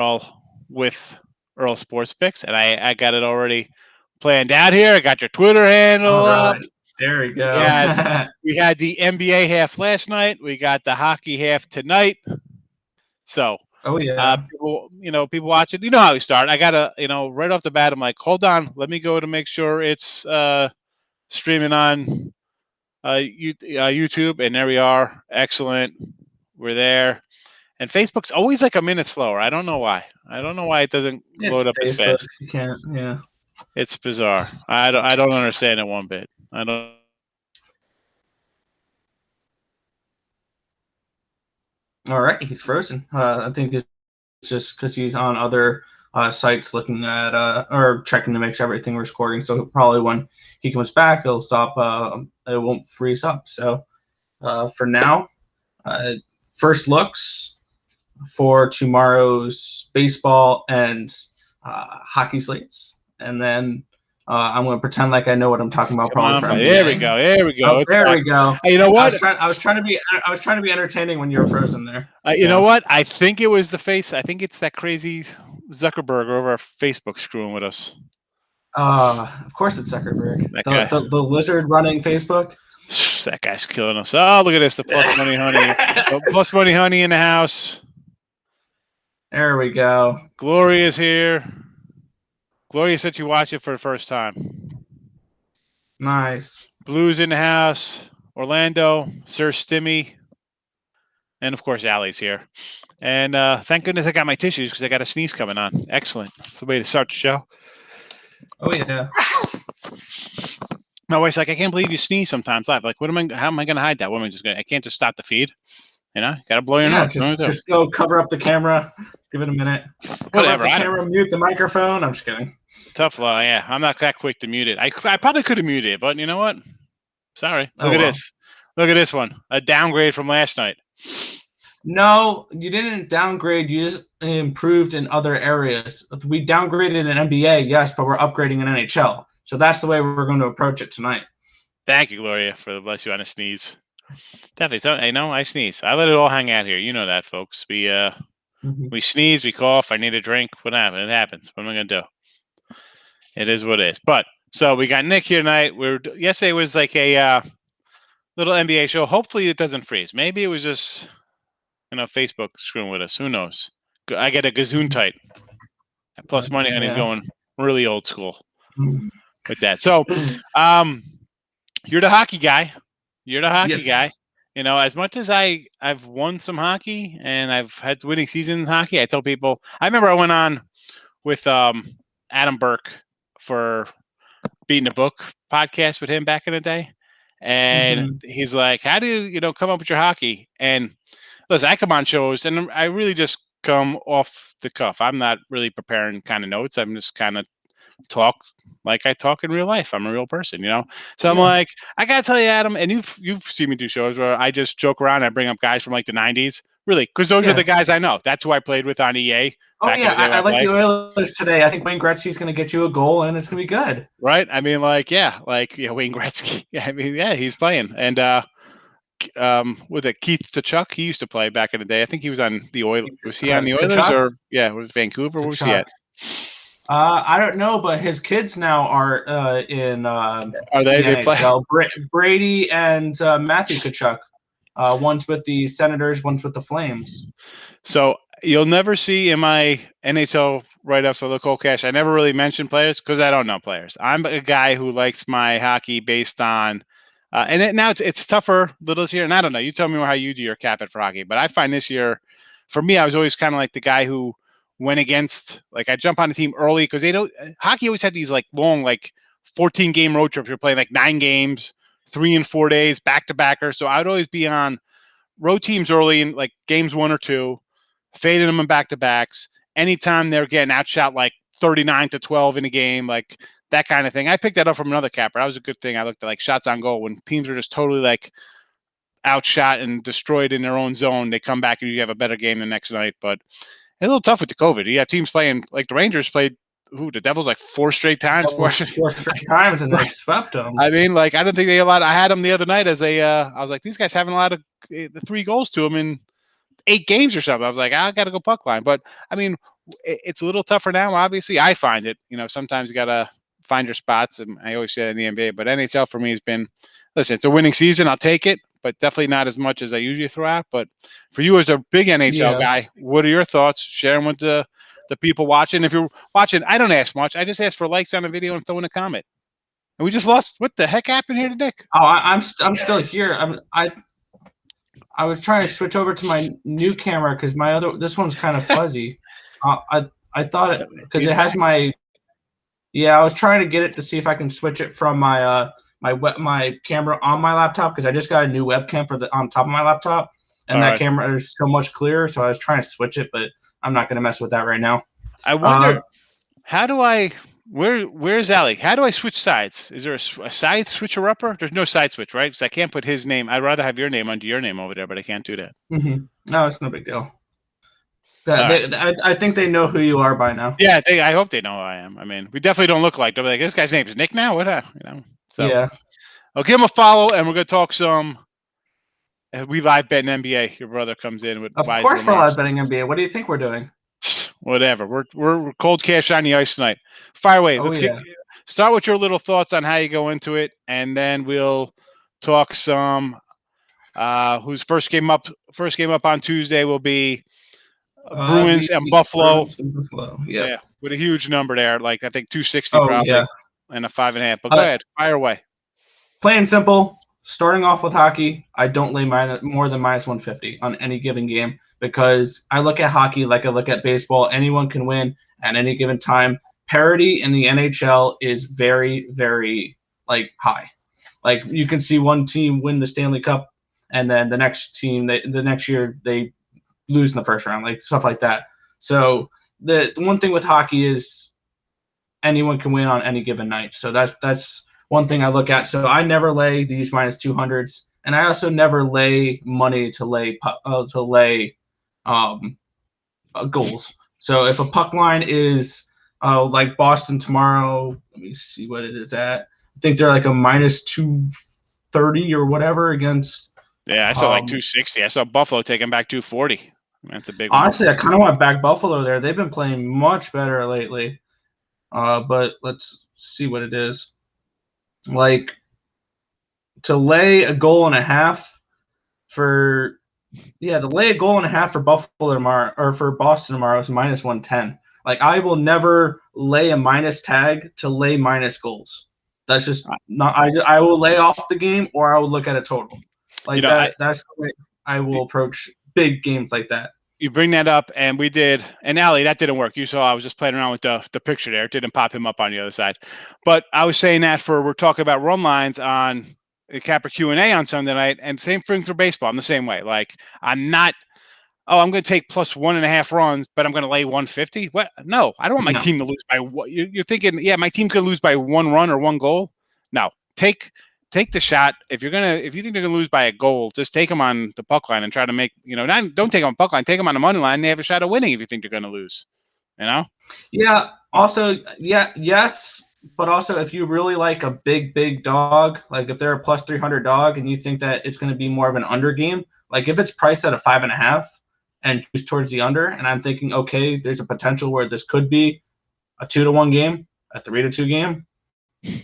all with Earl Sports Picks, and I got it already planned out here. I got your Twitter handle All up. right. There we go. We had the NBA half last night. We got the hockey half tonight. So, Oh yeah. people watch it. You know how we start. I gotta, right off the bat, I'm like, hold on, let me go to make sure it's streaming on YouTube, and there we are. Excellent, we're there. And Facebook's always like a minute slower. I don't know why. I don't know why it doesn't load up as fast. You can't. Yeah. It's bizarre. I don't understand it one bit. I don't. All right, he's frozen. I think it's just because he's on other sites looking at or checking to make sure everything was recording. So probably when he comes back, it'll stop. It won't freeze up. So for now, first looks for tomorrow's baseball and hockey slates, and then I'm going to pretend like I know what I'm talking about. There we go. There we go. Oh, there we go. Hey, you know what? I was trying to be entertaining when you were frozen there. You know what? I think it was the face. I think it's that crazy Zuckerberg over Facebook screwing with us. Of course it's Zuckerberg. The lizard running Facebook. That guy's killing us. Oh, look at this. The Plus Money Honey. Plus Money Honey in the house. There we go. Gloria's here. Gloria said you watched it for the first time. Nice. Blues in the house. Orlando. Sir Stimmy. And, of course, Allie's here. And thank goodness I got my tissues because I got a sneeze coming on. Excellent. That's the way to start the show. Oh, yeah. My wife's like, I can't believe you sneeze sometimes live. Like, how am I going to hide that? I can't just stop the feed. Got to blow your nose. Just go cover up the camera. Give it a minute. Whatever. Cover up the camera, mute the microphone. I'm just kidding. Tough law, yeah. I'm not that quick to mute it. I probably could have muted it, but you know what? Sorry. Look at this. Look at this one. A downgrade from last night. No, you didn't downgrade. You just improved in other areas. We downgraded in NBA, yes, but we're upgrading in NHL. So that's the way we're going to approach it tonight. Thank you, Gloria, for the bless you on a sneeze. Definitely. So, I sneeze. I let it all hang out here. You know that, folks. We sneeze, we cough. I need a drink. What happened? It happens. What am I going to do? It is what it is. But so we got Nick here tonight. Yesterday was like a little NBA show. Hopefully it doesn't freeze. Maybe it was just Facebook screwing with us. Who knows? I get a Gazoon-tight. Plus Money Honey's going really old school with that. So you're the hockey guy. You're the hockey guy. As much as I've won some hockey and I've had winning season in hockey, I tell people. I remember I went on with Adam Burke for Beating the Book podcast with him back in the day. And he's like, how do you, come up with your hockey? And listen, I come on shows and I really just come off the cuff. I'm not really preparing kind of notes. I'm just kind of talk like I talk in real life. I'm a real person, So I'm like, I got to tell you, Adam, and you've seen me do shows where I just joke around. I bring up guys from like the 90s. Really, because those are the guys I know. That's who I played with on EA. Oh, yeah, I like the Oilers today. I think Wayne Gretzky's going to get you a goal, and it's going to be good. Right? I mean, Wayne Gretzky. He's playing. And with it, Keith Tkachuk, he used to play back in the day. I think he was on the Oilers. Was he on the Oilers or it was Vancouver? Where was he at? I don't know, but his kids now are in. Are they? They play. Brady and Matthew Tkachuk. One's with the Senators, one's with the Flames. So you'll never see in my NHL write-ups of the Cold Cash, I never really mention players because I don't know players. I'm a guy who likes my hockey based on now it's tougher little this year. And I don't know. You tell me how you do your cap it for hockey. But I find this year, for me, I was always kind of like the guy who went against, like I jump on the team early because hockey always had these like long, like 14-game road trips. You're playing like 9 games. 3 and 4 days, back-to-backer. So I'd always be on road teams early in like games 1 or 2, fading them in back-to-backs. Anytime they're getting outshot like 39-12 in a game, like that kind of thing. I picked that up from another capper. That was a good thing. I looked at like shots on goal when teams are just totally like outshot and destroyed in their own zone. They come back and you have a better game the next night. But it's a little tough with the COVID. You have teams playing like the Rangers played. The Devils like 4 straight times. 4 straight times, and they swept them. I mean, like I don't think they allowed. I had them the other night as I was like, these guys having a lot of 3 goals to them in 8 games or something. I was like, I got to go puck line. But I mean, it's a little tougher now. Obviously, I find it. Sometimes you got to find your spots, and I always say that in the NBA. But NHL for me has been, listen, it's a winning season. I'll take it, but definitely not as much as I usually throw out. But for you as a big NHL Yeah. guy, what are your thoughts? Share them with the people watching. If you're watching, I don't ask much. I just ask for likes on a video and throw in a comment. And we just lost. What the heck happened here to Nick? Oh, I'm still here. I was trying to switch over to my new camera because this one's kind of fuzzy. I thought because it has my. Yeah, I was trying to get it to see if I can switch it from my my camera on my laptop because I just got a new webcam on top of my laptop, and that camera is so much clearer. So I was trying to switch it, but I'm not going to mess with that right now. I wonder how do I. Where's Ali? How do I switch sides? Is there a side switcher upper? There's no side switch, right? Because I can't put his name. I'd rather have your name under your name over there, but I can't do that. Mm-hmm. No, it's no big deal. I think they know who you are by now. Yeah, I hope they know who I am. I mean, we definitely don't look like. They'll be like, this guy's name is Nick now. What? So yeah. I'll give him a follow, and we're gonna talk some. We live bet in NBA. Your brother comes in with. Of course, we're live betting NBA. What do you think we're doing? Whatever. We're cold cash on the ice tonight. Fire away. Let's start with your little thoughts on how you go into it, and then we'll talk some. Whose first game up on Tuesday will be Bruins and Buffalo. Yeah, with a huge number there, like I think 260 probably, and a 5.5. But go ahead, fire away. Plain simple. Starting off with hockey, I don't lay more than minus 150 on any given game because I look at hockey like I look at baseball. Anyone can win at any given time. Parity in the NHL is very, very high. Like you can see one team win the Stanley Cup, and then the next year they lose in the first round, like stuff like that. So the one thing with hockey is anyone can win on any given night. So that's one thing I look at. So I never lay these minus 200s, and I also never lay money to lay goals. So if a puck line is like Boston tomorrow, let me see what it is at. I think they're like a minus 230 or whatever against. Yeah, I saw like 260. I saw Buffalo taking back 240. That's a big one. Honestly, I kind of want back Buffalo there. They've been playing much better lately. But let's see what it is. Like to lay a goal and a half for Buffalo tomorrow or for Boston tomorrow is minus 110. Like I will never lay a minus tag to lay minus goals. That's just not. I will lay off the game or I will look at a total. Like that's the way I will approach big games like that. You bring that up, and we did. And Ali, that didn't work. You saw I was just playing around with the picture there. It didn't pop him up on the other side. But I was saying that we're talking about run lines on Capra Q&A on Sunday night, and same thing for baseball. I'm the same way. Like I'm not. Oh, I'm going to take plus 1.5 runs, but I'm going to lay 150. What? No, I don't want my team to lose by what? You're thinking? Yeah, my team's going to lose by 1 run or 1 goal. No, take the shot. If you think they're gonna lose by a goal, just take them on the puck line and try to make don't take them on puck line, take them on the money line. They have a shot of winning if you think they're gonna lose. Yeah. Also, yes, but also if you really like a big dog, like if they're a plus 300 dog and you think that it's gonna be more of an under game, like if it's priced at a 5.5 and goes towards the under, and I'm thinking, okay, there's a potential where this could be a 2-1 game, a 3-2 game.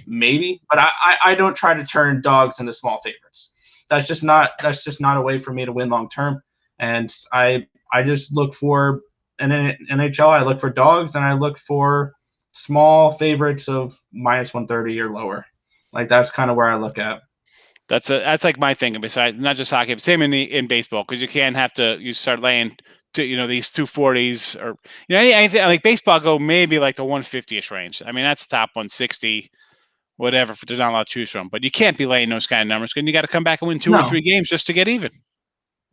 Maybe, but I don't try to turn dogs into small favorites. That's just not a way for me to win long term. And I just look for in NHL. I look for dogs and I look for small favorites of minus 130 or lower. Like that's kind of where I look at. That's like my thing. Besides, not just hockey, but same in baseball because you start laying. These 240s or anything like baseball go maybe like the 150ish range. I mean that's top 160, whatever. If there's not a lot to choose from, but you can't be laying those kind of numbers because you got to come back and win 2 or 3 games just to get even.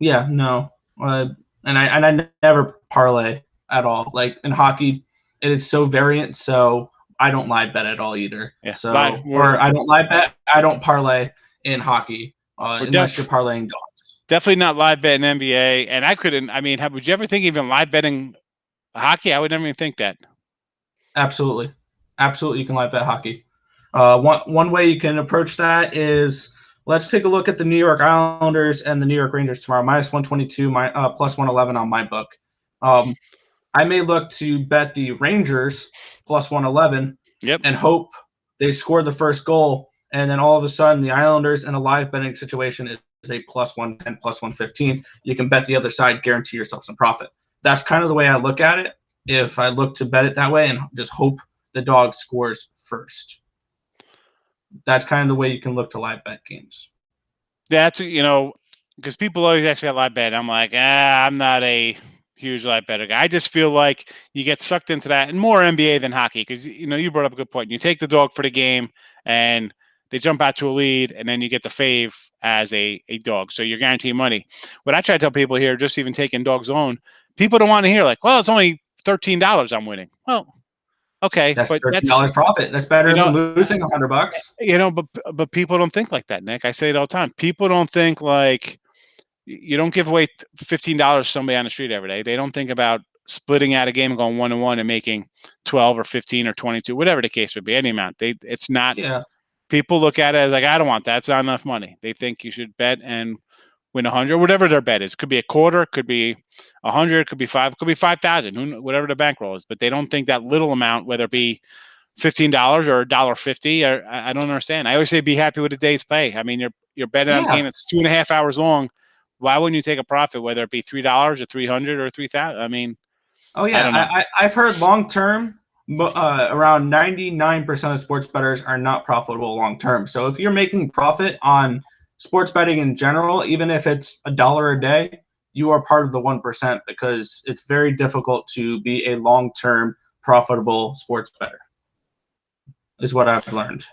Yeah, no, and I never parlay at all. Like in hockey, it is so variant, so I don't live bet at all either. Yeah, so or I don't live bet, I don't parlay in hockey unless you're parlaying dogs. Definitely not live betting NBA, and I couldn't. I mean, would you ever think even live betting hockey? I would never even think that. Absolutely, you can live bet hockey. One way you can approach that is Let's take a look at the New York Islanders and the New York Rangers tomorrow. -122, plus 111 on my book. I may look to bet the Rangers plus 111 Yep. and hope they score the first goal, and then all of a sudden the Islanders in a live betting situation is a plus 110, plus 115. You can bet the other side, guarantee yourself some profit. That's kind of the way I look at it. If I look to bet it that way and just hope the dog scores first, that's kind of the way you can look to live bet games. That's, because people always ask me about live bet. I'm like, I'm not a huge live better guy. I just feel like you get sucked into that, and more NBA than hockey, because you brought up a good point. You take the dog for the game, and they jump out to a lead, and then you get the fave as a dog, so you're guaranteeing money. What I try to tell people here, just even taking dogs alone, people don't want to hear like, well, it's only $13 I'm winning. Well, okay, That's but $13 profit. That's better than losing $100. But people don't think like that, Nick. I say it all the time. People don't think like you don't give away $15 to somebody on the street every day. They don't think about splitting out a game and going 1-1 and making 12 or 15 or 22, whatever the case would be, any amount. It's not. Yeah. People look at it as like, I don't want that. It's not enough money. They think you should bet and win 100, whatever their bet is. It could be a quarter, it could be 100, it could be 5, it could be 5,000, whatever the bankroll is. But they don't think that little amount, whether it be $15 or $1.50, or I don't understand. I always say be happy with a day's pay. I mean, you're betting on a game that's 2.5 hours long. Why wouldn't you take a profit, whether it be $3 or 300 or 3,000? I mean, oh yeah, I've heard long term, around 99% of sports bettors are not profitable long term. So if you're making profit on sports betting in general, even if it's $1 a day, you are part of the 1%, because it's very difficult to be a long term profitable sports bettor, is what I've learned.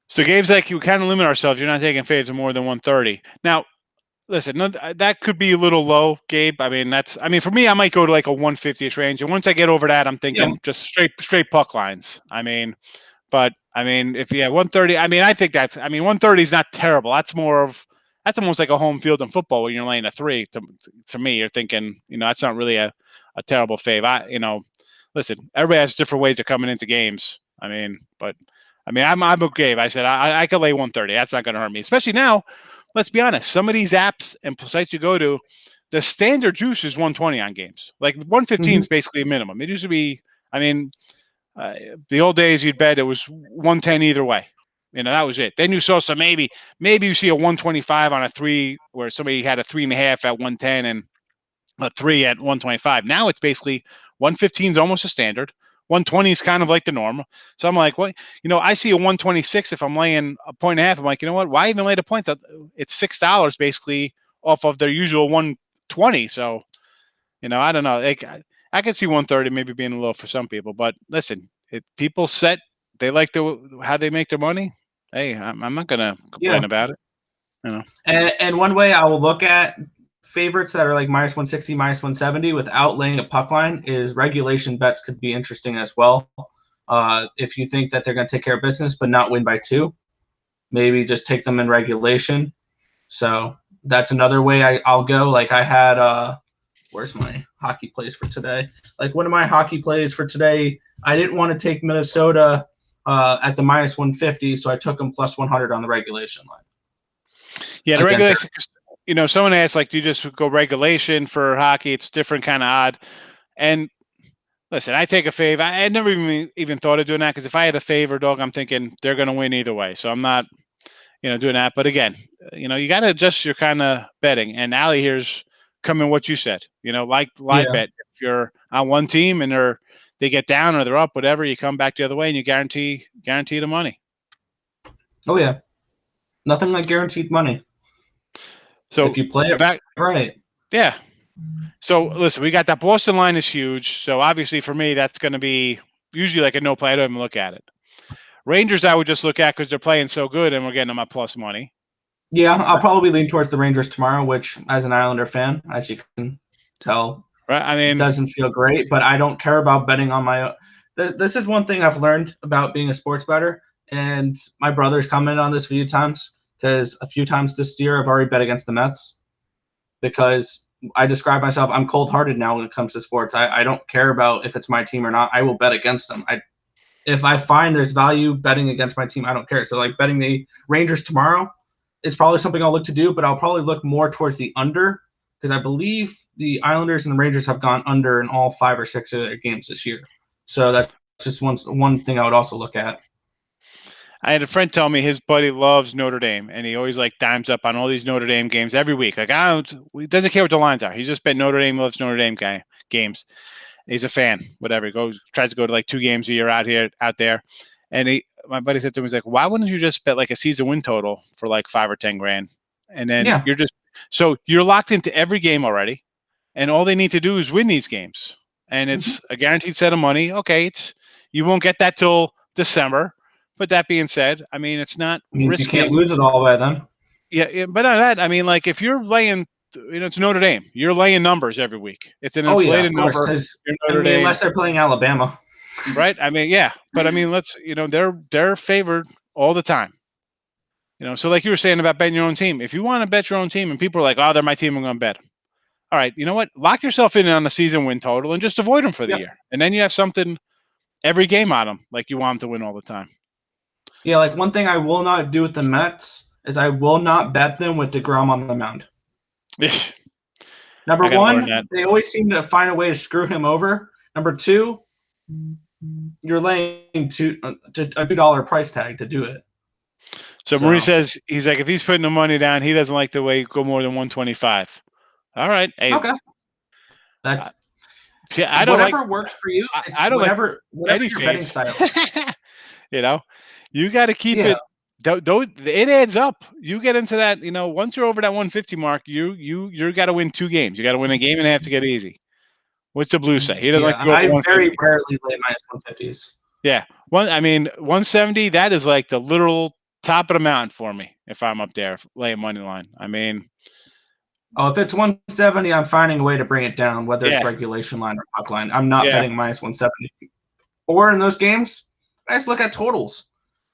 So games like you kind of limit ourselves. You're not taking fades of more than 130. Now, listen, that could be a little low, Gabe. I mean, for me, I might go to like a 150-ish range. And once I get over that, I'm thinking just straight puck lines. I mean, but I mean, if 130, I mean, I think 130 is not terrible. That's almost like a home field in football when you're laying a 3. To me, you're thinking, that's not really a terrible fave. Listen, everybody has different ways of coming into games. I'm with Gabe. I said I could lay 130. That's not going to hurt me, especially now. Let's be honest. Some of these apps and sites you go to, the standard juice is 120 on games. Like 115 is basically a minimum. It used to be. The old days you'd bet it was 110 either way. That was it. Then you saw some maybe you see a 125 on a 3 where somebody had a 3.5 at 110 and a 3 at 125. Now it's basically 115 is almost a standard. 120 is kind of like the norm. So I'm like, what? I see a 126 if I'm laying a point and a half. I'm like, you know what? Why even lay the points? It's $6 basically off of their usual 120. So, I don't know. I can see 130 maybe being a little for some people. But listen, people they like how they make their money. Hey, I'm not going to complain about it. And one way I will look at favorites that are like -160, -170 without laying a puck line is regulation bets could be interesting as well. If you think that they're going to take care of business but not win by 2, maybe just take them in regulation. So that's another way I'll go. Like I had, where's my hockey plays for today? Like one of my hockey plays for today, I didn't want to take Minnesota at the -150, so I took them plus 100 on the regulation line. Yeah, the regulation. Someone asked, like, do you just go regulation for hockey? It's different kind of odd. And listen, I take a fave. I had never even thought of doing that, because if I had a fave dog, I'm thinking they're going to win either way. So I'm not, doing that. But again, you got to adjust your kind of betting. And Allie here's coming what you said. Like live bet. If you're on one team and they get down or they're up, whatever, you come back the other way and you guarantee the money. Oh yeah, nothing like guaranteed money. So if you play it right. Yeah. So listen, we got that Boston line is huge. So obviously for me, that's going to be usually like a no play. I don't even look at it. Rangers, I would just look at because they're playing so good and we're getting them at plus money. Yeah, I'll probably lean towards the Rangers tomorrow, which as an Islander fan, as you can tell, right? doesn't feel great, but I don't care about betting on my own. This is one thing I've learned about being a sports bettor, and my brother's commented on this a few times, because a few times this year I've already bet against the Mets, because I describe myself, I'm cold-hearted now when it comes to sports. I don't care about if it's my team or not. I will bet against them. If I find there's value betting against my team, I don't care. So like betting the Rangers tomorrow, it's probably something I'll look to do, but I'll probably look more towards the under because I believe the Islanders and the Rangers have gone under in all 5 or 6 of their games this year. So that's just one thing I would also look at. I had a friend tell me his buddy loves Notre Dame, and he always like dimes up on all these Notre Dame games every week. Like, he doesn't care what the lines are. He's just bet Notre Dame, loves Notre Dame games. He's a fan. Whatever. He tries to go to like 2 games a year out there. And my buddy said to him, he's like, why wouldn't you just bet like a season win total for like 5 or 10 grand? And then you're locked into every game already, and all they need to do is win these games, and it's a guaranteed set of money. Okay, you won't get that till December. But that being said, I mean, it's not risky. You can't lose it all by then. Yeah, but on that, I mean, like if you're laying, it's Notre Dame. You're laying numbers every week. It's an inflated number. Unless they're playing Alabama, right? I mean, yeah, but I mean, they're favored all the time. So like you were saying about betting your own team. If you want to bet your own team, and people are like, "Oh, they're my team, I'm going to bet them." All right, you know what? Lock yourself in on the season win total and just avoid them for the year, and then you have something every game on them, like you want them to win all the time. Yeah, like one thing I will not do with the Mets is I will not bet them with DeGrom on the mound. Number one, they always seem to find a way to screw him over. Number two, you're laying a $2 price tag to do it. So Marie says he's like, if he's putting the money down, he doesn't like the way you go more than 125. All right. Hey, okay. That's I don't whatever works for you. I don't whatever your betting style. You got to keep it. It adds up. You get into that. Once you're over that 150 mark, you got to win 2 games. You got to win a game and a half to get easy. What's the Blue say? He doesn't like to go. I very rarely lay minus 150s. Yeah, 170. That is like the literal top of the mountain for me if I'm up there laying money line. I mean, if it's 170, I'm finding a way to bring it down, whether it's regulation line or puck line. I'm not betting minus 170. Or in those games, I just look at totals.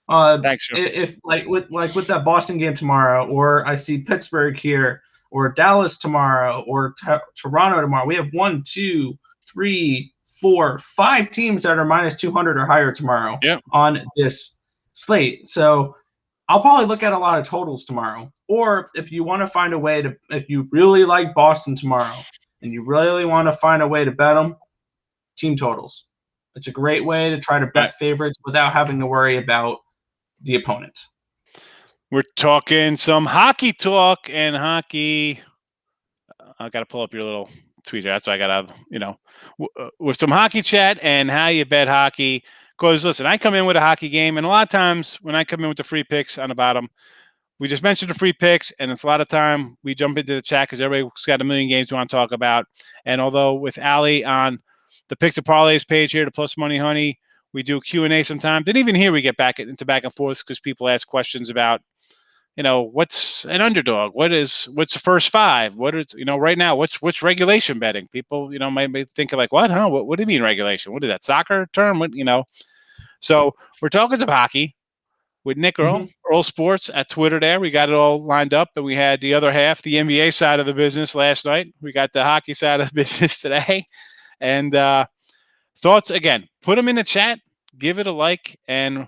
Thanks. If with that Boston game tomorrow, or I see Pittsburgh here, or Dallas tomorrow, or Toronto tomorrow, we have 1, 2, 3, 4, 5 teams that are minus 200 or higher tomorrow on this slate. So I'll probably look at a lot of totals tomorrow. Or if you want to find a way to, if you really like Boston tomorrow and you really want to find a way to bet them, team totals. It's a great way to try to bet favorites without having to worry about the opponent. We're talking some hockey talk and hockey. I got to pull up your little tweet there. That's why I got to, with some hockey chat and how you bet hockey. Because listen, I come in with a hockey game, and a lot of times when I come in with the free picks on the bottom, we just mentioned the free picks, and it's a lot of time we jump into the chat because everybody's got a million games we want to talk about. And although with Allie on the Picks and Parlays page here, the Plus Money Honey, we do Q&A sometimes. And even here we get back into back and forth because people ask questions about, what's an underdog? What's the first 5? What is, right now, what's regulation betting? People, might be thinking like, what, huh? What do you mean regulation? What is that, soccer term? So we're talking some hockey with Nick Earl, Earl Sports at Twitter there. We got it all lined up, and we had the other half, the NBA side of the business last night. We got the hockey side of the business today. And thoughts, again, put them in the chat, give it a like, and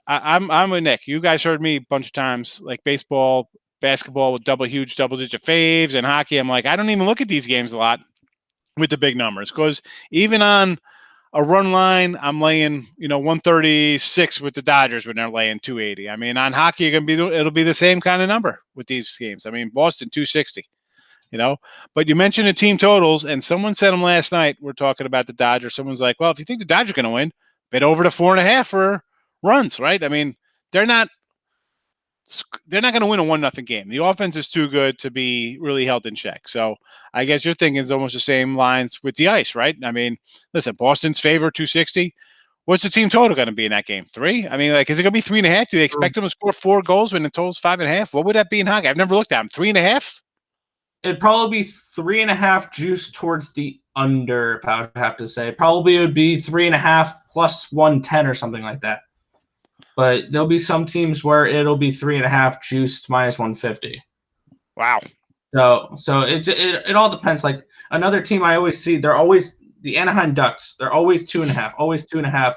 I'm with Nick. You guys heard me a bunch of times, like baseball, basketball with huge double-digit faves, and hockey. I'm like, I don't even look at these games a lot with the big numbers because even on a run line, I'm laying 136 with the Dodgers when they're laying 280. I mean, on hockey, it'll be the same kind of number with these games. I mean, Boston 260. But you mentioned the team totals, and someone said them last night. We're talking about the Dodgers. Someone's like, well, if you think the Dodgers are going to win, bet over to 4.5 for runs, right? I mean, they're not going to win a 1-0 game. The offense is too good to be really held in check. So I guess your thing is almost the same lines with the ice, right? I mean, listen, Boston's favor 260. What's the team total going to be in that game? 3? I mean, is it going to be 3.5? Do they expect them to score 4 goals when the total's 5.5? What would that be in hockey? I've never looked at them. 3.5? It'd probably be 3.5 juice towards the under, I would have to say. Probably it would be 3.5 plus 110 or something like that. But there'll be some teams where it'll be 3.5 juiced minus 150. Wow. So it all depends. Like another team I always see, they're always the Anaheim Ducks. They're always 2.5,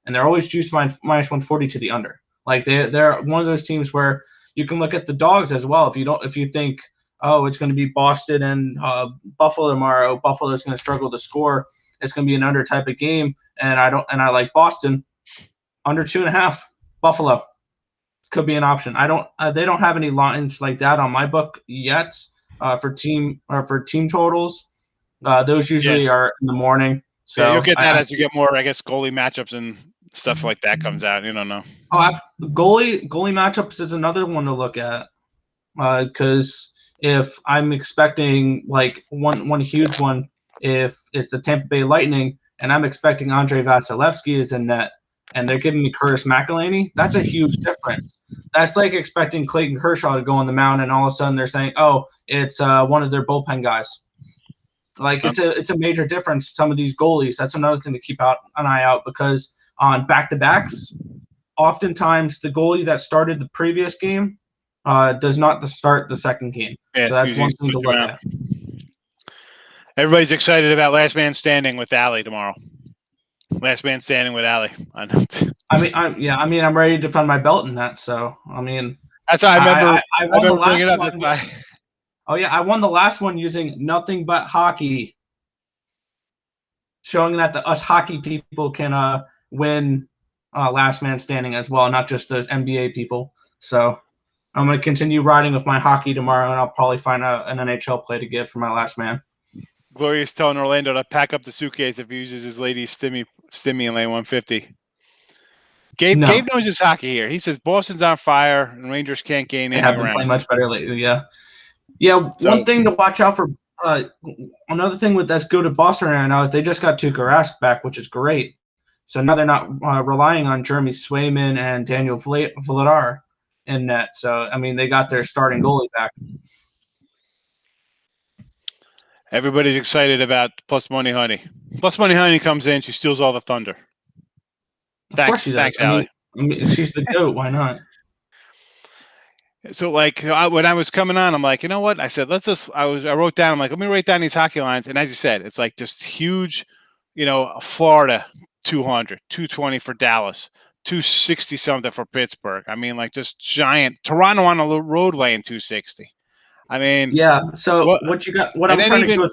and they're always juiced minus 140 to the under. Like they're one of those teams where you can look at the dogs as well. If you think, oh, it's going to be Boston and Buffalo tomorrow, Buffalo's going to struggle to score. It's going to be an under type of game, and I like Boston under 2.5. Buffalo could be an option. They don't have any lines like that on my book yet for team totals. Those usually are in the morning. So you'll get that as you get more, I guess, goalie matchups and stuff like that comes out. You don't know. Oh, goalie matchups is another one to look at because if I'm expecting like one huge one, if it's the Tampa Bay Lightning and I'm expecting Andrei Vasilevsky is in net and they're giving me Curtis McElhinney, that's a huge difference. That's like expecting Clayton Kershaw to go on the mound and all of a sudden they're saying, oh, it's one of their bullpen guys. Like it's a major difference. Some of these goalies, that's another thing to keep an eye out because on back-to-backs, oftentimes the goalie that started the previous game does not start the second game. Yeah, so that's one thing to look at. Everybody's excited about Last Man Standing with Allie tomorrow. Last Man Standing with Allie. I know. I'm ready to defend my belt in that. So that's how I remember. I won the last one. Oh yeah, I won the last one using nothing but hockey, showing that us hockey people can win Last Man Standing as well, not just those NBA people. So I'm going to continue riding with my hockey tomorrow, and I'll probably find an NHL play to give for my last man. Gloria's telling Orlando to pack up the suitcase if he uses his lady's stimmy in lane 150. Gabe knows his hockey here. He says Boston's on fire and Rangers can't gain any ground. They have been playing much better lately, yeah. Yeah, one thing to watch out for. Another thing that's good at Boston right now is they just got Tuukka Rask back, which is great. So now they're not relying on Jeremy Swayman and Daniel Vladar in net. So they got their starting goalie back. Everybody's excited about Plus Money Honey. Plus Money Honey comes in, she steals all the thunder. Thanks, Allie. She's the GOAT. Why not? So, when I was coming on, I'm like, you know what? I said, I wrote down, I'm like, let me write down these hockey lines. And as you said, it's like just huge, Florida, 200, 220 for Dallas, 260 something for Pittsburgh. Just giant. Toronto on a road lane, 260. Yeah. So what you got? What I'm trying to go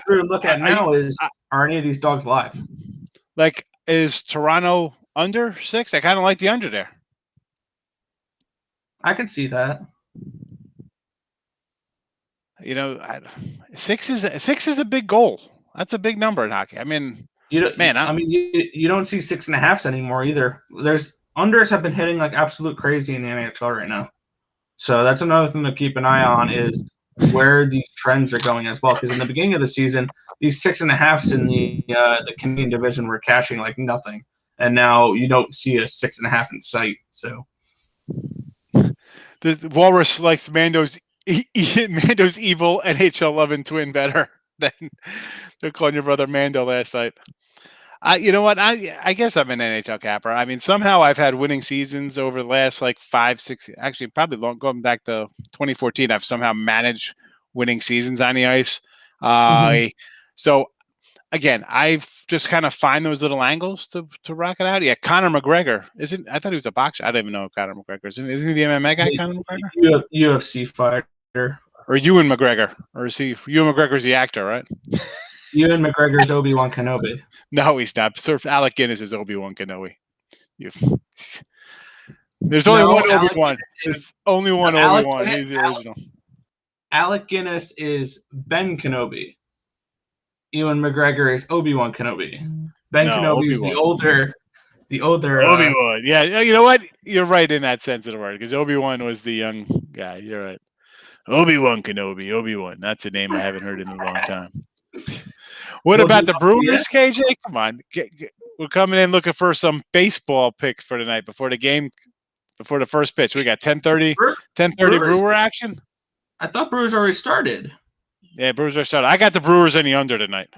through and look at now is, are any of these dogs live? Is Toronto under 6? I kind of like the under there. I can see that. 6 is a big goal. That's a big number in hockey. You don't see 6.5s anymore either. There's unders have been hitting like absolute crazy in the NHL right now. So that's another thing to keep an eye on is where these trends are going as well. Because in the beginning of the season, these 6.5s in the Canadian division were cashing like nothing, and now you don't see a 6.5 in sight. So. The Walrus likes Mando's evil NHL 11 twin better than they're calling your brother Mando last night. You know what? I guess I'm an NHL capper. Somehow I've had winning seasons over the last 5, 6, actually probably going back to 2014. I've somehow managed winning seasons on the ice. So again, I've just kind of find those little angles to rock it out. Yeah, Conor McGregor I thought he was a boxer. I don't even know Conor McGregor. Isn't he the MMA guy, Conor McGregor? UFC fighter. Or Ewan McGregor. Or is he Ewan McGregor's the actor, right? Ewan McGregor's Obi-Wan Kenobi. No, he's not. Sir Alec Guinness is Obi-Wan Kenobi. There's only one Obi-Wan. There's only one Obi-Wan. He's the original. Alec Guinness is Ben Kenobi. Ewan McGregor is Obi-Wan Kenobi. Kenobi is the older Obi-Wan. Yeah, you know what? You're right in that sense of the word, because Obi-Wan was the young guy. You're right. Obi-Wan Kenobi. Obi-Wan. That's a name I haven't heard in a long time. What about the Brewers, KJ? Come on. We're coming in looking for some baseball picks for tonight before the first pitch. We got 10:30 Brewer action. I thought Brewers already started. Yeah, Brewers are started. I got the Brewers in the under tonight.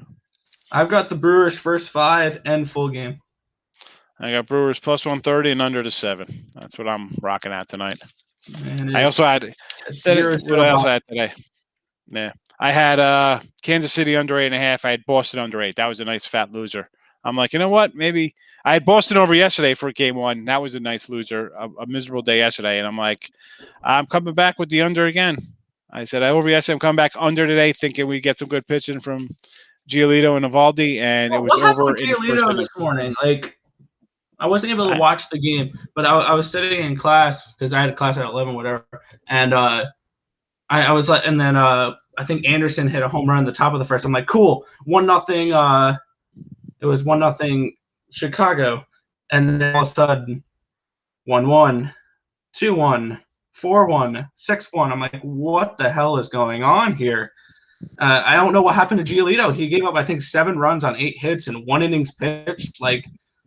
I've got the Brewers first 5 and full game. I got Brewers plus 130 and under to 7. That's what I'm rocking out tonight. I also had what else I had today? Yeah, I had Kansas City under 8.5. I had Boston under 8. That was a nice fat loser. I'm like, you know what? Maybe I had Boston over yesterday for game one. That was a nice loser, a miserable day yesterday. And I'm like, I'm coming back with the under again. I said, I over yesterday. I'm coming back under today, thinking we get some good pitching from Giolito and Evaldi, and it Well, was what happened over with in the first Giolito inning. this morning? Like, I wasn't able to I, watch the game, but I was sitting in class because I had a class at 11, whatever, and I was like, and then I think Anderson hit a home run at the top of the first. I'm like, cool, 1-0. It was 1-0 Chicago, and then all of a sudden 1-1, 2-1, 4-1, 6-1. I'm like, what the hell is going on here? I don't know what happened to Giolito. He gave up, I think, 7 runs on 8 hits and 1 innings pitched. Like,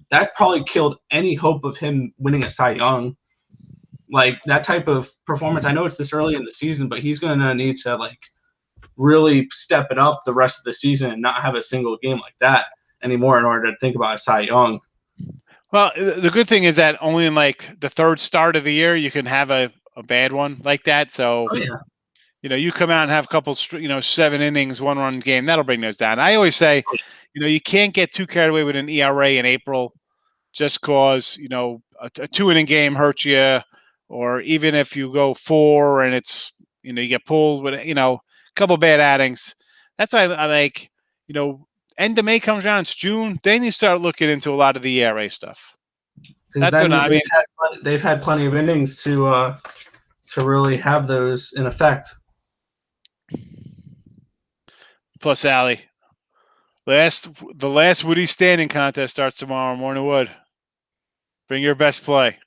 that probably killed any hope of him winning a Cy Young. Like, that type of performance, I know it's this early in the season, but he's going to need to, like, really step it up the rest of the season and not have a single game like that anymore in order to think about a Cy Young. well, the good thing is that only in like the third start of the year you can have a bad one like that. So, Oh, yeah. you come out and have a couple, 7 innings, 1-run game. That'll bring those down. I always say, you can't get too carried away with an ERA in April just cause, a 2-inning game hurts you, or even if you go 4 and it's, you get pulled with, a couple bad outings. That's why I like, end of May comes around, it's June, then you start looking into a lot of the ERA stuff. Because That's then what I mean. they've had plenty of innings to really have those in effect. Plus, Allie, the last Woody standing contest starts tomorrow. Morning Wood. Bring your best play.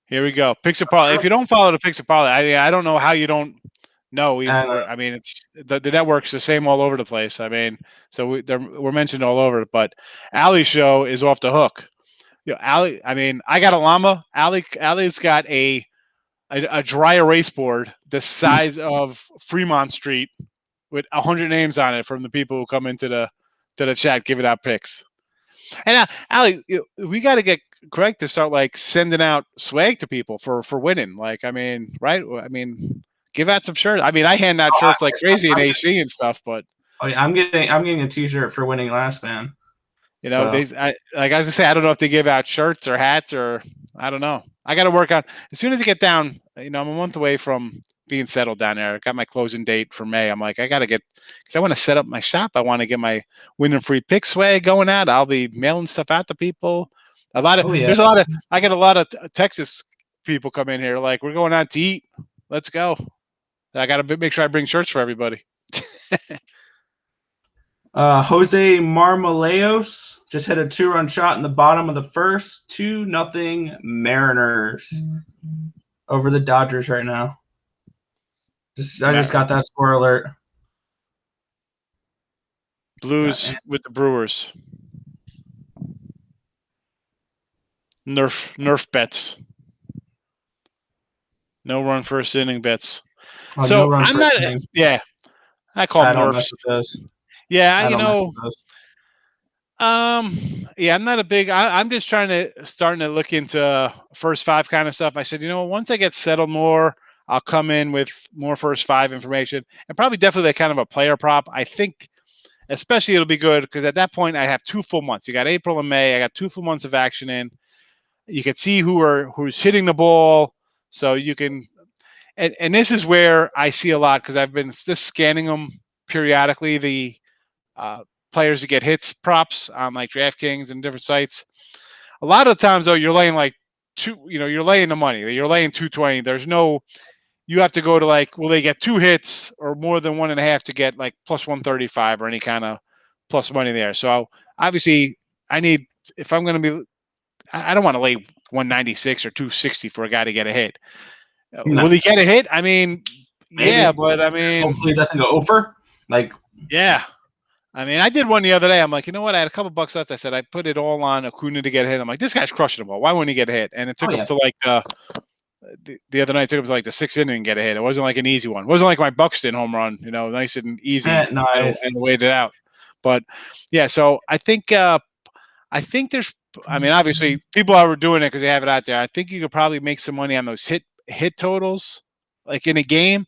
Here we go. Picks a parlay. If you don't follow the picks a parlay, I don't know how you don't know. I mean, it's the network's the same all over the place. I mean, so we're mentioned all over. But Allie's show is off the hook. Allie. I mean, I got a llama. Allie's got a dry erase board the size of Fremont Street with 100 names on it from the people who come into the chat giving out picks. And Allie, we got to get Greg to start like sending out swag to people for winning. Like, I mean, right? I mean, give out some shirts. I mean, I hand out shirts like crazy in AC and stuff, but I'm getting a T-shirt for winning last, man. So. Like I was gonna say, I don't know if they give out shirts or hats or I don't know. I got to work on as soon as I get down. I'm a month away from being settled down there. I got my closing date for May. I'm like, I got to get because I want to set up my shop. I want to get my winning free pick swag going out. I'll be mailing stuff out to people. There's a lot of I get a lot of Texas people come in here like we're going out to eat. Let's go. I got to make sure I bring shirts for everybody. Jose Marmoleos just hit a 2-run shot in the bottom of the first. 2-0 Mariners over the Dodgers right now. I just got that score alert. Blues with the Brewers. Nerf bets. No run first inning bets. So no I'm not. Inning. Yeah, I call them Nerfs. Yeah, yeah, I'm not a big. I'm just starting to look into first 5 kind of stuff. I said, once I get settled more, I'll come in with more first 5 information and probably definitely kind of a player prop. I think, especially it'll be good because at that point I have 2 full months. You got April and May. I got 2 full months of action in. You can see who's hitting the ball, so you can. And this is where I see a lot because I've been just scanning them periodically. The players who get hits props on like DraftKings and different sites. A lot of the times though, you're laying like you're laying the money. You're laying 220. There's no. You have to go to like, will they get 2 hits or more than 1.5 to get like plus 135 or any kind of plus money there. So obviously, I need if I'm going to be. I don't want to lay 196 or 260 for a guy to get a hit. No. Will he get a hit? I mean, maybe. Yeah, but I mean, hopefully it doesn't go over. Like, yeah, I mean, I did one the other day. I'm like, you know what? I had a couple bucks left. I said I put it all on Acuna to get a hit. I'm like, this guy's crushing the ball. Why wouldn't he get a hit? And it took him to like the other night. It took him to like the 6th inning and get a hit. It wasn't like an easy one. It wasn't like my Buxton home run. Nice and easy. Nice. And waited out. But yeah, so I think there's. I mean, obviously, people are doing it because they have it out there. I think you could probably make some money on those hit totals, like in a game,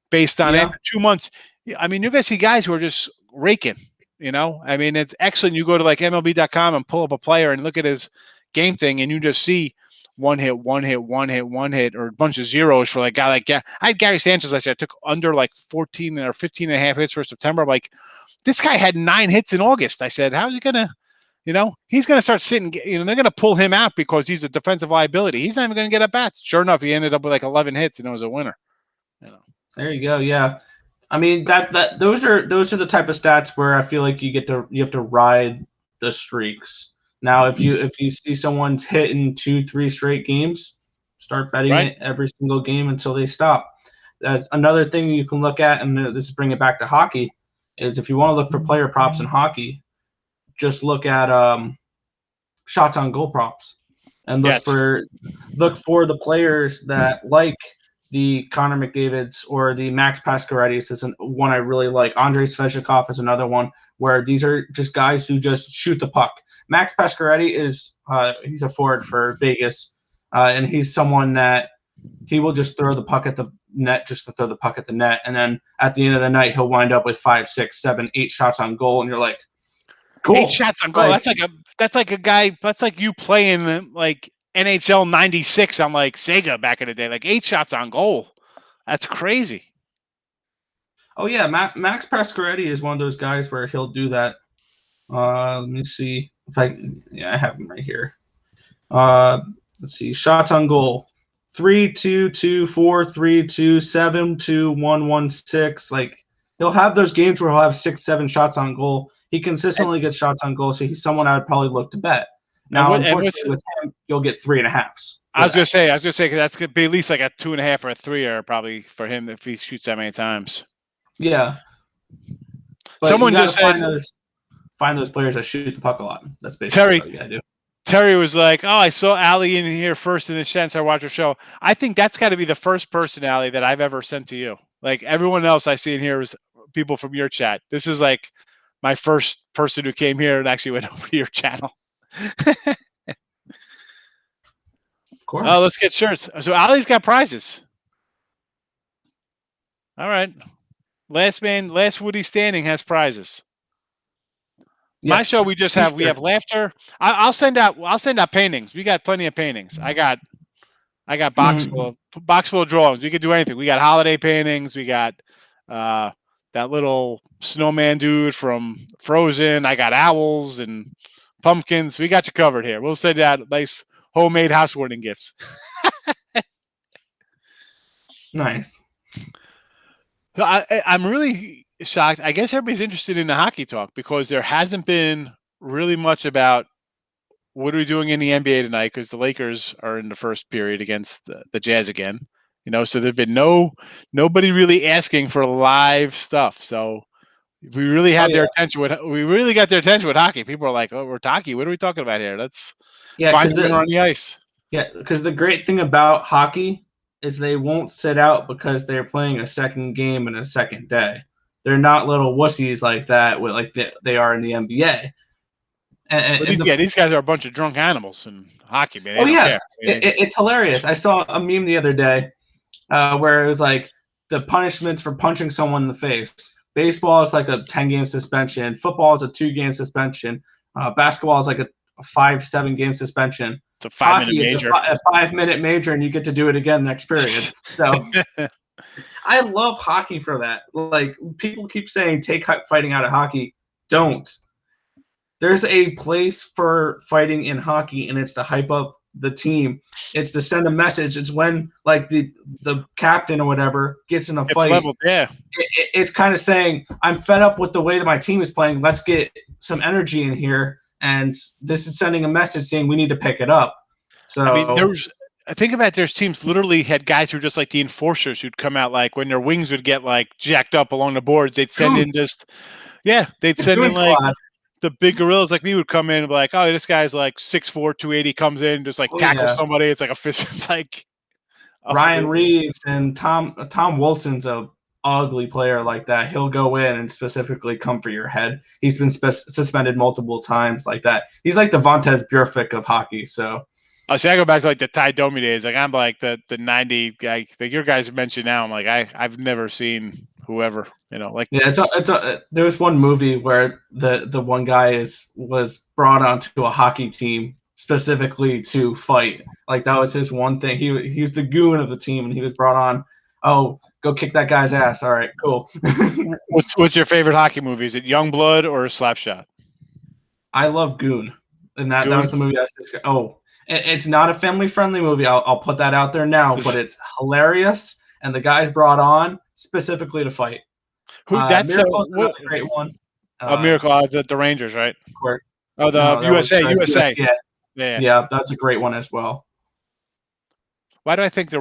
based on after 2 months. I mean, you're going to see guys who are just raking. I mean, it's excellent. You go to like MLB.com and pull up a player and look at his game thing, and you just see one hit, one hit, one hit, one hit, or a bunch of zeros for like guy like I had Gary Sanchez last year. I took under like 14 or 15 and a half hits for September. I'm like, this guy had 9 hits in August. I said, how's he gonna? He's going to start sitting. They're going to pull him out because he's a defensive liability. He's not even going to get at bats. Sure enough, he ended up with like 11 hits, and it was a winner. There you go. Yeah, I mean that those are the type of stats where I feel like you have to ride the streaks. Now, if you see someone's hitting 2-3 straight games, start betting it every single game until they stop. That's another thing you can look at, and this is bring it back to hockey. Is if you want to look for player props in hockey, just look at shots on goal props and look for the players that like the Connor McDavids or the Max Pasquarellis is one I really like. Andrei Svechnikov is another one where these are just guys who just shoot the puck. Max Pasquarelli is he's a forward for Vegas, and he's someone that he will just throw the puck at the net just to throw the puck at the net, and then at the end of the night he'll wind up with 5, 6, 7, 8 shots on goal, and you're like, cool. 8 shots on goal. That's like a guy. That's like you playing like NHL '96 on like Sega back in the day. Like 8 shots on goal. That's crazy. Oh yeah, Max Pasquarelli is one of those guys where he'll do that. Let me see if I have him right here. Let's see, shots on goal: 3-2-2, 4-3-2, 7-2, 1-1-6. Like he'll have those games where he'll have 6, 7 shots on goal. He consistently gets shots on goal, so he's someone I would probably look to bet. Now, unfortunately, with him, you'll get 3.5s. I was gonna say, because that's gonna be at least like a 2.5 or a 3 or probably for him if he shoots that many times. Yeah. But someone just said find those players that shoot the puck a lot. That's basically what you gotta do. Terry was like, "Oh, I saw Allie in here first in the chat. I watched her show." I think that's got to be the first person, Allie, that I've ever sent to you. Like everyone else I see in here is people from your chat. This is like my first person who came here and actually went over to your channel. Of course. Oh, let's get shirts. So Ali's got prizes. All right. Last Woody standing has prizes. Yeah. My show we have laughter. I'll send out paintings. We got plenty of paintings. I got box full of drawings. We could do anything. We got holiday paintings. We got that little snowman dude from Frozen. I got owls and pumpkins. We got you covered here. We'll send out nice homemade housewarming gifts. Nice. I'm really shocked. I guess everybody's interested in the hockey talk because there hasn't been really much about what are we doing in the NBA tonight because the Lakers are in the first period against the Jazz again. So there've been nobody really asking for live stuff. So we really had their attention. We really got their attention with hockey. People are like, "Oh, we're hockey. What are we talking about here? Let's find the winner on the ice." Yeah, because the great thing about hockey is they won't sit out because they're playing a second game in a second day. They're not little wussies like that, like they are in the NBA. And these guys are a bunch of drunk animals in hockey, man. Oh yeah, it's hilarious. I saw a meme the other day where it was like the punishments for punching someone in the face. Baseball is like a 10-game suspension. Football is a 2-game suspension. Basketball is like a 5-7 game suspension. It's a 5-minute major. A 5-minute major, and you get to do it again next period. So I love hockey for that. Like people keep saying, take fighting out of hockey. Don't. There's a place for fighting in hockey, and it's to hype up the team. It's to send a message. It's when like the captain or whatever gets in a fight. Leveled, yeah. It's kind of saying, I'm fed up with the way that my team is playing. Let's get some energy in here. And this is sending a message saying we need to pick it up. So I mean, think about it, there's teams literally had guys who were just like the enforcers who'd come out like when their wings would get like jacked up along the boards, they'd send in they'd send in like the big gorillas like me would come in and be like, oh, this guy's like 6'4", 280, comes in, just like tackles somebody. It's like a fist. It's like Ryan Reeves and Tom Wilson's a ugly player like that. He'll go in and specifically come for your head. He's been suspended multiple times like that. He's like the Vontaze Burfict of hockey. So I go back to like the Ty Domi days. Like I'm like the 90 guy that your guys mentioned now. I'm like I've never seen whoever, like. Yeah, there was one movie where the one guy was brought onto a hockey team specifically to fight. Like that was his one thing. He was the goon of the team, and he was brought on. Oh, go kick that guy's ass. All right, cool. What's your favorite hockey movie? Is it Youngblood or Slapshot? I love Goon, and that Goon? was the movie I was just. Oh, it's not a family friendly movie. I'll put that out there now, but it's hilarious, and the guy's brought on specifically to fight. Miracle's another great one. Miracle, the Rangers, right? Oh, the No, USA. Yeah, that's a great one as well. Why do I think the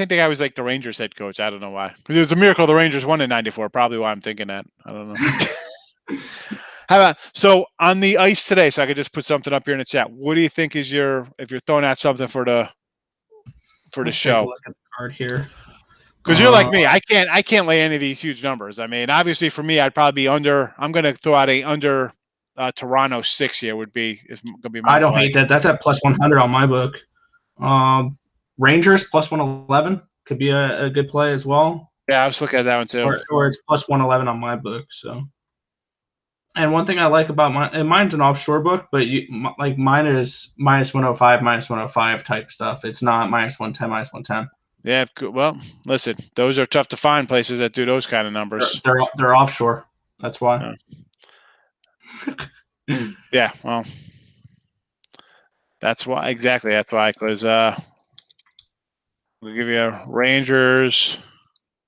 guy was like the Rangers head coach? I don't know why. Because it was a miracle the Rangers won in '94. Probably why I'm thinking that. I don't know. How about on the ice today? So I could just put something up here in the chat. What do you think is if you're throwing out something for the show? Take a look at the card here. Because you're like me, I can't lay any of these huge numbers. I mean, obviously for me, I'd probably be under. I'm going to throw out a under Toronto 6 here. Is going to be my. I don't hate that. That's at plus 100 on my book. Rangers plus 111 could be a good play as well. Yeah, I was looking at that one too. Or it's plus 111 on my book. So, and one thing I like about mine's an offshore book, but mine is minus 105 type stuff. It's not minus 110, minus 110. Yeah, well, listen, those are tough to find places that do those kind of numbers. They're offshore. That's why. Yeah, well, that's why. Exactly, that's why. Because we'll give you Rangers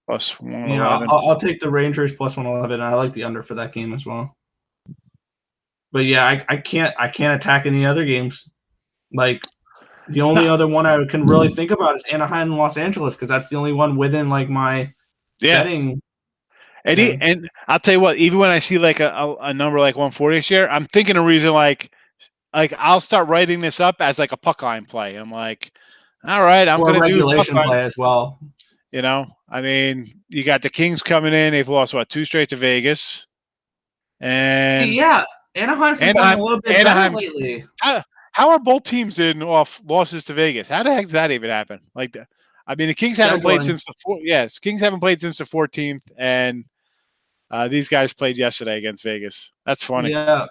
plus 111. Yeah, I'll take the Rangers plus 111. I like the under for that game as well. But yeah, I can't attack any other games. Like the only other one I can really think about is Anaheim and Los Angeles because that's the only one within like my betting. And I'll tell you what, even when I see like a number like 140 this year, I'm thinking a reason like I'll start writing this up as like a puck line play. I'm like, all right, I'm going to do regulation play as well. I mean, you got the Kings coming in. They've lost 2 straight to Vegas, and yeah, Anaheim's been a little bit better lately. How are both teams in off losses to Vegas? How the heck does that even happen? Like, I mean, the Kings haven't played since the Kings haven't played since the 14th, and these guys played yesterday against Vegas. That's funny. Yeah,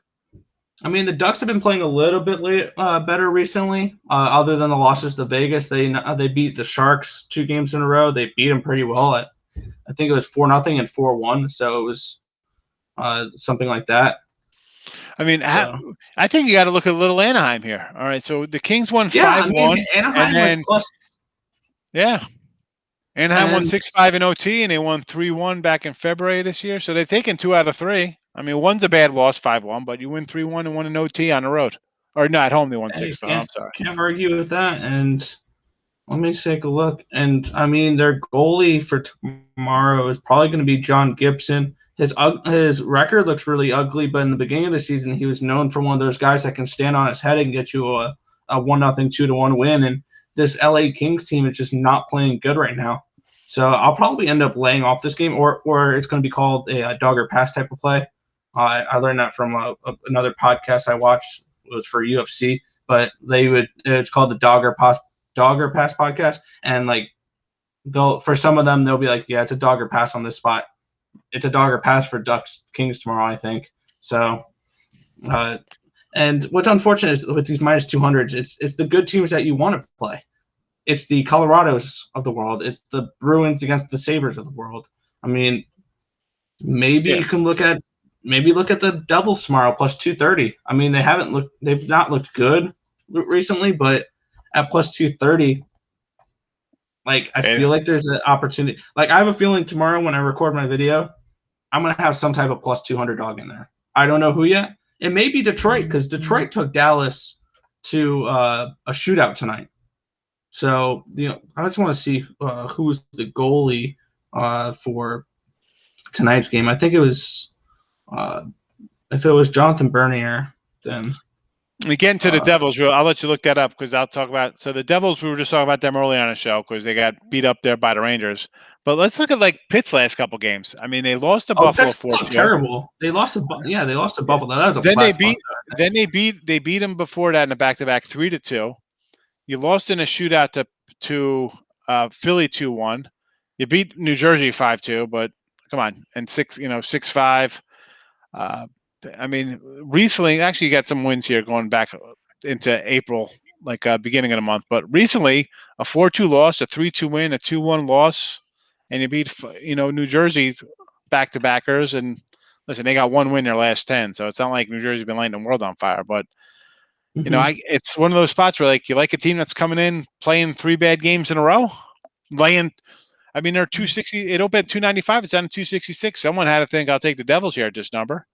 I mean, the Ducks have been playing a little bit better recently. Other than the losses to Vegas, they beat the Sharks 2 games in a row. They beat them pretty well I think it was 4-0 and 4-1. So it was something like that. I mean, I think you got to look at little Anaheim here. All right, so the Kings won 5-1. Anaheim went plus. Yeah, Anaheim won 6-5 in OT, and they won 3-1 back in February this year. So they've taken 2 out of 3. I mean, one's a bad loss, 5-1, but you win 3-1 and 1 in OT on the road. Or no, at home they won 6-5. I'm sorry. Can't argue with that. And let me take a look. And I mean, their goalie for tomorrow is probably going to be John Gibson. His record looks really ugly, but in the beginning of the season, he was known for one of those guys that can stand on his head and get you a 1-0, 2-1 win. And this LA Kings team is just not playing good right now. So I'll probably end up laying off this game, or it's going to be called a dog or pass type of play. I learned that from another podcast I watched. It was for UFC, but it's called the dog or pass podcast. And like for some of them, they'll be like, yeah, it's a dog or pass on this spot. It's a dog or pass for Ducks Kings tomorrow, I think. So, and what's unfortunate is with these minus 200s, it's the good teams that you want to play. It's the Colorados of the world. It's the Bruins against the Sabres of the world. I mean, maybe you can look at the Devils tomorrow plus 230. I mean, they've not looked good recently, but at plus 230, like I feel like there's an opportunity. Like I have a feeling tomorrow when I record my video, I'm gonna have some type of plus 200 dog in there. I don't know who yet. It may be Detroit because Detroit took Dallas to a shootout tonight. So I just want to see who's the goalie for tonight's game. I think it was if it was Jonathan Bernier, then. We get into the Devils. I'll let you look that up because I'll talk about. So the Devils, we were just talking about them earlier on the show because they got beat up there by the Rangers. But let's look at like Pitt's last couple games. I mean, they lost to Buffalo 4-2. Terrible. They lost to Buffalo. That was they beat them before that in a back-to-back 3-2. You lost in a shootout to Philly 2-1. You beat New Jersey 5-2, but Come on, and 6'5". I mean, recently, actually, you got some wins here going back into April, like beginning of the month. But recently, a 4-2 loss, a 3-2 win, a 2-1 loss, and you beat New Jersey back-to-backers. And listen, they got one win their last 10, so it's not like New Jersey's been lighting the world on fire. But it's one of those spots where you like a team that's coming in playing 3 bad games in a row, laying. I mean, they're 260. It opened at 295. It's down to 266. Someone had to think I'll take the Devils here at this number.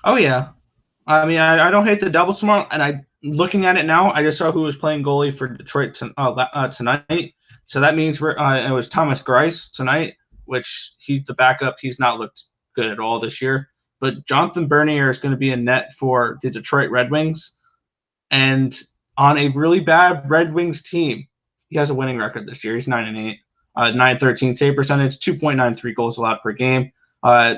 Oh yeah, I mean I don't hate the Devils tomorrow, and looking at it now, I just saw who was playing goalie for Detroit tonight. So that means it was Thomas Greiss tonight, which he's the backup. He's not looked good at all this year. But Jonathan Bernier is going to be in net for the Detroit Red Wings, and on a really bad Red Wings team, he has a winning record this year. He's 9-8. 913 save percentage, 2.93 goals allowed per game. I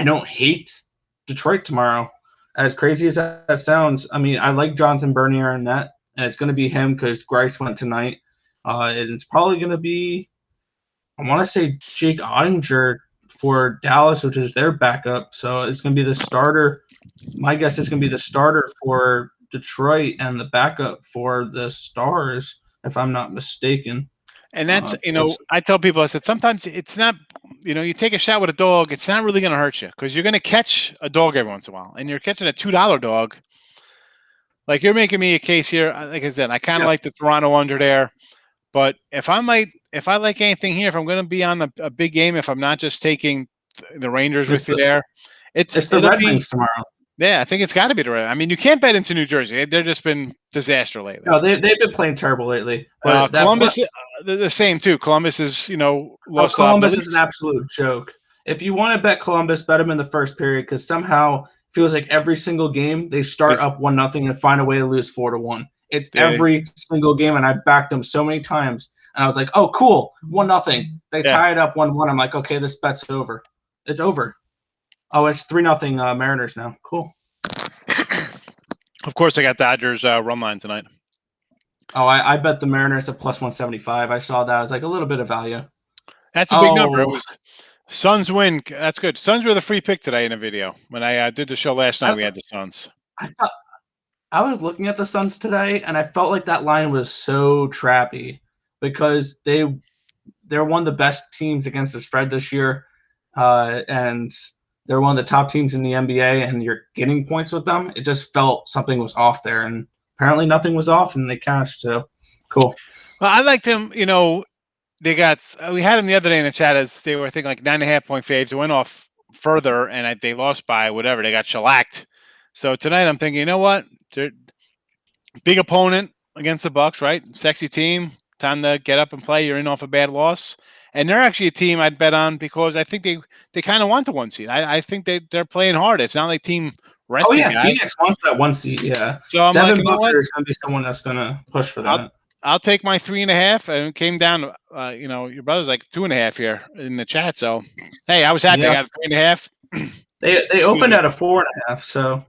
don't hate Detroit tomorrow. As crazy as that sounds, I mean, I like Jonathan Bernier in net, and it's going to be him because Greiss went tonight. And it's probably going to be, I want to say, Jake Ottinger for Dallas, which is their backup. So it's going to be the starter. My guess is going to be the starter for Detroit and the backup for the Stars, if I'm not mistaken. And that's, I tell people, I said, sometimes it's not, you take a shot with a dog, it's not really going to hurt you because you're going to catch a dog every once in a while. And you're catching a $2 dog. Like you're making me a case here. Like I said, I kind of like the Toronto under there. But if I like anything here, if I'm going to be on a big game, if I'm not just taking the Rangers with you there, it's the Red Wings tomorrow. Yeah, I think it's got to be the Red. I mean, you can't bet into New Jersey. They've just been disaster lately. No, they've been playing terrible lately. But Columbus, the same too. Columbus is, lost. Columbus is an absolute joke. If you want to bet Columbus, bet them in the first period because somehow it feels like every single game they start up 1-0 and find a way to lose 4-1. It's every single game, and I backed them so many times, and I was like, "Oh, cool, 1-0." They tie it up 1-1. I'm like, "Okay, this bet's over. It's over." Oh, it's 3-0 Mariners now. Cool. Of course, I got Dodgers run line tonight. Oh, I bet the Mariners at plus 175. I saw that. I was like a little bit of value. That's a big number. It was Suns win. That's good. Suns were the free pick today in a video. When I did the show last night, we had the Suns. I was looking at the Suns today, and I felt like that line was so trappy because they're one of the best teams against the spread this year, and they're one of the top teams in the NBA, and you're getting points with them. It just felt something was off there, and apparently nothing was off, and they cashed. So cool. Well, I liked them. They got. We had them the other day in the chat as they were, I think, like 9.5-point faves. They went off further, and they lost by whatever. They got shellacked. So tonight, I'm thinking, you know what? They're big opponent against the Bucks, right? Sexy team. Time to get up and play. You're in off a bad loss. And they're actually a team I'd bet on because I think they kind of want the 1 seed. I think they're playing hard. It's not like team resting guys. Phoenix wants that 1 seed, yeah. So I'm Devin like, Booker is going to be someone that's going to push for that. I'll take my 3.5, and it came down. Your brother's like 2.5 here in the chat. So hey, I was happy. I got a 3.5. They opened at a 4.5. So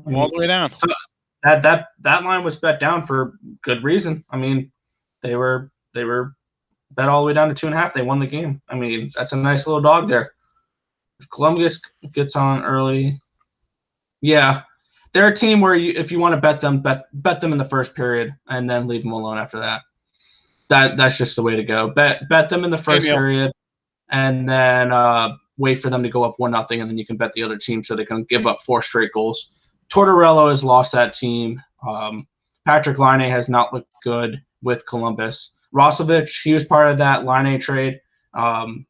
all the way down. So that line was bet down for good reason. I mean, they were bet all the way down to 2.5. They won the game. I mean, that's a nice little dog there. If Columbus gets on early, yeah, they're a team where if you want to bet them in the first period and then leave them alone after that. That's just the way to go. Bet them in the first period, and then wait for them to go up 1-0, and then you can bet the other team so they can give up 4 straight goals. Tortorella has lost that team. Patrick Laine has not looked good with Columbus. Roslovic, he was part of that Laine trade, and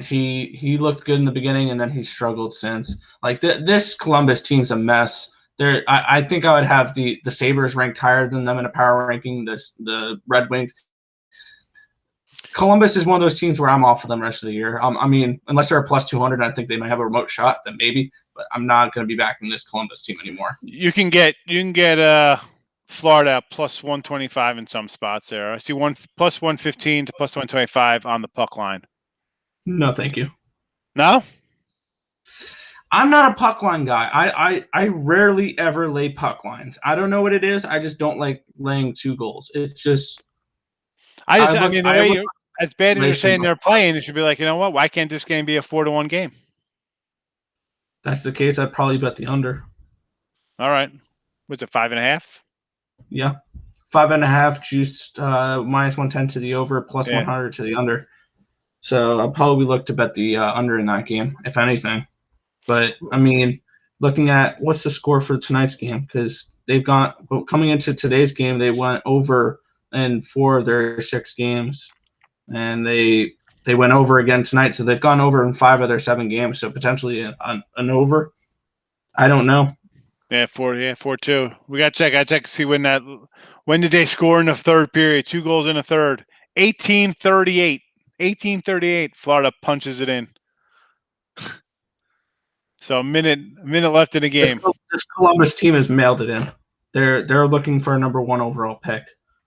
he looked good in the beginning, and then he struggled since. Like this Columbus team's a mess. I think I would have the Sabres ranked higher than them in a power ranking. The Red Wings. Columbus is one of those teams where I'm off for them the rest of the year. I mean, unless they're a plus 200, I think they might have a remote shot. Then maybe, but I'm not going to be backing this Columbus team anymore. You can get Florida plus 125 in some spots there. I see plus 115 to plus 125 on the puck line. No, thank you. No? I'm not a puck line guy. I rarely ever lay puck lines. I don't know what it is. I just don't like laying 2 goals. It's just. I as bad as you're Relation. saying they're playing, it should be like, you know what? Why can't this game be a 4-1 game? That's the case. I'd probably bet the under. All right. What's it, 5.5? Yeah. 5.5 juiced -110 to the over, plus Yeah. 100 to the under. So I'll probably look to bet the under in that game, if anything. But I mean, looking at what's the score for tonight's game, because they've gone coming into today's game, they went over in 4 of their 6 games, and they went over again tonight. So they've gone over in 5 of their 7 games. So potentially an over. I don't know. Yeah, 4-2. We got to check to see when did they score in the third period? 2 goals in the third. 18:38. 18:38. Florida punches it in. So a minute left in the game. This Columbus team has mailed it in. They're looking for a number 1 overall pick,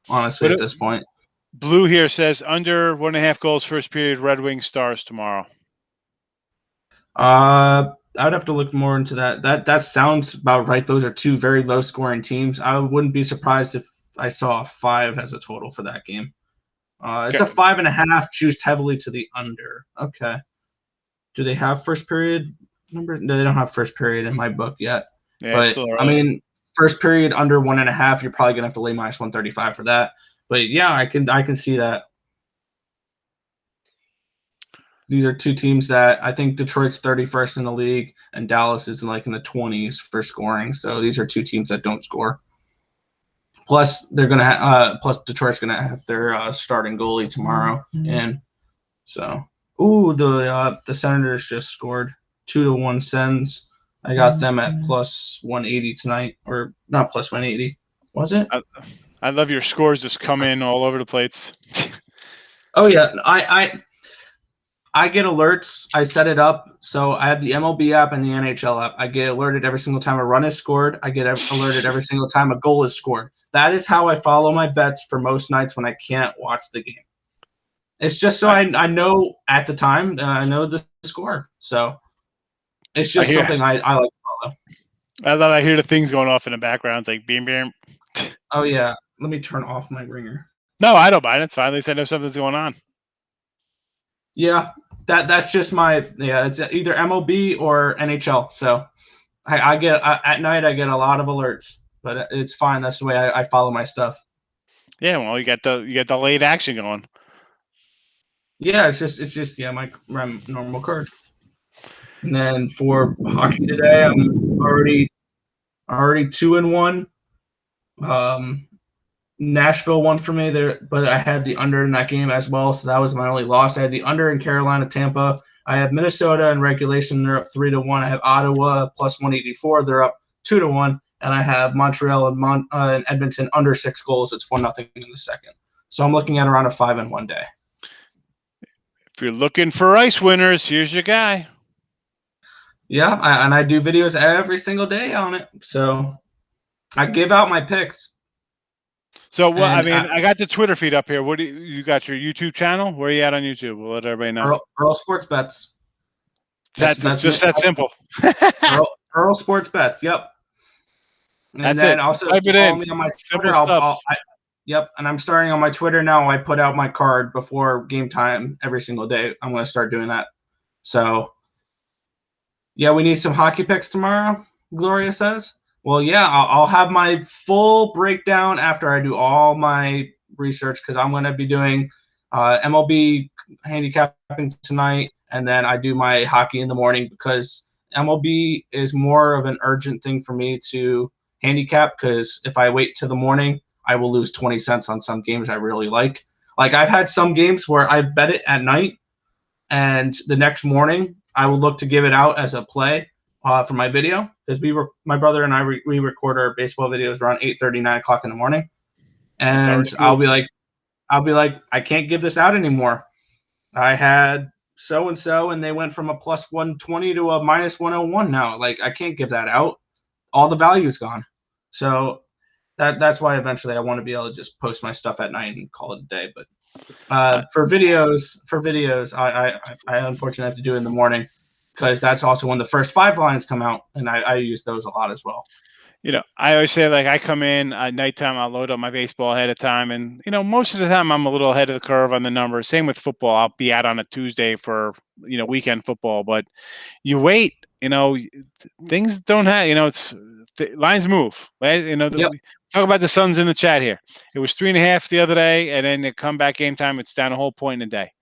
honestly, at this point. Blue here says under 1.5 goals first period. Red Wings Stars tomorrow. I'd have to look more into that. That sounds about right. Those are 2 very low scoring teams. I wouldn't be surprised if I saw 5 as a total for that game. It's a 5.5 juiced heavily to the under. Okay. Do they have first period numbers? No, they don't have first period in my book yet. Yeah, but I mean, first period under 1.5, you're probably gonna have to lay -135 for that. But yeah, I can see that. These are 2 teams that I think Detroit's 31st in the league and Dallas is like in the 20s for scoring. So these are 2 teams that don't score. Plus they're gonna plus Detroit's gonna have their starting goalie tomorrow, and so the Senators just scored 2-1 Sens. I got them at +180 tonight, or not +180. Was it? I love your scores just come in all over the place. Oh yeah, I get alerts. I set it up so I have the MLB app and the NHL app. I get alerted every single time a run is scored. I get alerted every single time a goal is scored. That is how I follow my bets for most nights when I can't watch the game. It's just so I know at the time, I know the score. So it's just something I like to follow. I thought I hear the things going off in the background. It's like beam, beam. Oh, yeah. Let me turn off my ringer. No, I don't mind. It's fine. At least I know something's going on. Yeah, that's just it's either MLB or NHL. So I get at night I get a lot of alerts, but it's fine. That's the way I follow my stuff. Yeah, well, you got the late action going. Yeah, it's just my normal card. And then for hockey today, I'm already 2-1. Nashville won for me there, but I had the under in that game as well, so that was my only loss. I had the under in Carolina, Tampa. I have Minnesota in regulation; they're up 3-1. I have Ottawa +184; they're up 2-1, and I have Montreal and Edmonton under 6 goals. It's 1-0 in the second. So I'm looking at around a 5-1 day. If you're looking for ice winners, here's your guy. Yeah, and I do videos every single day on it, so I give out my picks. So what? I mean, I got the Twitter feed up here. What do you got? Your YouTube channel? Where are you at on YouTube? We'll let everybody know. Earl Sports Bets. That's just that simple. Earl Sports Bets. Yep. And that's then it. also Type it follow in. me on my Simple Twitter. stuff. Yep, and I'm starting on my Twitter now. I put out my card before game time every single day. I'm going to start doing that. So, yeah, we need some hockey picks tomorrow, Gloria says. Well, yeah, I'll have my full breakdown after I do all my research because I'm going to be doing MLB handicapping tonight, and then I do my hockey in the morning because MLB is more of an urgent thing for me to handicap because if I wait till the morning, I will lose 20 cents on some games I really like. Like I've had some games where I bet it at night, and the next morning I will look to give it out as a play for my video because my brother and I we record our baseball videos around 8:30, 9 o'clock in the morning, and I'll be like I can't give this out anymore. I had so and so, and they went from a +120 to a -101 now. Like I can't give that out. All the value's gone. So that's why eventually I want to be able to just post my stuff at night and call it a day. But for videos, I unfortunately have to do it in the morning because that's also when the first 5 lines come out, and I use those a lot as well. I always say, like, I come in at nighttime, I'll load up my baseball ahead of time, and most of the time I'm a little ahead of the curve on the numbers. Same with football. I'll be out on a Tuesday for weekend football, but you wait. Things don't have. It's lines move. Right? Yep. We talk about the Suns in the chat here. It was 3.5 the other day, and then it come back game time. It's down a whole point in a day.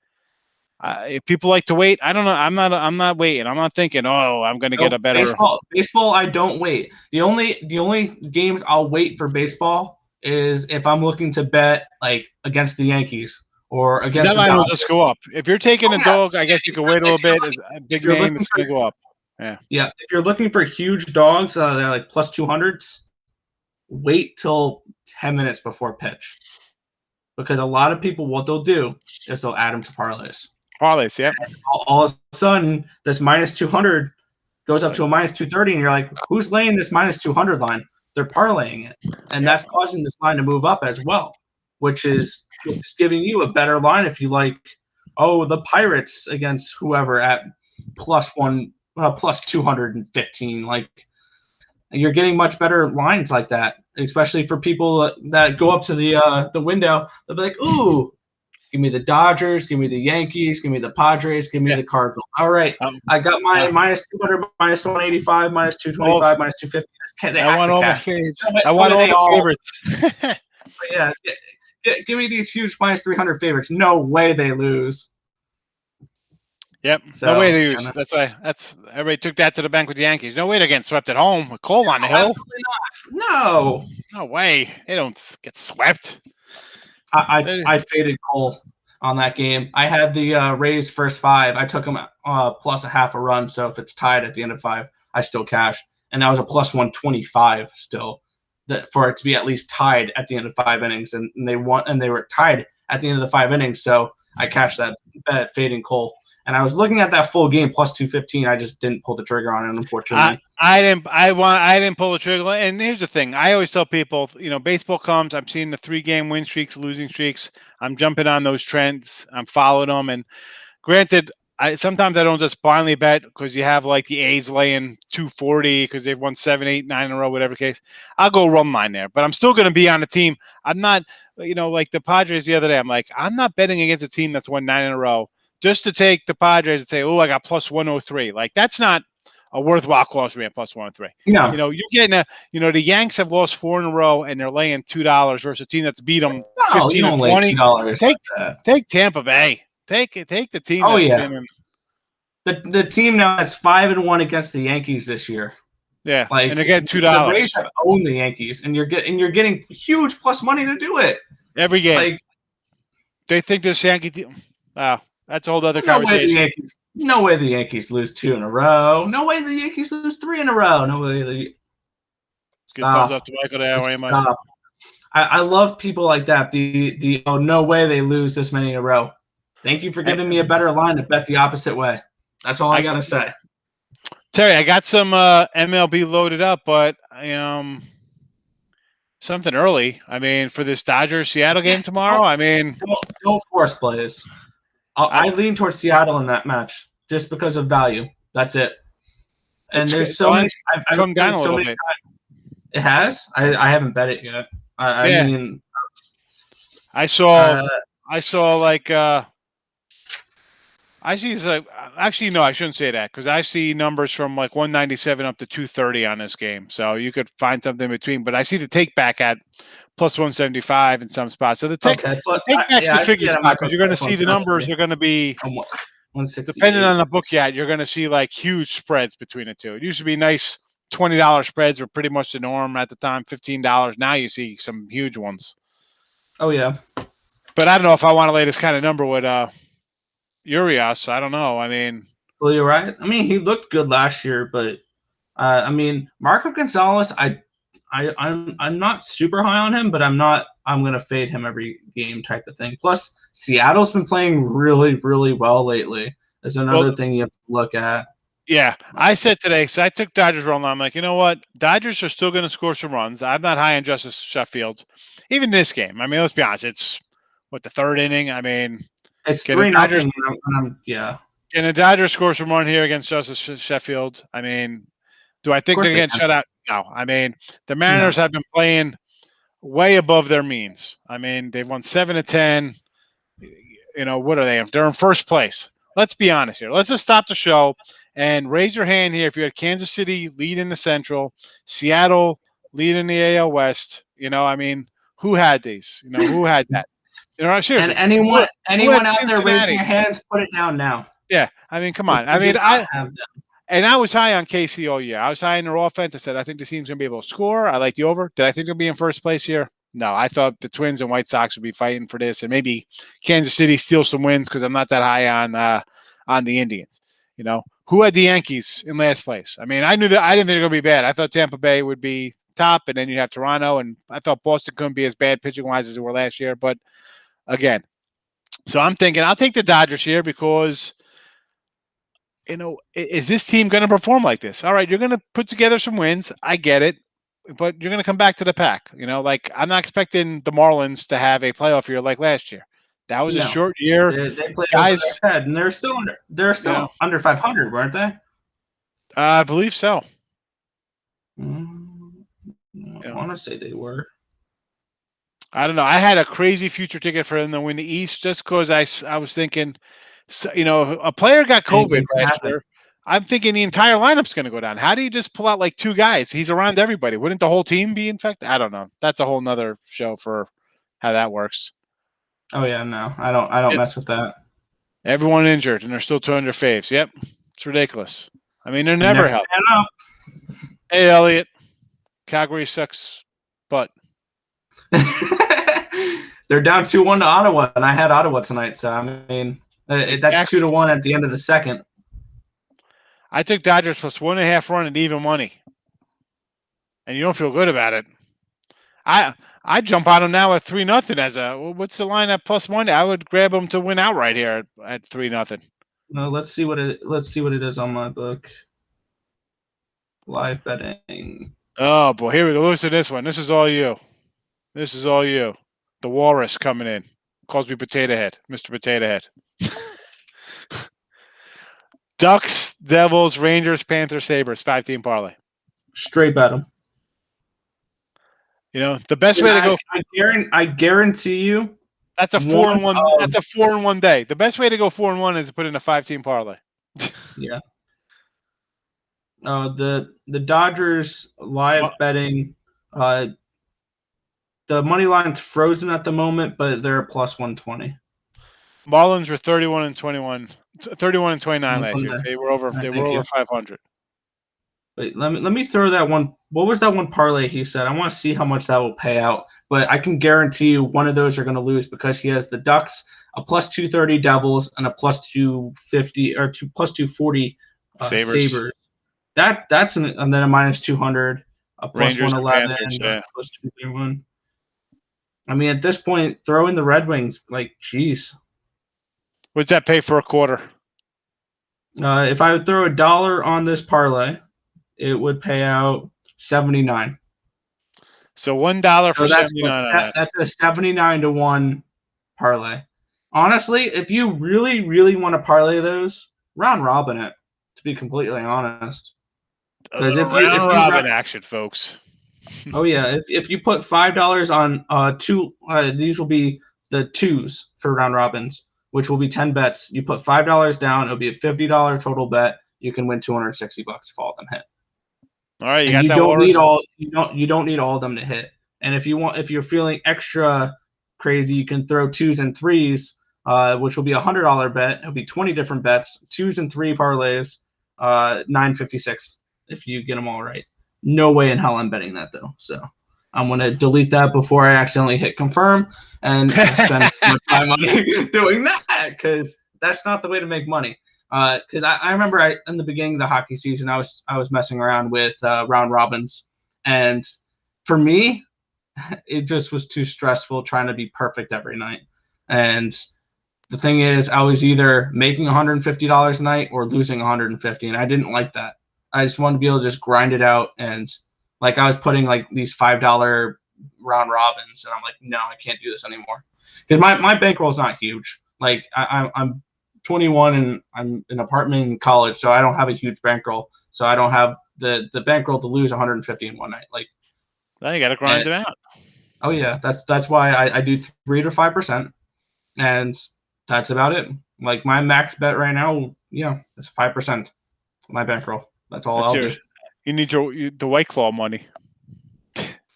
If people like to wait, I don't know. I'm not. I'm not waiting. I'm not thinking. Oh, I'm going to get No, a better. baseball. I don't wait. The only games I'll wait for baseball is if I'm looking to bet like against the Yankees or Because against that the line will Dodgers. just go up. If you're taking Oh a yeah, dog, I guess you can wait a little bit. As a if big you're name, looking it's for going to go up. Yeah. yeah, if you're looking for huge dogs, they're like plus 200s. Wait till 10 minutes before pitch, because a lot of people what they'll do is they'll add them to parlays. Parlays, yep. All of a sudden, this minus 200 goes up Like, to a minus 230, and you're like, who's laying this minus 200 line? They're parlaying it, and yep. that's causing this line to move up as well, which is giving you a better line if you like. Oh, the Pirates against whoever at plus 215. Like you're getting much better lines like that, especially for people that go up to the window. They'll be like, ooh. Give me the Dodgers. Give me the Yankees. Give me the Padres. Give me the Cardinals. All right, I got my minus 200, minus 185, minus 225, minus 250. I want all my favorites. I want want all the favorites. Yeah, give me these huge minus 300 favorites. No way they lose. Yep, So, no way to lose. That's why. Everybody took that to the bank with the Yankees. No way they're getting swept at home. A Cole on the hill. No. No way. They don't get swept. I faded Cole on that game. I had the Rays first 5. I took them plus a half a run. So if it's tied at the end of 5, I still cashed, and that was a plus 125 still. For it to be at least tied at the end of 5 innings, and they won, and they were tied at the end of the 5 innings. So I cashed that bet fading Cole. And I was looking at that full game plus 215. I just didn't pull the trigger on it, unfortunately. I didn't pull the trigger. And here's the thing: I always tell people, baseball comes. I'm seeing the 3-game win streaks, losing streaks. I'm jumping on those trends. I'm following them. And granted, sometimes I don't just blindly bet because you have like the A's laying 240 because they've won 7, 8, 9 in a row, whatever case. I'll go run line there, but I'm still going to be on the team. I'm not, like the Padres the other day. I'm like, I'm not betting against a team that's won 9 in a row just to take the Padres and say, oh, I got plus 103. Like that's not a worthwhile cost for me at plus 103. No. You're getting the Yanks have lost 4 in a row and they're laying $2 versus a team that's beat them 15 or 20. Take Tampa Bay. Take the team. Oh, that's yeah. been in. The team now that's 5-1 against the Yankees this year. Yeah, like, and they're getting $2. The Rays have owned the Yankees, and you're getting huge plus money to do it every game. Like, they think this Yankee team. Wow, that's a whole other conversation. No way the Yankees lose 2 in a row. No way the Yankees lose 3 in a row. No way. Good thumbs up to Michael there. Stop. I love people like that. No way they lose this many in a row. Thank you for giving me a better line to bet the opposite way. That's all I gotta say. Terry, I got some MLB loaded up, but something early. I mean, for this Dodgers-Seattle game tomorrow. Don't force plays. I lean towards Seattle in that match just because of value. That's it. And there's so many. I've come down a little bit. It has. I haven't bet it yet. I mean, I saw like. I see actually no, I shouldn't say that because I see numbers from like 197 up to 230 on this game. So you could find something in between. But I see the take back at plus 175 in some spots. So the take back's the tricky spot because you're going to see the numbers are going to be depending on the book you're going to see like huge spreads between the two. It used to be nice $20 spreads were pretty much the norm at the time, $15. Now you see some huge ones. Oh yeah. But I don't know if I want to lay this kind of number with Urias, I don't know. I mean, well, you're right. I mean, he looked good last year, but I mean, Marco Gonzalez, I'm not super high on him, but I'm gonna fade him every game type of thing. Plus, Seattle's been playing really, really well lately. There's another thing you have to look at. Yeah, I said today, so I took Dodgers run line. I'm like, you know what? Dodgers are still going to score some runs. I'm not high on Justice Sheffield. Even this game. I mean, let's be honest. It's the 3rd inning. I mean, it's 3-0. Yeah. Can the Dodgers score some run here against Justice Sheffield? I mean, do I think they're getting shut out? No, I mean the No. Mariners have been playing way above their means. I mean they've won 7 of 10. What are they? They're in first place. Let's be honest here. Let's just stop the show and raise your hand here if you had Kansas City lead in the Central, Seattle lead in the AL West. I mean, who had these? Who had that? And Seriously, who anyone had out there raising Cincinnati? your hands, put it down now. Yeah, I mean, come If on. you I mean, did not have them. and I was high on KC all year. I was high in their offense. I said, I think the team's going to be able to score. I like the over. Did I think they'll be in first place here? No, I thought the Twins and White Sox would be fighting for this, and maybe Kansas City steal some wins because I'm not that high on the Indians. Who had the Yankees in last place? I mean, I didn't think they were going to be bad. I thought Tampa Bay would be top, and then you'd have Toronto, and I thought Boston couldn't be as bad pitching wise as they were last year. But again, so I'm thinking I'll take the Dodgers here because is this team going to perform like this? All right, you're going to put together some wins. I get it. But you're going to come back to the pack. Like I'm not expecting the Marlins to have a playoff year like last year. That was a No. short year. They played guys. Over their head, and they're still under 500, weren't they? I believe so. I want to say they were. I don't know. I had a crazy future ticket for them to win the East just because I was thinking, if a player got COVID last year, I'm thinking the entire lineup's going to go down. How do you just pull out like two guys? He's around everybody. Wouldn't the whole team be infected? I don't know. That's a whole nother show for how that works. Oh yeah, no, I don't mess with that. Everyone injured, and they're still 200 faves. Yep, it's ridiculous. I mean, they're never healthy. Hey, Elliot, Calgary sucks, but they're down 2-1 to Ottawa, and I had Ottawa tonight. So I mean, that's 2-1 at the end of the second. I took Dodgers plus 1.5 run at even money, and you don't feel good about it. I jump on them now at 3-0 as what's the line at +1? I would grab them to win outright here at 3-0. Let's see what it is on my book. Live betting. Oh boy, here we go. Listen to this one. This is all you. The Walrus coming in. Calls me Potato Head, Mr. Potato Head. Ducks, Devils, Rangers, Panthers, Sabres, 5-team parlay. Straight bet them. The best way to go. I guarantee you. That's a 4-1. That's a 4-1 day. The best way to go 4-1 is to put in a 5-team parlay. Yeah. The Dodgers live betting. The money line's frozen at the moment, but they're +120. Marlins were 31-29 last year. They were over 500. Wait, let me throw that one. What was that one parlay he said? I want to see how much that will pay out. But I can guarantee you one of those are going to lose because he has the Ducks, a +230 Devils, and a +250 or +240 Sabres. And then a -200, a +111, +231. I mean, at this point, throw in the Red Wings. Like, geez. What's that pay for a quarter? If I would throw $1 on this parlay, it would pay out 79. So $1 for 79. That's a 79-1 parlay. Honestly, if you really, really want to parlay those, round robin it. To be completely honest, because if robin action, folks. Oh yeah, if you put $5 on two, these will be the twos for round robins, which will be 10 bets. You put $5 down, it'll be a $50 total bet. You can win $260 if all of them hit. All right, you don't need all of them to hit. And if you're feeling extra crazy, you can throw 2s and 3s, which will be a $100 bet. It'll be 20 different bets, 2s and 3 parlays, $956 if you get them all right. No way in hell I'm betting that though. So I'm gonna delete that before I accidentally hit confirm and spend my money doing that because that's not the way to make money. Because I remember in the beginning of the hockey season, I was messing around with round robins, and for me, it just was too stressful trying to be perfect every night. And the thing is, I was either making $150 a night or losing $150, and I didn't like that. I just wanted to be able to just grind it out, and like I was putting like these $5 round robins, and I'm like, no, I can't do this anymore because my bankroll is not huge. Like I'm 21 and I'm in an apartment in college, so I don't have a huge bankroll. So I don't have the bankroll to lose 150 in one night. Like, Now you got to grind them out. oh yeah, that's why I do 3 to 5%, and that's about it. Like my max bet right now, yeah, it's 5% my bankroll. That's all That's I'll yours. do. You need the White Claw money.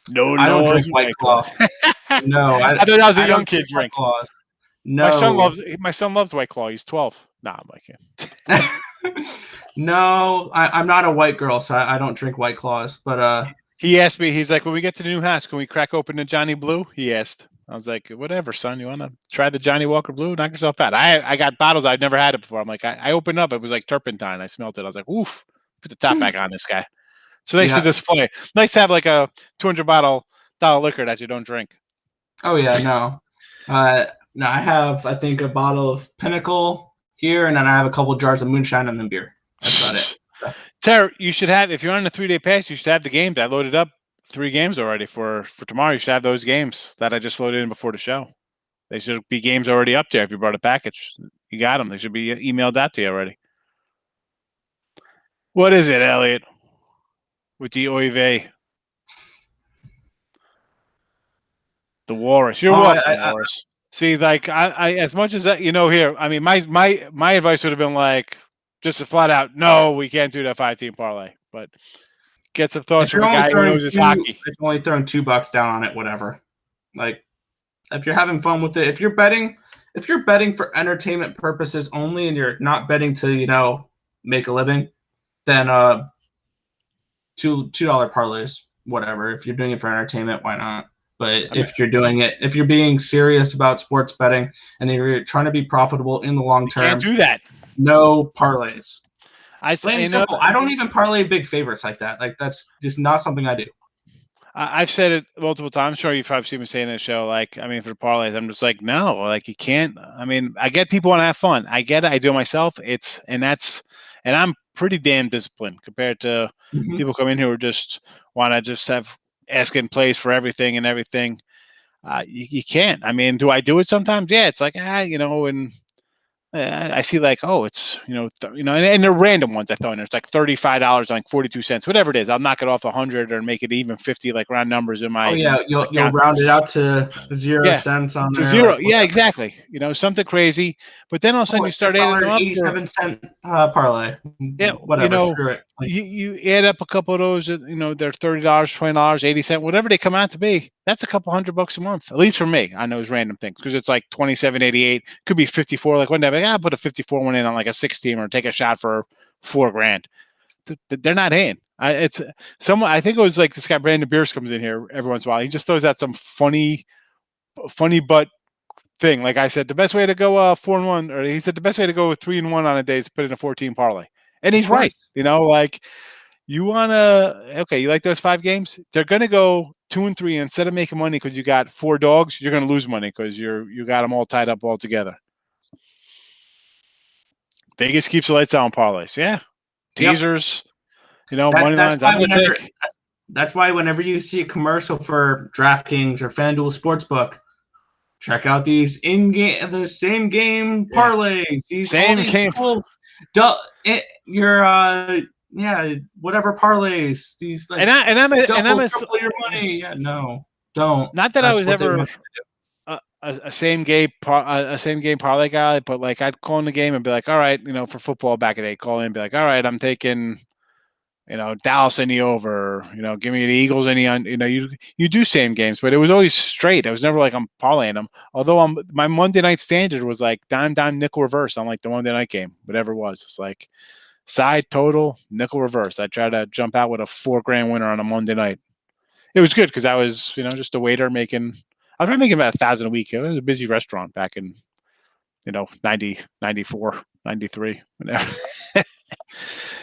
No I don't drink laws, White White Claw. Claws. No, I thought that was a I young don't kid drink White drink. Claws. My son No. loves White Claw. He's 12. Nah, I'm like, No, I'm not a white girl, so I don't drink White Claws. But he asked me, he's like, when we get to the new house, can we crack open the Johnny Blue? He asked. I was like, whatever, son. You want to try the Johnny Walker Blue? Knock yourself out. I got bottles. I'd never had it before. I'm like, I opened up. It was like turpentine. I smelled it. I was like, oof, put the top back on this guy. It's nice to yeah. display. Nice to have like a 200 bottle liquor that you don't drink. Oh yeah, no. No, I have I think a bottle of Pinnacle here, and then I have a couple jars of moonshine and then beer. That's about it. So, Tara, you should have, if you're on a 3-day pass, you should have the games. I loaded up 3 games already for tomorrow. You should have those games that I just loaded in before the show. They should be games already up there. If you brought a package, you got them. They should be emailed out to you already. What is it, Elliot? With the oy vey. The walrus. You're welcome, walrus. See, like I as much as that, here. I mean, my advice would have been like, just a flat out, no, we can't do that 5-team parlay. But get some thoughts if from you're a only guy who throwing knows his hockey. if you're only throwing $2 down on it, whatever. Like, if you're having fun with it, if you're betting for entertainment purposes only, and you're not betting to make a living, then $2 parlays, whatever. If you're doing it for entertainment, why not? But if you're doing it, if you're being serious about sports betting and you're trying to be profitable in the long term, can't do that. No parlays. Plain and simple. I don't even parlay big favorites like that. Like, that's just not something I do. I've said it multiple times. I'm sure you've probably seen me say in the show. Like, I mean, for parlays, I'm just like, no, like you can't. I mean, I get people want to have fun. I get it. I do it myself. And I'm pretty damn disciplined compared to people come in who are just want to just have asking plays for everything and everything. You can't. I mean, do I do it sometimes? Yeah, it's like and I see like, oh, it's and they're random ones I throw in there. It's like $35, like 42 cents, whatever it is. I'll knock it off 100 or make it even 50, like round numbers in my. Oh yeah, you'll round it out to 0 cents on there. To zero, like, yeah, exactly. Something crazy. But then all of a sudden you start adding them up. 87-cent parlay. Yeah, whatever. Screw it. Like, you add up a couple of those. They're $30, $20, 80 cents, whatever they come out to be. That's a couple $100 a month, at least for me. I know it's random things because it's like 27.88, could be 54. Like one day, I'll put a 54 one in on like a 16 or take a shot for $4,000. They're not in. It's someone. I think it was like this guy Brandon Bierce comes in here every once in a while. He just throws out some funny but thing. Like I said, the best way to go 4-1, or he said the best way to go 3-1 on a day is put in a 14 parlay. And he's right. Like you you like those 5 games? They're gonna go 2-3. Instead of making money because you got 4 dogs, you're gonna lose money because you got them all tied up all together. Vegas keeps the lights on parlays. Yeah. Teasers, money lines. That's why whenever you see a commercial for DraftKings or FanDuel Sportsbook, check out these the same game parlays. Cool, whatever parlays. These like triple your money. Yeah, no, don't. Not that I was ever a same game parlay guy, but like I'd call in the game and be like, all right, for football back in the day, call in and be like, all right, I'm taking Dallas any over, give me the Eagles any on, you do same games, but it was always straight. It was never like I'm parlaying them. Although my Monday night standard was like dime, nickel reverse on like the Monday night game, whatever it was. It's like side total, nickel reverse. I try to jump out with a $4,000 winner on a Monday night. It was good because I was, just a waiter making about $1,000 a week. It was a busy restaurant back in, 90, 94, 93, whatever.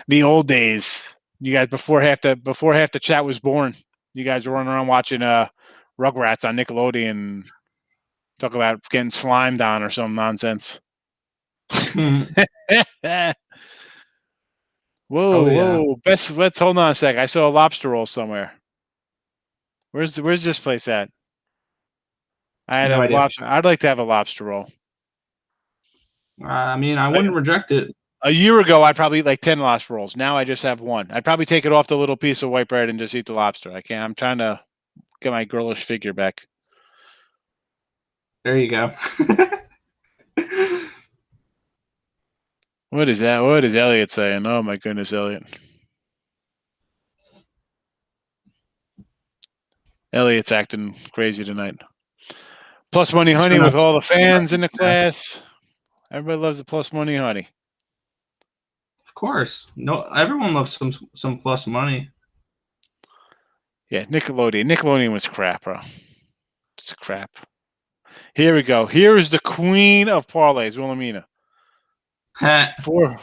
The old days. You guys before half the chat was born. You guys were running around watching Rugrats on Nickelodeon. Talk about getting slimed on or some nonsense. Whoa. Let's hold on a sec. I saw a lobster roll somewhere. Where's this place at? I had lobster. I'd like to have a lobster roll. I mean, I wouldn't reject it. A year ago, I'd probably eat like 10 lobster rolls. Now I just have one. I'd probably take it off the little piece of white bread and just eat the lobster. I can't. I'm trying to get my girlish figure back. There you go. What is that? What is Elliot saying? Oh my goodness, Elliot. Elliot's acting crazy tonight. Plus money honey with all the fans in the class. Everybody loves the plus money honey. Of course. No, everyone loves some plus money. Yeah, Nickelodeon. Nickelodeon was crap, bro. It's crap. Here we go. Here is the queen of parlays, Wilhelmina. Four.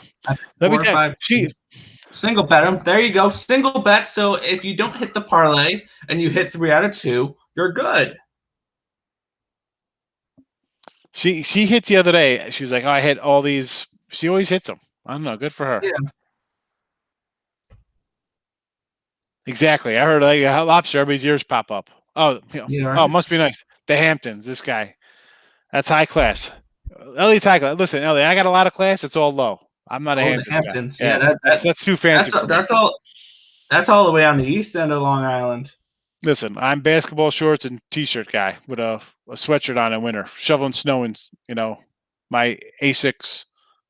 Let me tell you, single bet them. There you go. Single bet. So if you don't hit the parlay and you hit 3 out of 2, you're good. She hit the other day. She's like, oh, I hit all these. She always hits them. I don't know. Good for her. Yeah. Exactly. I heard like a lobster. Everybody's ears pop up. Oh, right. Oh, must be nice. The Hamptons. This guy. That's high class. Elliot's high class. Listen, Elliot, I got a lot of class. It's all low. I'm not a Hamptons guy. Yeah, that's too fancy. That's all the way on the east end of Long Island. Listen, I'm basketball shorts and t-shirt guy with a sweatshirt on in winter, shoveling snow in, my Asics,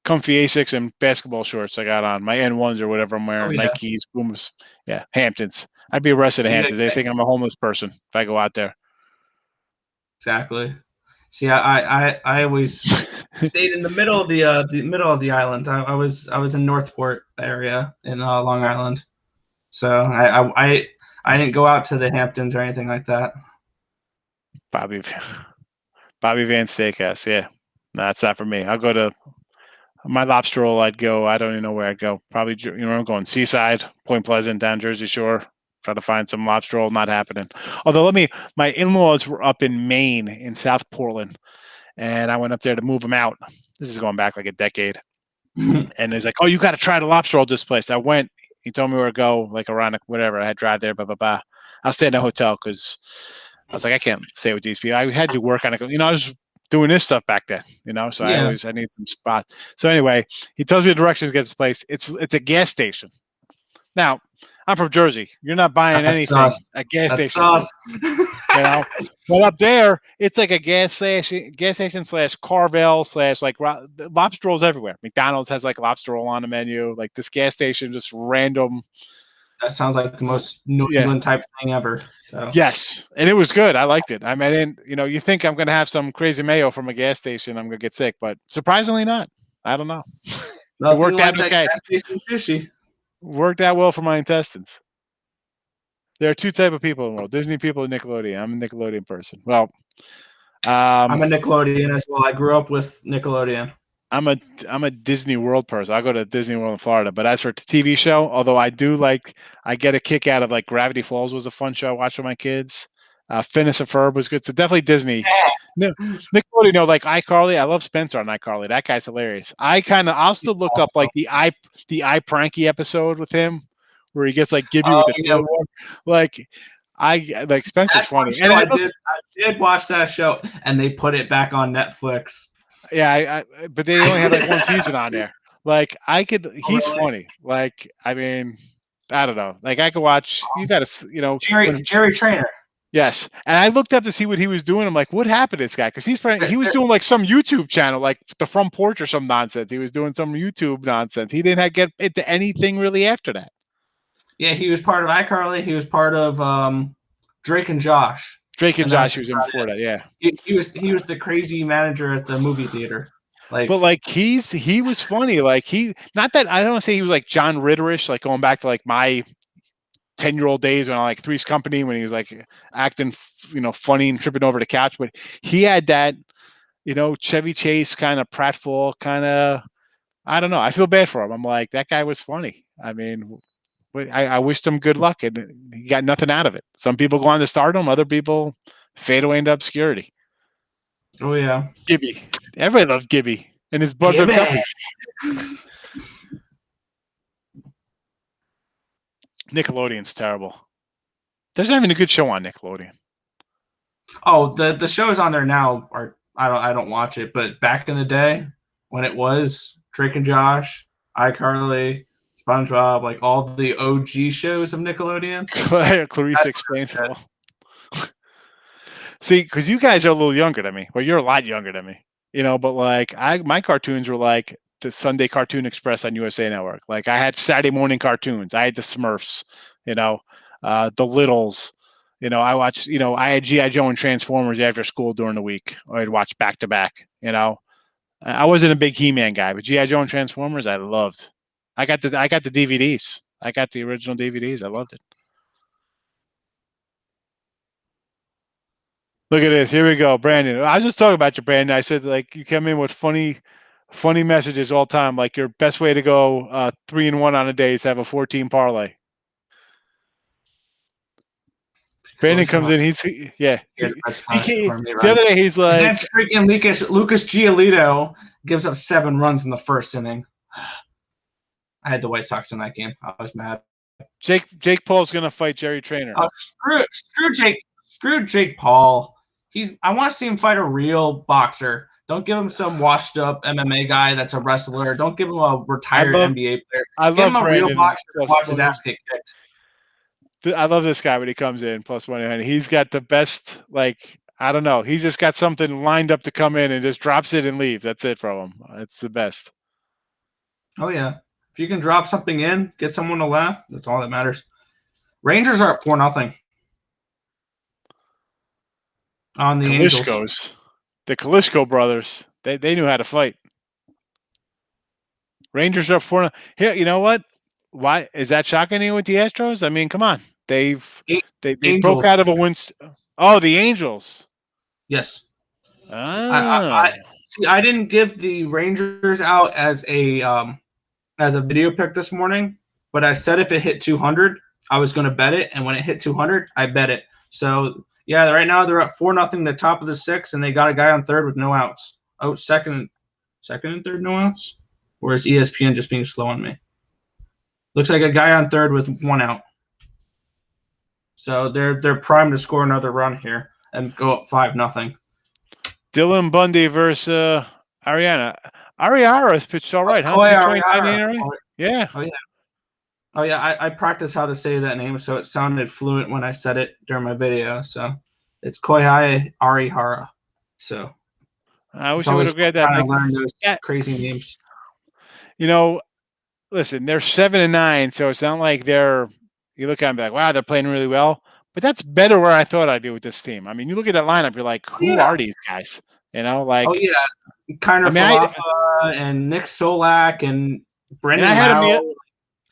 comfy Asics and basketball shorts I got on, my N1s or whatever I'm wearing, Nikes, Booms. Yeah, Hamptons. I'd be arrested at Hamptons. They think I'm a homeless person if I go out there. Exactly. See, I always stayed in the middle of the island. I was in Northport area in Long Island, so I didn't go out to the Hamptons or anything like that. Bobby Van Steakhouse, yeah. No, that's not for me. I'll go to my lobster roll. I'd go. I don't even know where I'd go. Probably, I'm going Seaside, Point Pleasant, down Jersey Shore. Try to find some lobster roll. Not happening. Although my in-laws were up in Maine, in South Portland, and I went up there to move them out. This is going back like a decade. And he's like, "Oh, you got to try the lobster roll at this place." I went. He told me where to go, like around whatever. I had to drive there. Blah blah blah. I'll stay in a hotel because I was like, I can't stay with these people. I had to work on it. I was doing this stuff back then, so I need some spots. So anyway, he tells me the directions to get this place. It's a gas station. Now, I'm from Jersey. You're not buying anything at gas station. But up there, it's like a gas station / Carvel / like lobster rolls everywhere. McDonald's has like lobster roll on the menu. Like this gas station, just random. That sounds like the most New England type thing ever. So yes, and it was good. I liked it. I mean, you think I'm going to have some crazy mayo from a gas station, I'm going to get sick, but surprisingly not. I don't know. It worked out okay. Gas station sushi. Worked out well for my intestines. There are two types of people in the world: Disney people and Nickelodeon. I'm a Nickelodeon person. Well, I'm a Nickelodeon as well. I grew up with Nickelodeon. I'm a Disney World person. I go to Disney World in Florida. But as for the TV show, although I get a kick out of like Gravity Falls was a fun show I watched with my kids. Phineas and Ferb was good. So definitely Disney. Yeah. Nickelodeon, like iCarly. I love Spencer on iCarly. That guy's hilarious. I'll still look up like the iPranky episode with him where he gets like Gibby with the toilet water. Like Spencer's funny. And I did watch that show, and they put it back on Netflix. Yeah, but they only had like one season on there. Like he's funny. Like I mean, I don't know. Like I could watch. You got to, Jerry Trainer. Yes, and I looked up to see what he was doing. I'm like, what happened to this guy? Because he was doing like some YouTube channel, like the From Porch or some nonsense. He was doing some YouTube nonsense. He didn't get into anything really after that. Yeah, he was part of iCarly. He was part of Drake and Josh. Drake and Josh, he was in before that. Yeah, he was the crazy manager at the movie theater. But like he was funny. Like not that I don't want to say he was like John Ritterish, like going back to like my 10-year-old days when I like Three's Company when he was like acting, funny and tripping over the couch. But he had that, Chevy Chase kind of pratfall kind of. I don't know. I feel bad for him. I'm like, that guy was funny. I mean, I wished him good luck, and he got nothing out of it. Some people go on to stardom, other people fade away into obscurity. Oh yeah, Gibby. Everybody loved Gibby and his brother. Nickelodeon's terrible. There's not even a good show on Nickelodeon. Oh, the shows on there now are I don't watch it, but back in the day when it was Drake and Josh, iCarly, SpongeBob, like all the OG shows of Nickelodeon. Clarice Explains It All. See, because you guys are a little younger than me. Well, you're a lot younger than me, but like my cartoons were like the Sunday Cartoon Express on USA Network. Like I had Saturday morning cartoons. I had the Smurfs, the Littles. I watched, I had G.I. Joe and Transformers after school during the week. I'd watch back to back, I wasn't a big He-Man guy, but G.I. Joe and Transformers I loved. I got the DVDs. I got the original DVDs. I loved it. Look at this. Here we go, Brandon. I was just talking about you, Brandon. I said like you come in with funny messages all time. Like your best way to go 3-1 on a day is to have a 14 parlay. Brandon comes in. The other day he's like, and then freaking Lucas Giolito gives up 7 runs in the first inning. I had the White Sox in that game. I was mad. Jake Paul's gonna fight Jerry Trainer. Screw Jake Paul. I want to see him fight a real boxer. Don't give him some washed up MMA guy that's a wrestler. Don't give him a retired NBA player. Give him a real boxer to watch his ass get kicked. I love this guy when he comes in, plus 100. He's got the best, I don't know. He's just got something lined up to come in and just drops it and leave. That's it from him. It's the best. Oh, yeah. If you can drop something in, get someone to laugh, that's all that matters. Rangers are up 4-0 on the Angels. The Kalishko brothers, they knew how to fight. Rangers are up 4-0. Here, you know what? Why is that shocking you with the Astros? I mean, come on. They broke out of a win. Oh, the Angels. Yes. Oh. I didn't give the Rangers out as a video pick this morning, but I said if it hit 200, I was going to bet it, and when it hit 200, I bet it. So yeah, right now they're up 4-0, the top of the 6th, and they got a guy on third with no outs. Oh, second and third, no outs. Or is ESPN just being slow on me? Looks like a guy on third with 1 out. So they're primed to score another run here and go up 5-0. Dylan Bundy versus Ariana. Ariara's pitched all right, huh? Yeah. Oh yeah. I practiced how to say that name, so it sounded fluent when I said it during my video. So it's Kohei Arihara. So I wish I would have grabbed that. I learned those crazy names. Listen, they're 7-9, so it's not like you look at them like, wow, they're playing really well. But that's better where I thought I'd be with this team. I mean, you look at that lineup, you're like, who are these guys? Oh yeah, Kiner Falefa and Nick Solak and Brendan Howe.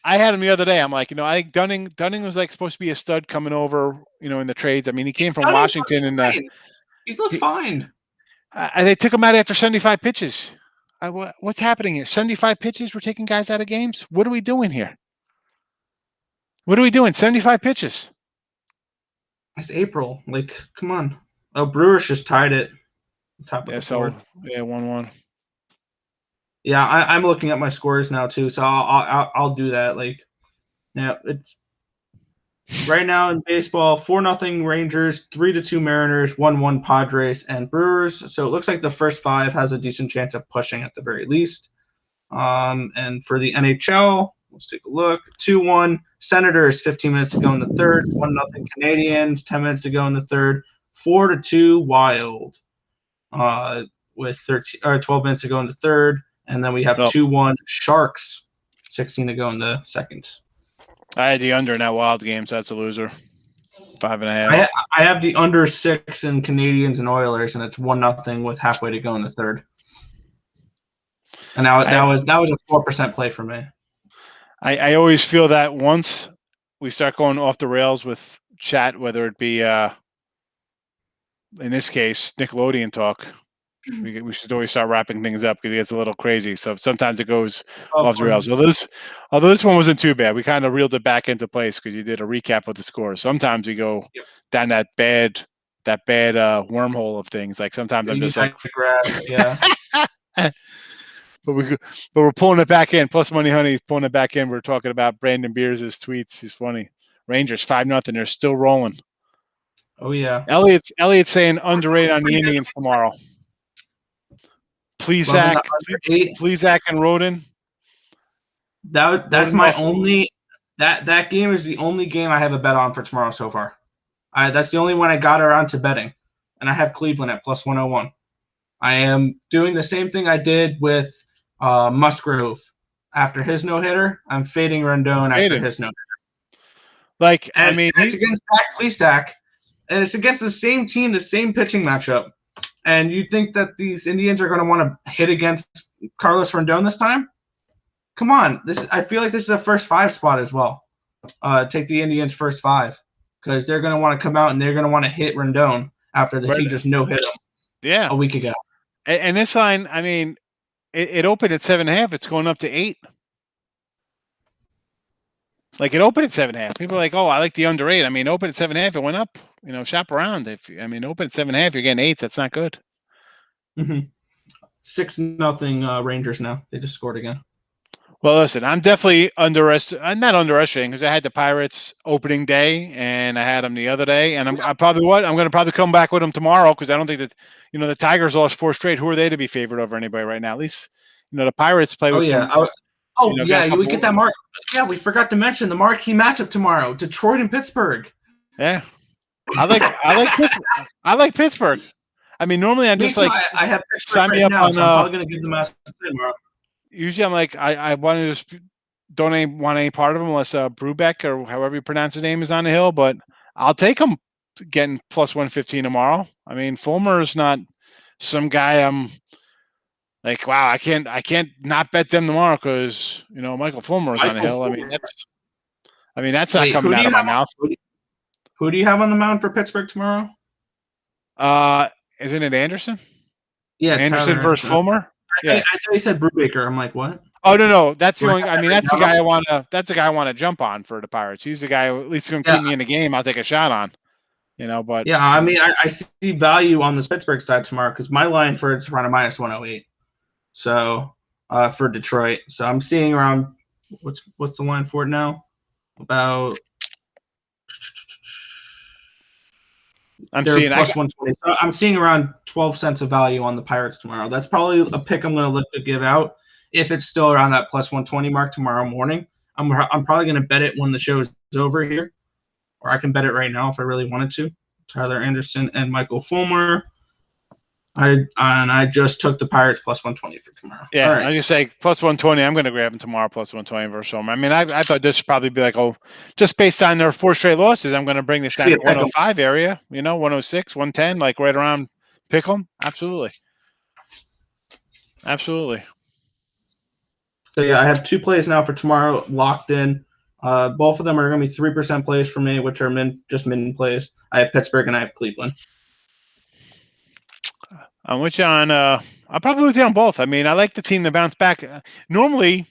I had him the other day. I'm like, I think Dunning was like supposed to be a stud coming over, in the trades. I mean, he came from Washington and he's looked fine. They took him out after 75 pitches. What's happening here? 75 pitches? We're taking guys out of games? What are we doing here? What are we doing? 75 pitches. It's April. Like, come on. Oh, Brewers just tied it. Top of the fourth. Yeah, 1-1. Yeah, I'm looking at my scores now too, so I'll do that. It's right now in baseball: 4-0 Rangers, 3-2 Mariners, 1-1 Padres and Brewers. So it looks like the first 5 has a decent chance of pushing at the very least. And for the NHL, let's take a look. 2-1 Senators, 15 minutes to go in the third. 1-0 Canadians, 10 minutes to go in the third. 4-2 Wild, with 12 minutes to go in the third. And then we have 2-1 Sharks, 16 to go in the second. I had the under in that Wild game, so that's a loser. 5.5. I have the under 6 in Canadians and Oilers, and it's 1-0 with halfway to go in the third. And that was a 4% play for me. I always feel that once we start going off the rails with chat, whether it be in this case Nickelodeon talk, we should always start wrapping things up because it gets a little crazy. So sometimes it goes off the rails. Although this one wasn't too bad, we kind of reeled it back into place because you did a recap of the scores. Sometimes we go down that bad wormhole of things. Like sometimes I'm just like, but we're pulling it back in. Plus Money Honey's pulling it back in. We're talking about Brandon Beers' tweets. He's funny. Rangers 5-0. They're still rolling. Oh yeah. Elliot's saying underrated on the Indians tomorrow. Loving the Plesac, under 8. Plesac and Roden. That's Roden my off. only that game is the only game I have a bet on for tomorrow so far. That's the only one I got around to betting, and I have Cleveland at plus 101. I am doing the same thing I did with Musgrove after his no hitter. I'm fading Rendon after his no hitter. Like, And I mean, it's against Zach Plesac, and it's against the same team, the same pitching matchup. And you think that these Indians are going to want to hit against Carlos Rendon this time? Come on, I feel like this is a first 5 spot as well. Take the Indians first 5 because they're going to want to come out and they're going to want to hit Rendon after he just no hit him a week ago. And this line, I mean, it opened at 7.5. It's going up to 8. Like, it opened at 7.5. People are like, "Oh, I like the under 8." I mean, open at 7.5. It went up. Shop around. Open at 7.5. You're getting 8s. That's not good. 6-0 Rangers now. They just scored again. Well, listen, I'm definitely I'm not underestimating because I had the Pirates opening day and I had them the other day, and I'm going to probably come back with them tomorrow because I don't think that the Tigers lost 4 straight. Who are they to be favored over anybody right now? At least the Pirates play with some. You would get that mark. Yeah, we forgot to mention the marquee matchup tomorrow: Detroit and Pittsburgh. Yeah, I like Pittsburgh. I mean, normally I'm just like I have Pittsburgh right now, so I'm probably going to give them a tomorrow. Usually I'm like I want to just don't want any part of him unless Brubeck or however you pronounce his name is on the hill, but I'll take him getting plus 115 tomorrow. I mean, Fulmer is not some guy I'm like, wow, I can't not bet them tomorrow because Michael Fulmer is on the hill. I mean that's not coming out of my mouth. Who do you have on the mound for Pittsburgh tomorrow? Isn't it Anderson? Yeah, Anderson versus Fulmer. I thought you said Brubaker. I'm like, what? Oh no, that's the only. I mean, that's the guy I want to. That's the guy I want to jump on for the Pirates. He's the guy who at least going to keep me in the game. I'll take a shot on. But yeah, I mean, I see value on this Pittsburgh side tomorrow because my line for it's around a minus 108. So for Detroit, so I'm seeing around what's the line for it now? About plus 120. So I'm seeing around 12 cents of value on the Pirates tomorrow. That's probably a pick I'm going to look to give out if it's still around that plus 120 mark tomorrow morning. I'm probably going to bet it when the show is over here, or I can bet it right now if I really wanted to. Tyler Anderson and Michael Fulmer. I just took the Pirates plus 120 for tomorrow. Yeah, right. I just say plus 120. I'm going to grab them tomorrow plus 120 versus Fulmer. I mean, I thought this would probably be like, just based on their 4 straight losses, I'm going to bring this down to 105 area. 106, 110, like right around pick 'em. Absolutely. So yeah, I have 2 plays now for tomorrow locked in. Both of them are going to be 3% plays for me, which are min plays. I have Pittsburgh and I have Cleveland. I'm with you on. I'll probably with you on both. I mean, I like the team to bounce back. Normally,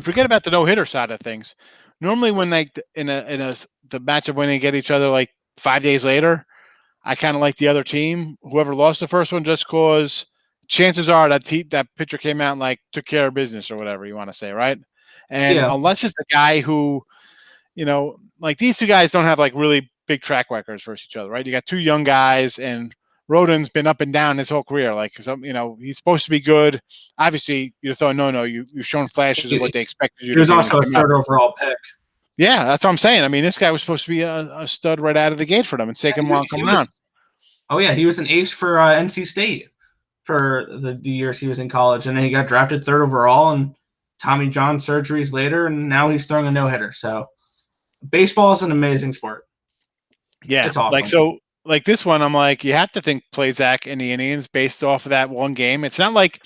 forget about the no hitter side of things. Normally, when the matchup when they get each other like 5 days later, I kind of like the other team, whoever lost the first one, just cause chances are that pitcher came out and like took care of business or whatever you want to say, right? And unless it's the guy who, like these 2 guys don't have like really big track records versus each other, right? You got 2 young guys and Rodon's been up and down his whole career. Like, he's supposed to be good. Obviously, you're throwing you've shown flashes of what they expected you to do. He was also a 3rd overall pick. Yeah, that's what I'm saying. I mean, this guy was supposed to be a stud right out of the gate for them and take him while coming on. Oh, yeah, he was an ace for NC State for the years he was in college. And then he got drafted 3rd overall and Tommy John surgeries later, and now he's throwing a no-hitter. So baseball is an amazing sport. Yeah, it's awesome. Like this one, I'm like, you have to think Plesac and the Indians based off of that one game. It's not like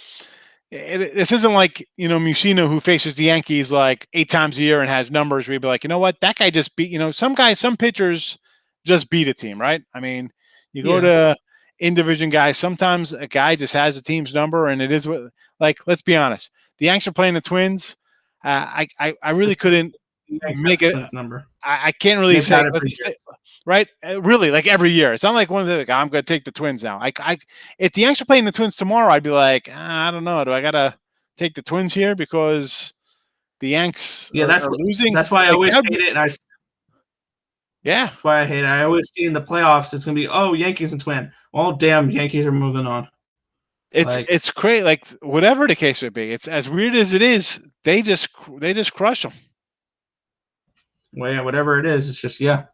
this isn't like Mussina who faces the Yankees like 8 times a year and has numbers where you'd be like, that guy just beat. Some pitchers just beat a team, right? I mean, you go to in-division guys. Sometimes a guy just has the team's number, and it is what. Like, let's be honest, the Yanks are playing the Twins. I really couldn't make it. Number. I can't really say. Right, really, like every year. It's not like one of the. Like, I'm going to take the Twins now. If the Yanks are playing the Twins tomorrow, I'd be like, I don't know. Do I got to take the Twins here because the Yanks are losing? That's why I always hate it. And that's why I hate it. I always see in the playoffs it's going to be Yankees and Twins. Oh, damn, Yankees are moving on. It's great. Like whatever the case may be, it's as weird as it is. They just crush them. Well, yeah, whatever it is, it's just yeah.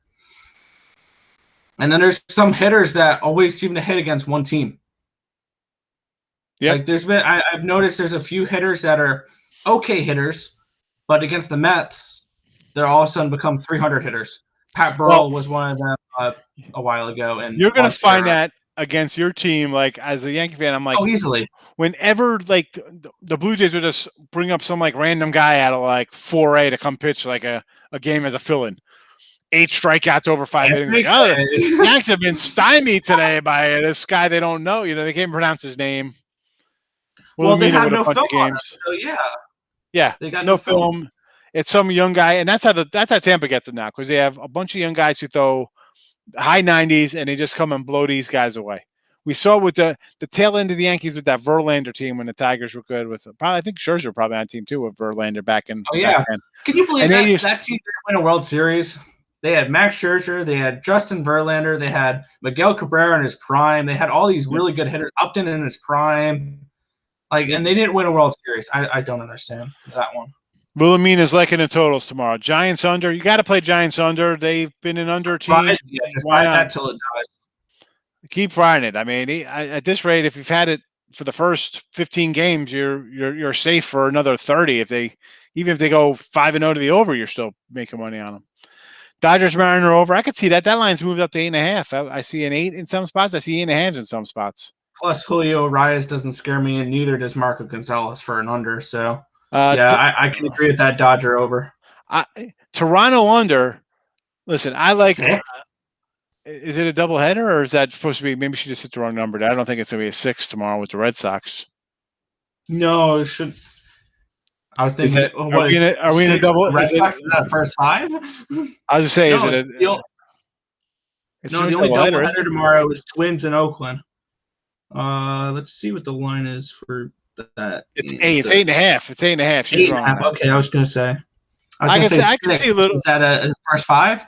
And then there's some hitters that always seem to hit against one team. Yep. Like I've noticed there's a few hitters that are okay hitters, but against the Mets, they're all of a sudden become 300 hitters. Pat Burrell was one of them a while ago, and you're gonna find that against your team. Like as a Yankee fan, I'm like, easily. Whenever like the Blue Jays would just bring up some like random guy out of like 4A to come pitch like a game as a fill-in. 8 strikeouts over 5 innings. Like, oh, the Yanks have been stymied today by this guy they don't know. You know, they can't pronounce his name. Well, they have no film on it, so yeah, they got no film. It's some young guy, and that's how Tampa gets it now because they have a bunch of young guys who throw high 90s, and they just come and blow these guys away. We saw with the tail end of the Yankees with that Verlander team when the Tigers were good with I think Scherzer probably on the team too with Verlander back in. Oh yeah, can you believe that team didn't win a World Series? They had Max Scherzer, they had Justin Verlander, they had Miguel Cabrera in his prime, they had all these really good hitters. Upton in his prime, and they didn't win a World Series. I don't understand that one. Wilhelmina's liking the totals tomorrow. Giants under. You got to play Giants under. They've been an under team. Just ride that till it dies. Keep riding it. I mean, at this rate, if you've had it for the first 15 games, you're safe for another 30. Even if they go 5-0 to the over, you're still making money on them. Dodgers Mariner over. I could see that. That line's moved up to 8.5. I see an 8 in some spots. I see 8.5 in some spots. Plus, Julio Urias doesn't scare me, and neither does Marco Gonzalez for an under. So, I can agree with that Dodger over. Toronto under. Listen, I like. 6? Is it a doubleheader, or is that supposed to be? Maybe she just hit the wrong number. I don't think it's going to be a 6 tomorrow with the Red Sox. No, it should. I was thinking, are we in a double? Red Sox in that first 5? I was just saying, is it the only doubleheader tomorrow is Twins in Oakland. Let's see what the line is for that. It's 8. It's 8.5. It's 8.5. She's wrong. 8.5. Okay, I was going to say. I can see a little. Is that a first 5?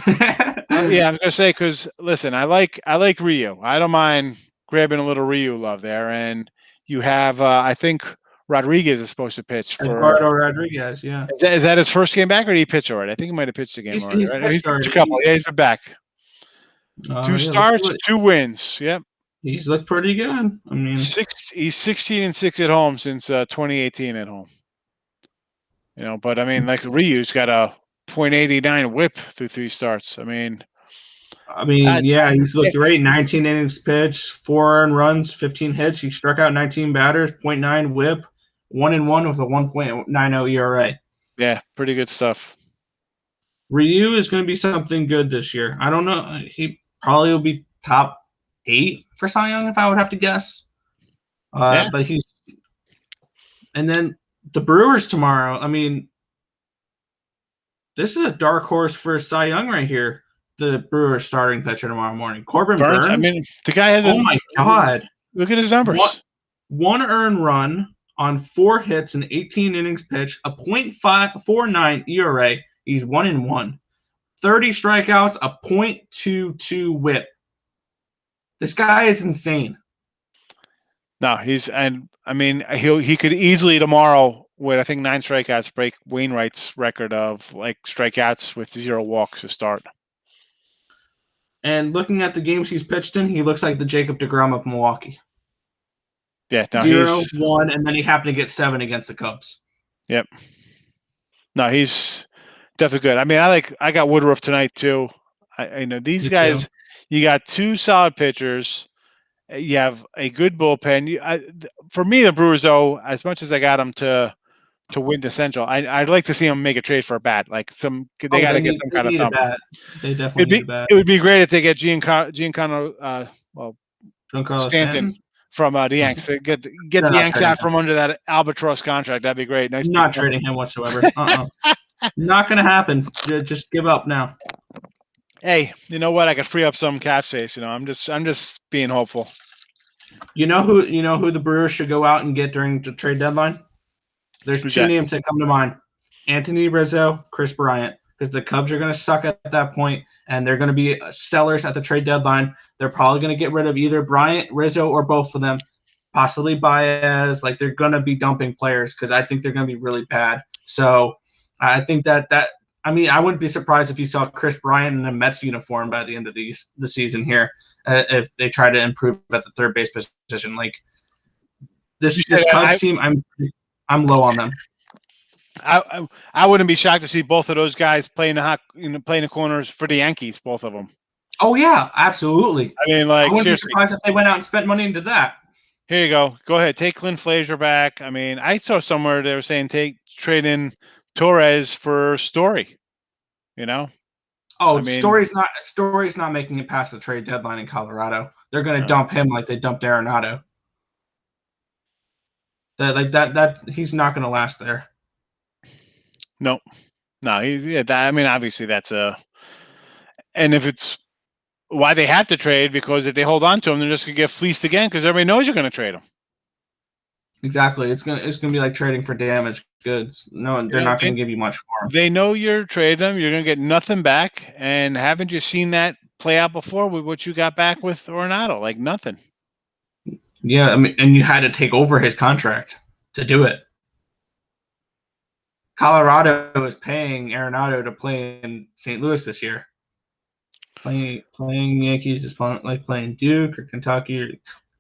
Yeah, I'm going to say because listen, I like Ryu. I don't mind grabbing a little Ryu love there, and you have I think Rodriguez is supposed to pitch for Eduardo Rodriguez. Yeah, is that his first game back, or did he pitch already? I think he might have pitched a game already. Right? He's pitched a couple. Yeah, he's been back. 2 starts, 2 wins. Yep. He's looked pretty good. I mean, he's 16-6 at home since 2018 at home. You know, but I mean, like Ryu's got a .89 whip through 3 starts. I mean, he's looked great. 19 innings pitched, 4 earned runs, 15 hits. He struck out 19 batters, .9 whip, 1-1 with a 1.90 ERA. Yeah, pretty good stuff. Ryu is going to be something good this year. I don't know. He probably will be top 8 for Cy Young, if I would have to guess. But he's, and then the Brewers tomorrow. I mean, this is a dark horse for Cy Young right here. The Brewers starting pitcher tomorrow morning, Corbin Burns. I mean, the guy has. Oh my God! Look at his numbers. One earned run on 4 hits and 18 innings pitched, a .549 ERA. He's 1-1. 30 strikeouts, a .22 WHIP. This guy is insane. No, he could easily tomorrow with I think 9 strikeouts break Wainwright's record of like strikeouts with 0 walks to start. And looking at the games he's pitched in, he looks like the Jacob deGrom of Milwaukee. Yeah, no, 0-1, and then he happened to get 7 against the Cubs. Yep. No, he's definitely good. I mean, I got Woodruff tonight too. I know these guys. You got 2 solid pitchers. You have a good bullpen. For me, the Brewers, though, as much as I got them to win the Central, I'd like to see them make a trade for a bat. Like they got to get some kind of thumb. They definitely need a bat. It would be great if they get Giancarlo Stanton from the Yanks to get the Yanks out from under that albatross contract. That'd be great. Nice. Not trading him whatsoever. Not going to happen. Just give up now. Hey, you know what? I could free up some cap space. You know, I'm just being hopeful. You know who the Brewers should go out and get during the trade deadline? There's 2 names that come to mind: Anthony Rizzo, Chris Bryant, because the Cubs are going to suck at that point, and they're going to be sellers at the trade deadline. They're probably going to get rid of either Bryant, Rizzo, or both of them. possibly Baez. Like they're gonna be dumping players because I think they're gonna be really bad. So I think that I mean I wouldn't be surprised if you saw Chris Bryant in a Mets uniform by the end of the season here if they try to improve at the third base position. Like this Cubs team, I'm low on them. I wouldn't be shocked to see both of those guys playing playing the corners for the Yankees, both of them. Oh yeah, absolutely. I mean, like, I wouldn't seriously. be surprised if they went out and spent money into that. Here you go. Go ahead. Take Clint Frazier back. I mean, I saw somewhere they were saying trade in Torres for Story. You know? Oh, I mean, Story's not making it past the trade deadline in Colorado. They're going to dump him like they dumped Arenado. That he's not going to last there. No, I mean, obviously that's and if it's why they have to trade, because if they hold on to him, they're just going to get fleeced again because everybody knows you're going to trade him. Exactly. It's gonna be like trading for damaged goods. No, they're not going to give you much for them. They know you're trading them. You're going to get nothing back. And haven't you seen that play out before with what you got back with Arenado? Like nothing. Yeah, I mean, and you had to take over his contract to do it. Colorado is paying Arenado to play in St. Louis this year. Playing Yankees is like playing Duke or Kentucky or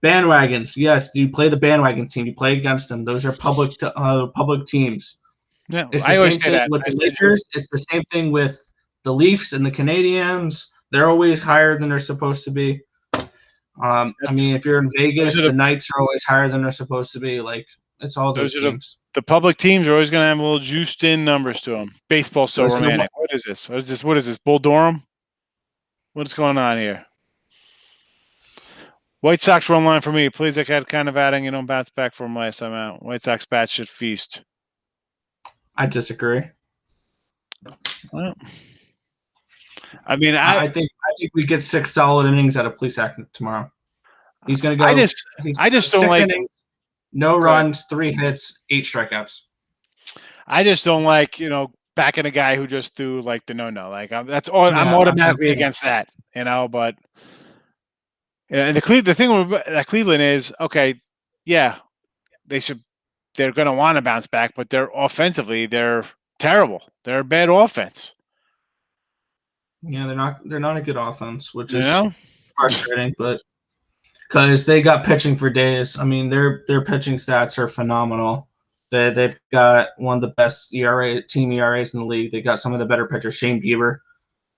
bandwagons. Yes, you play the bandwagon team. You play against them. Those are public teams. Yeah, it's the same thing with the Lakers. It's the same thing with the Leafs and the Canadians. They're always higher than they're supposed to be. I mean, if you're in Vegas, the Knights are always higher than they're supposed to be. Like it's all those teams. The public teams are always going to have a little juiced in numbers to them. Baseball's so romantic. What is this? What is this? Bull Durham? What's going on here? White Sox run line for me. Please, I got kind of adding, bounce back from last time out. White Sox bats should feast. I disagree. Well, I mean, I think we get 6 solid innings out of Plesac tomorrow. He's going to go. I just don't like innings, no runs, 3 hits, 8 strikeouts. I just don't like backing a guy who just threw like the no. Like I'm automatically against that, But and the thing with Cleveland is okay. Yeah, they're going to want to bounce back, but they're offensively they're terrible. They're a bad offense. Yeah, they're not a good offense, which is frustrating, but because they got pitching for days. I mean, their pitching stats are phenomenal. They've got one of the best team ERAs in the league. They got some of the better pitchers. Shane Bieber.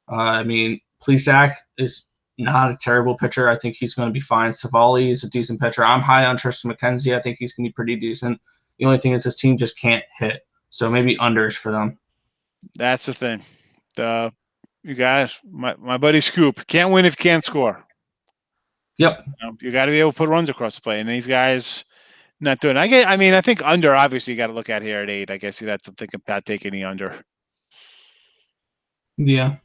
I mean, Plesac is not a terrible pitcher. I think he's going to be fine. Savali is a decent pitcher. I'm high on Tristan McKenzie. I think he's going to be pretty decent. The only thing is this team just can't hit. So maybe unders for them. That's the thing. You guys, my buddy Scoop, can't win if you can't score. Yep. You got to be able to put runs across the plate, and these guys not doing it. I think under, obviously, you got to look at here at 8. I guess you'd have to think about taking the under. Yeah.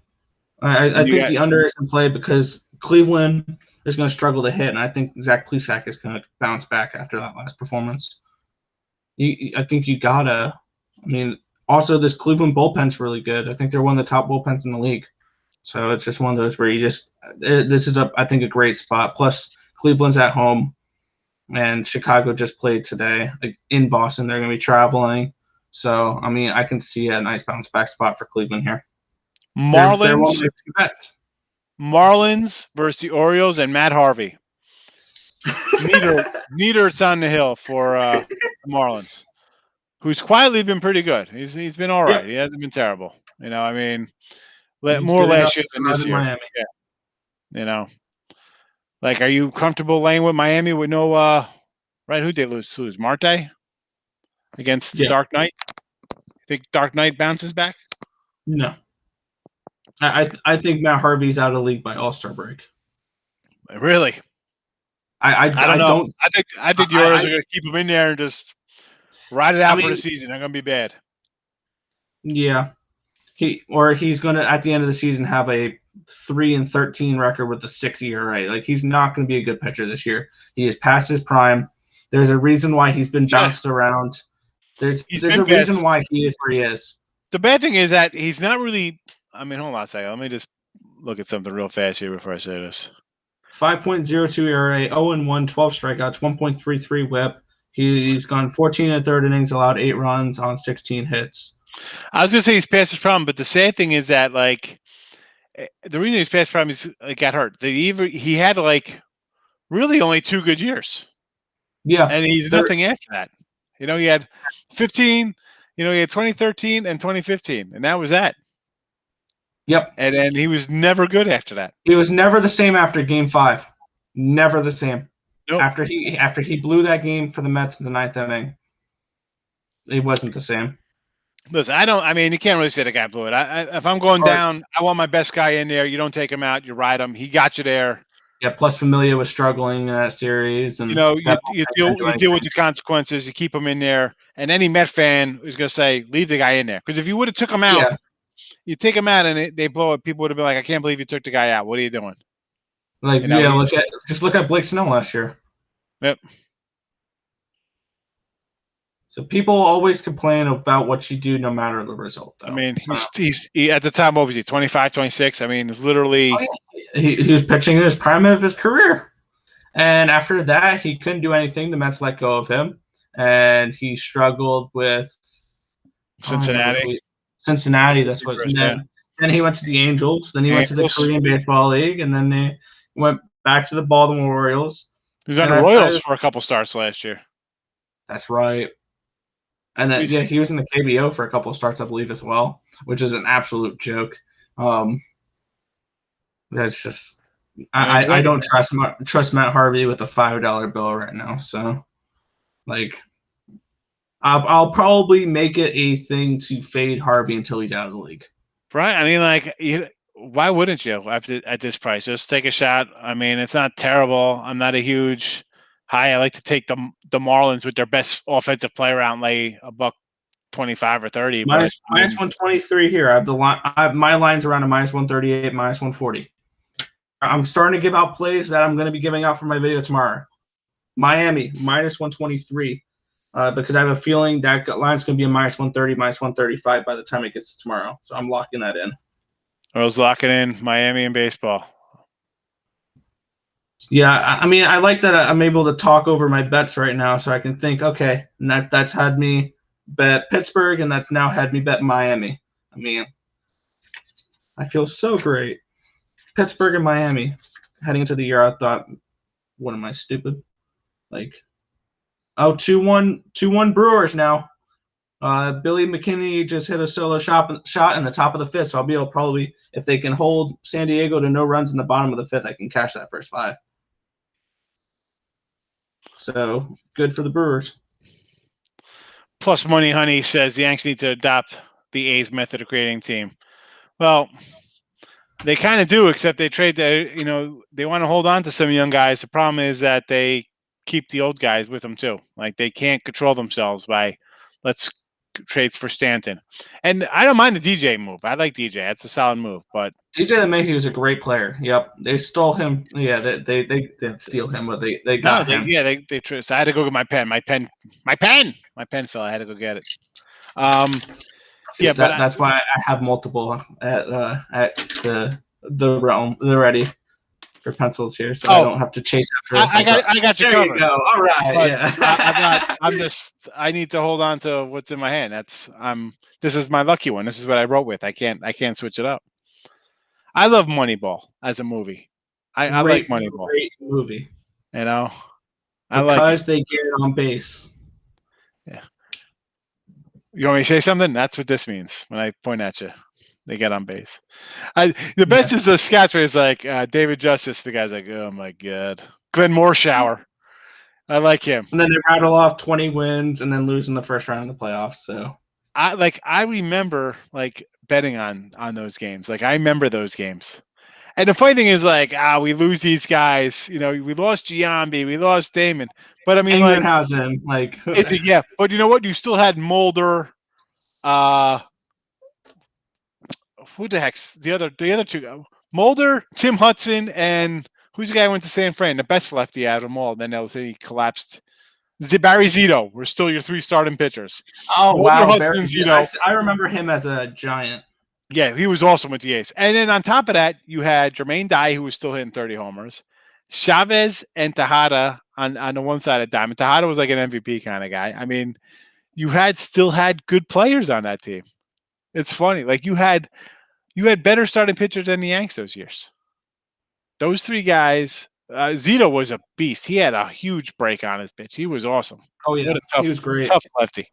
I think the under is in play because Cleveland is going to struggle to hit, and I think Zach Plesac is going to bounce back after that last performance. I think you got to – I mean, also this Cleveland bullpen's really good. I think they're one of the top bullpens in the league. So it's just one of those where you just – this is, I think, a great spot. Plus, Cleveland's at home, and Chicago just played today. Like, in Boston, they're going to be traveling. So, I mean, I can see a nice bounce-back spot for Cleveland here. Marlins versus the Orioles and Matt Harvey. Neither it's on the hill for Marlins, who's quietly been pretty good. He's been all right. He hasn't been terrible. More last year than this year. Miami. Yeah. Like, are you comfortable laying with Miami with no right? Who'd they lose? Marte against the Dark Knight. Think Dark Knight bounces back? No. I think Matt Harvey's out of the league by All-Star break. Really? I don't know. I think the Orioles are going to keep him in there and just ride it out for the season. They're going to be bad. Yeah, he's going to at the end of the season have a 3-13 record with a 6 ERA. Like, he's not going to be a good pitcher this year. He is past his prime. There's a reason why he's been bounced around. There's a reason why he is where he is. The bad thing is that he's not really. I mean, hold on a second. Let me just look at something real fast here before I say this. 5.02 ERA, 0-1, 12 strikeouts, 1.33 WHIP. He's gone 14 and a third innings, allowed 8 runs on 16 hits. I was gonna say he's past his problem, but the sad thing is that like the reason he's past his problem is got hurt. He had like really only 2 good years. Yeah, and he's nothing after that. He had 15. He had 2013 and 2015, and that was that. Yep. And then he was never good after that. He was never the same after Game 5. Never the same. Nope. After he blew that game for the Mets in the 9th inning, he wasn't the same. Listen, you can't really say the guy blew it. If I'm going down, I want my best guy in there. You don't take him out. You ride him. He got you there. Yeah, plus Familia was struggling in that series. And you deal with the consequences. You keep him in there. And any Met fan is going to say, leave the guy in there. Because if you would have took him out, you take him out and they blow it, people would have been like, I can't believe you took the guy out. What are you doing? Like, look at Blake Snell last year. Yep. So people always complain about what you do no matter the result, though. I mean, he's at the time, what was he, 25, 26? I mean, it's literally... Oh, yeah. He was pitching in his prime of his career. And after that, he couldn't do anything. The Mets let go of him. And he struggled with... Cincinnati. That's what... Then he went to the Angels. Then he went to the Korean Baseball League. And then he went back to the Baltimore Orioles. He was on the Royals for a couple starts last year. That's right. And then, he was in the KBO for a couple of starts, I believe, as well, which is an absolute joke. That's just I don't trust Matt Harvey with a $5 bill right now. So, like, I'll probably make it a thing to fade Harvey until he's out of the league. Right? I mean, like, why wouldn't you at this price? Just take a shot. I mean, it's not terrible. I'm not a huge high. I like to take the Marlins with their best offensive player out and lay $125 or 30. Minus 123 here. I have the line. My line's around a minus 138, minus 140. I'm starting to give out plays that I'm going to be giving out for my video tomorrow. Miami minus 123, because I have a feeling that line's going to be a minus 130, minus 135 by the time it gets to tomorrow. So I'm locking that in. I was locking in Miami and baseball. Yeah, I mean, I like that I'm able to talk over my bets right now, so I can think, okay, and that's had me bet Pittsburgh, and that's now had me bet Miami. I mean, I feel so great. Pittsburgh and Miami. Heading into the year, I thought, what am I, stupid? Like, 2-1 Brewers now. Billy McKinney just hit a solo shot in the top of the fifth, so I'll be able probably, if they can hold San Diego to no runs in the bottom of the fifth, I can cash that first 5. So, good for the Brewers. Plus Money Honey says the Yanks need to adopt the A's method of creating team. Well, they kind of do, except they trade they want to hold on to some young guys. The problem is that they keep the old guys with them too. Like, they can't control themselves by let's trades for Stanton. And I don't mind the DJ move. I like DJ. That's a solid move. But DJ LeMahieu is a great player. Yep. They stole him. Yeah, they didn't steal him, but they got him. Yeah, they so I had to go get my pen. My pen fell. I had to go get it. Yeah, but that's why I have multiple at the realm. They're ready for pencils here, so I don't have to chase after. I got you there covered. You go. All right. But yeah. I need to hold on to what's in my hand. This is my lucky one. This is what I wrote with. I can't switch it up. I love Moneyball as a movie. I like Moneyball. Great movie. Because they get on base. Yeah. You want me to say something? That's what this means when I point at you. They get on base. The best is the scouts where it's like David Justice. The guy's like, oh my god, Glenn Morshower. I like him. And then they rattle off 20 wins and then lose in the first round of the playoffs. So I remember like betting on those games. Like, I remember those games. And the funny thing is, like, we lose these guys. We lost Giambi, we lost Damon. But I mean, Engenhausen, is it? Yeah, but you know what? You still had Mulder. Who the heck's the other two? Mulder, Tim Hudson, and who's the guy who went to San Fran? The best lefty out of them all. Then he collapsed. Barry Zito were still your 3 starting pitchers. Oh, Mulder, wow. Hudson, Barry Zito. I remember him as a Giant. Yeah, he was awesome with the A's. And then on top of that, you had Jermaine Dye, who was still hitting 30 homers. Chavez and Tejada on the one side of diamond. Tejada was like an MVP kind of guy. I mean, you still had good players on that team. It's funny. Like you had better starting pitchers than the Yanks those years. Those three guys. Zito was a beast. He had a huge break on his pitch. He was awesome. Oh yeah, what a he was great. tough lefty.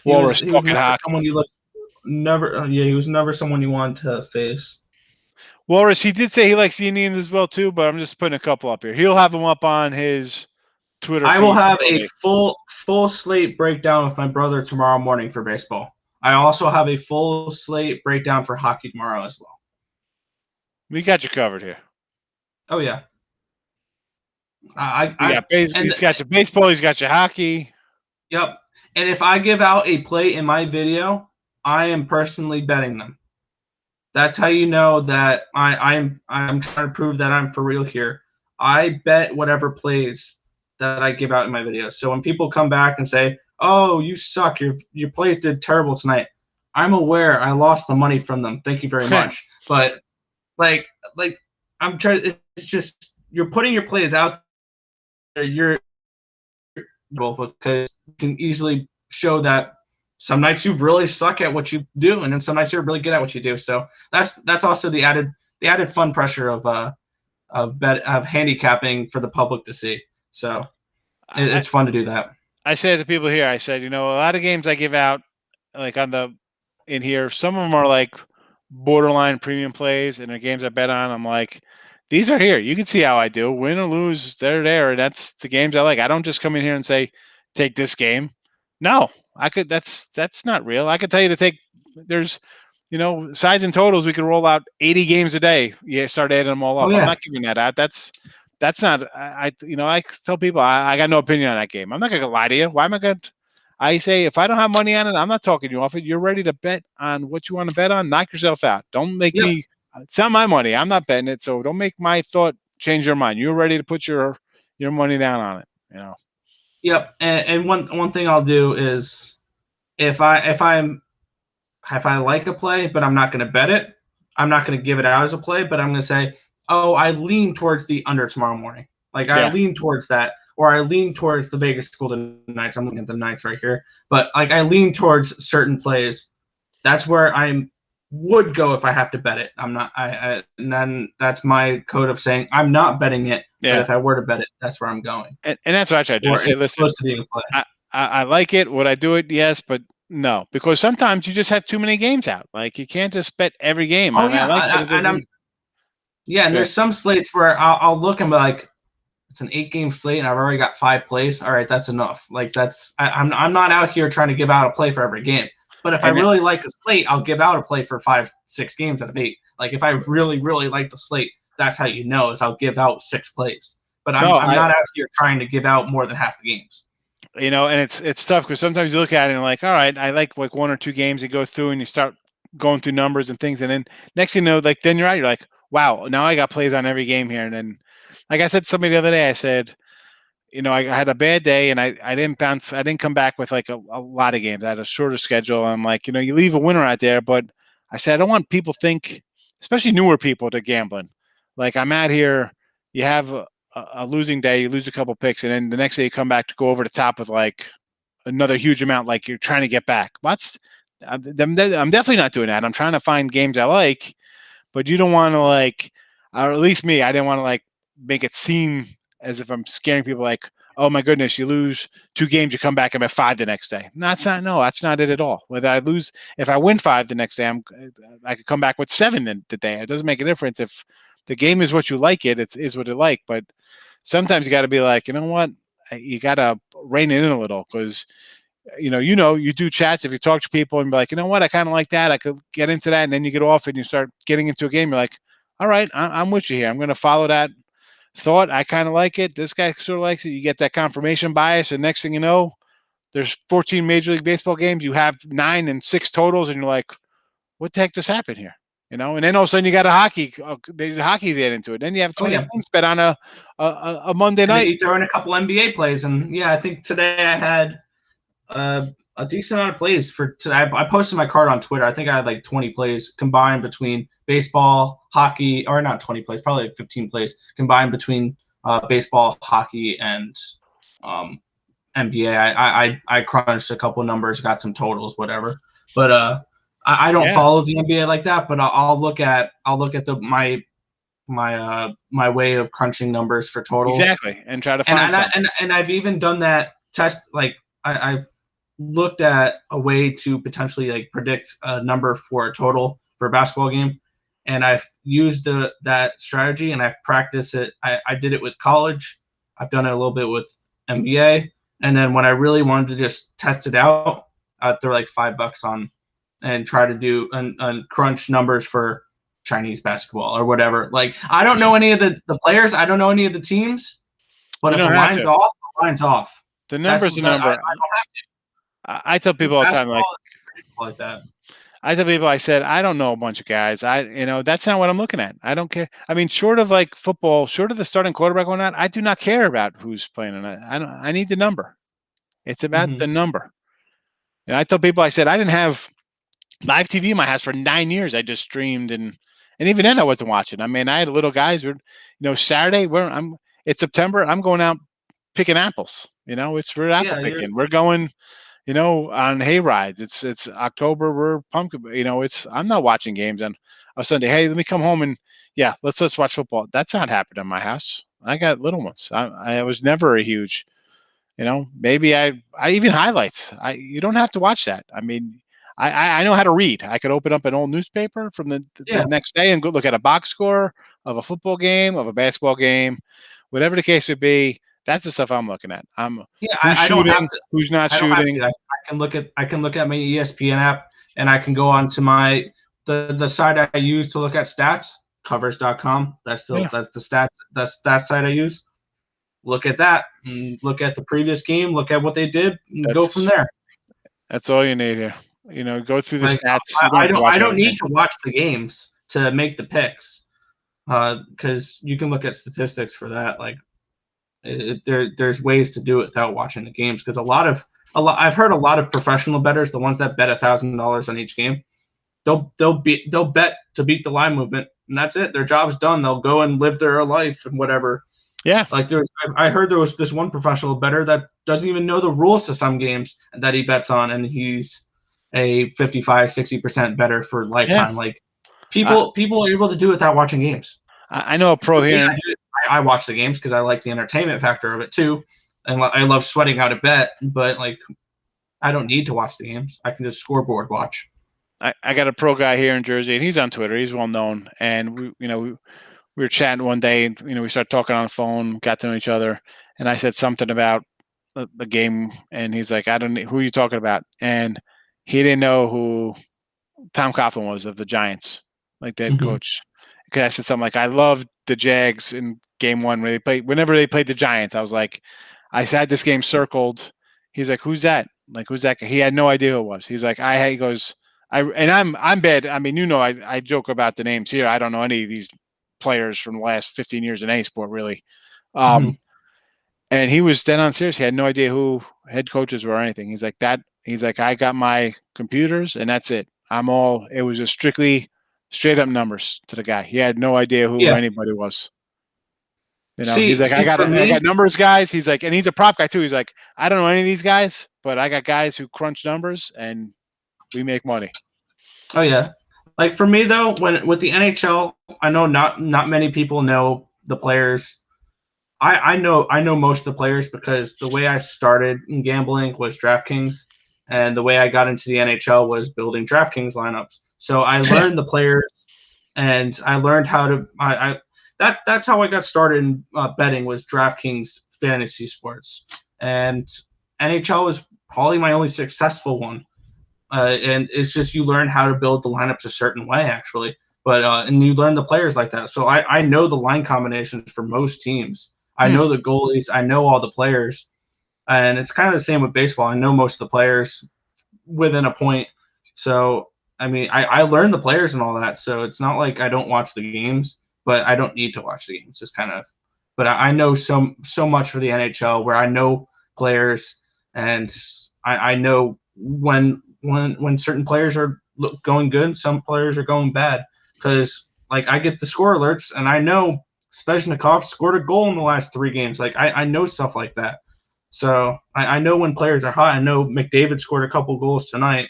He was never someone you looked. Never. Yeah, he was never someone you wanted to face. Walrus, he did say he likes the Indians as well too, but I'm just putting a couple up here. He'll have them up on his Twitter. I will have a full slate breakdown with my brother tomorrow morning for baseball. I also have a full slate breakdown for hockey tomorrow as well. We got you covered here. Oh yeah. He's got your baseball. He's got your hockey. Yep. And if I give out a play in my video, I am personally betting them. That's how you know that I'm trying to prove that I'm for real here. I bet whatever plays that I give out in my videos. So when people come back and say, "Oh, you suck. Your plays did terrible tonight," I'm aware I lost the money from them. Thank you very much. But like I'm trying. It's just you're putting your plays out there. You're because you can easily show that some nights you really suck at what you do, and then some nights you're really good at what you do. So that's also the added fun pressure of handicapping for the public to see. So it's fun to do that. I said to people here, I said, a lot of games I give out, like in here, some of them are like borderline premium plays, and the games I bet on, I'm like, these are here. You can see how I do. Win or lose, they're there. And that's the games I like. I don't just come in here and say, take this game. No, I could. That's not real. I could tell you to take. There's, sides and totals. We could roll out 80 games a day. Yeah, start adding them all up. I'm not giving that out. That's not. I tell people I got no opinion on that game. I'm not gonna lie to you. Why am I gonna? I say if I don't have money on it, I'm not talking you off it. You're ready to bet on what you want to bet on. Knock yourself out. Don't make me. It's not my money. I'm not betting it. So don't make my thought change your mind. You're ready to put your money down on it. Yep. And one thing I'll do is if I like a play, but I'm not going to bet it, I'm not going to give it out as a play, but I'm going to say, oh, I lean towards the under tomorrow morning. Like I lean towards that, or I lean towards the Vegas Golden Knights. I'm looking at the Knights right here, but like I lean towards certain plays. That's where I would go if I have to bet it. I'm not. And then that's my code of saying I'm not betting it. Yeah. But if I were to bet it, that's where I'm going. And that's what I try to do. I say, listen, close to being a play. I like it. Would I do it? Yes, but no, because sometimes you just have too many games out. Like you can't just bet every game. Oh, yeah, and there's some slates where I'll look and be like, it's an 8-game slate, and I've already got 5 plays. All right, that's enough. Like I'm not out here trying to give out a play for every game. But if I really like the slate, I'll give out a play for 5-6 games out of 8. Like if I really, really like the slate, that's how you know is I'll give out 6 plays. But I'm not out here trying to give out more than half the games. And it's tough because sometimes you look at it and you're like, all right, I like 1 or 2 games you go through and you start going through numbers and things, and then next thing you know, like then you're out, you're like, wow, now I got plays on every game here. And then, like I said to somebody the other day, I said, I had a bad day and I didn't bounce. I didn't come back with like a lot of games. I had a shorter schedule. I'm like, you leave a winner out there, but I said, I don't want people think, especially newer people, to gambling. Like I'm out here, you have a losing day, you lose a couple picks, and then the next day you come back to go over the top with like another huge amount, like you're trying to get back. I'm definitely not doing that. I'm trying to find games I like, but you don't want to like, or at least me, I didn't want to like make it seem as if I'm scaring people like, oh my goodness, you lose 2 games, you come back and bet 5 the next day. That's not it at all. If I win 5 the next day, I could come back with 7 the day. It doesn't make a difference. If the game is what you like it is what it like. But sometimes you got to be like, you know what? You got to rein it in a little because, you do chats. If you talk to people and be like, you know what? I kind of like that. I could get into that. And then you get off and you start getting into a game. You're like, all right, I'm with you here. I'm going to follow that thought. I kind of like it. This guy sort of likes it. You get that confirmation bias. And next thing you know, there's 14 Major League Baseball games. You have 9 and 6 totals. And you're like, what the heck just happened here? And then all of a sudden you got a hockey's added into it. Then you have 20 points bet on a Monday night. You throw in a couple NBA plays. And yeah, I think today I had a decent amount of plays for today. I posted my card on Twitter. I think I had like 20 plays combined between baseball, hockey, or not 20 plays, probably like 15 plays combined between baseball, hockey, and NBA. I crunched a couple numbers, got some totals, whatever. But I don't Yeah, follow the NBA like that. But I'll look at my way of crunching numbers for totals, exactly. And try to and find something. I've even done that test. Like I've looked at a way to potentially like predict a number for a total for a basketball game, and I've used that strategy and I've practiced it. I did it with college. I've done it a little bit with NBA, and then when I really wanted to just test it out, I'd throw like $5 on and try to do and crunch numbers for Chinese basketball or whatever. Like I don't know any of the players. I don't know any of the teams. But You if a don't have line's to. off, the line's off. The That's number's a that. I number. don't have I tell to. people all the time, Basketball like is predictable like that. I tell people, I said, I don't know a bunch of guys. That's not what I'm looking at. I don't care. I mean, short of like football, short of the starting quarterback or not, I do not care about who's playing or not. I don't. I need the number. It's about Mm-hmm. the number. And I tell people, I said, I didn't have live TV in my house for 9 years. I just streamed, and even then I wasn't watching. I mean, I had little guys. Saturday it's September. I'm going out picking apples. We're apple Yeah, picking. We're going. On hay rides. It's October. We're pumpkin. I'm not watching games on a Sunday. Hey, let me come home and yeah, let's watch football. That's not happening in my house. I got little ones. I was never a huge. Maybe I even highlights. You don't have to watch that. I mean, I know how to read. I could open up an old newspaper from the yeah, next day and go look at a box score of a football game, of a basketball game, whatever the case would be. That's the stuff I'm looking at. yeah. Who's I don't have shooting, to. who's not I don't have shooting. to. I can look at my ESPN app, and I can go on to the site I use to look at stats, covers.com. That's Yeah. the stats site I use. Look at that. And look at the previous game. Look at what they did. And go from there. That's all you need here. Go through the Like stats. You don't have to watch I don't everything. need to watch the games to make the picks, because you can look at statistics for that. Like there's ways to do it without watching the games. Because I've heard a lot of professional bettors, the ones that bet $1,000 on each game, they'll bet to beat the line movement, and that's it. Their job's done. They'll go and live their life and whatever. Yeah. Like I heard there was this one professional bettor that doesn't even know the rules to some games that he bets on, and he's a 55-60% better for lifetime. Yeah. Like people are able to do it without watching games. I know a pro For me, here. I watch the games because I like the entertainment factor of it too, and I love sweating out a bet. But like, I don't need to watch the games. I can just scoreboard watch. I got a pro guy here in Jersey, and he's on Twitter. He's well known, and we were chatting one day, and we started talking on the phone, got to know each other, and I said something about the game, and he's like, "I don't know who are you talking about," and he didn't know who Tom Coughlin was of the Giants, like the head coach. Because I said something like, "I loved the Jags in Game 1 when whenever they played the Giants." I was like, "I had this game circled." He's like, "Who's that? Like, who's that guy?" He had no idea who it was. He's like, He goes, I'm bad. I mean, I joke about the names here. I don't know any of these players from the last 15 years in any sport, really. And he was dead on serious. He had no idea who head coaches were or anything. He's like that. He's like, I got my computers and that's it. It was just strictly straight up numbers to the guy. He had no idea who anybody was. He's like, I got numbers guys. He's like, and he's a prop guy too. He's like, I don't know any of these guys, but I got guys who crunch numbers and we make money. Oh yeah. Like for me though, with the NHL, I know not many people know the players. I know most of the players because the way I started in gambling was DraftKings, and the way I got into the NHL was building DraftKings lineups. So I learned the players, and I learned how to. That's how I got started in betting was DraftKings fantasy sports, and NHL was probably my only successful one. And it's just you learn how to build the lineups a certain way actually, but and you learn the players like that. So I know the line combinations for most teams. I know the goalies. I know all the players, and it's kind of the same with baseball. I know most of the players within a point. So I mean, I learned the players and all that. So it's not like I don't watch the games, but I don't need to watch the games. It's kind of, but I know so much for the NHL where I know players and I know when certain players are going good, some players are going bad. Because like I get the score alerts, and I know Svechnikov scored a goal in the last 3 games. Like I know stuff like that. So I know when players are hot. I know McDavid scored a couple goals tonight,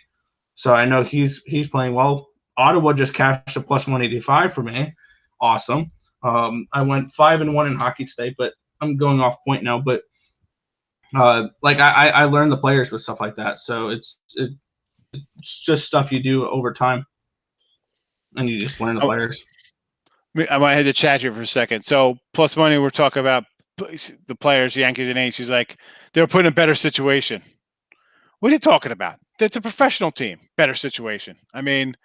so I know he's playing well. Ottawa just cashed a plus 185 for me. Awesome. I went 5-1 in hockey today, but I'm going off point now. But like I learned the players with stuff like that. So it's just stuff you do over time, and you just learn the players. I might have to chat here for a second. So plus money, we're talking about the players, Yankees and A's. She's like, they're put in a better situation. What are you talking about? That's a professional team. Better situation. I mean,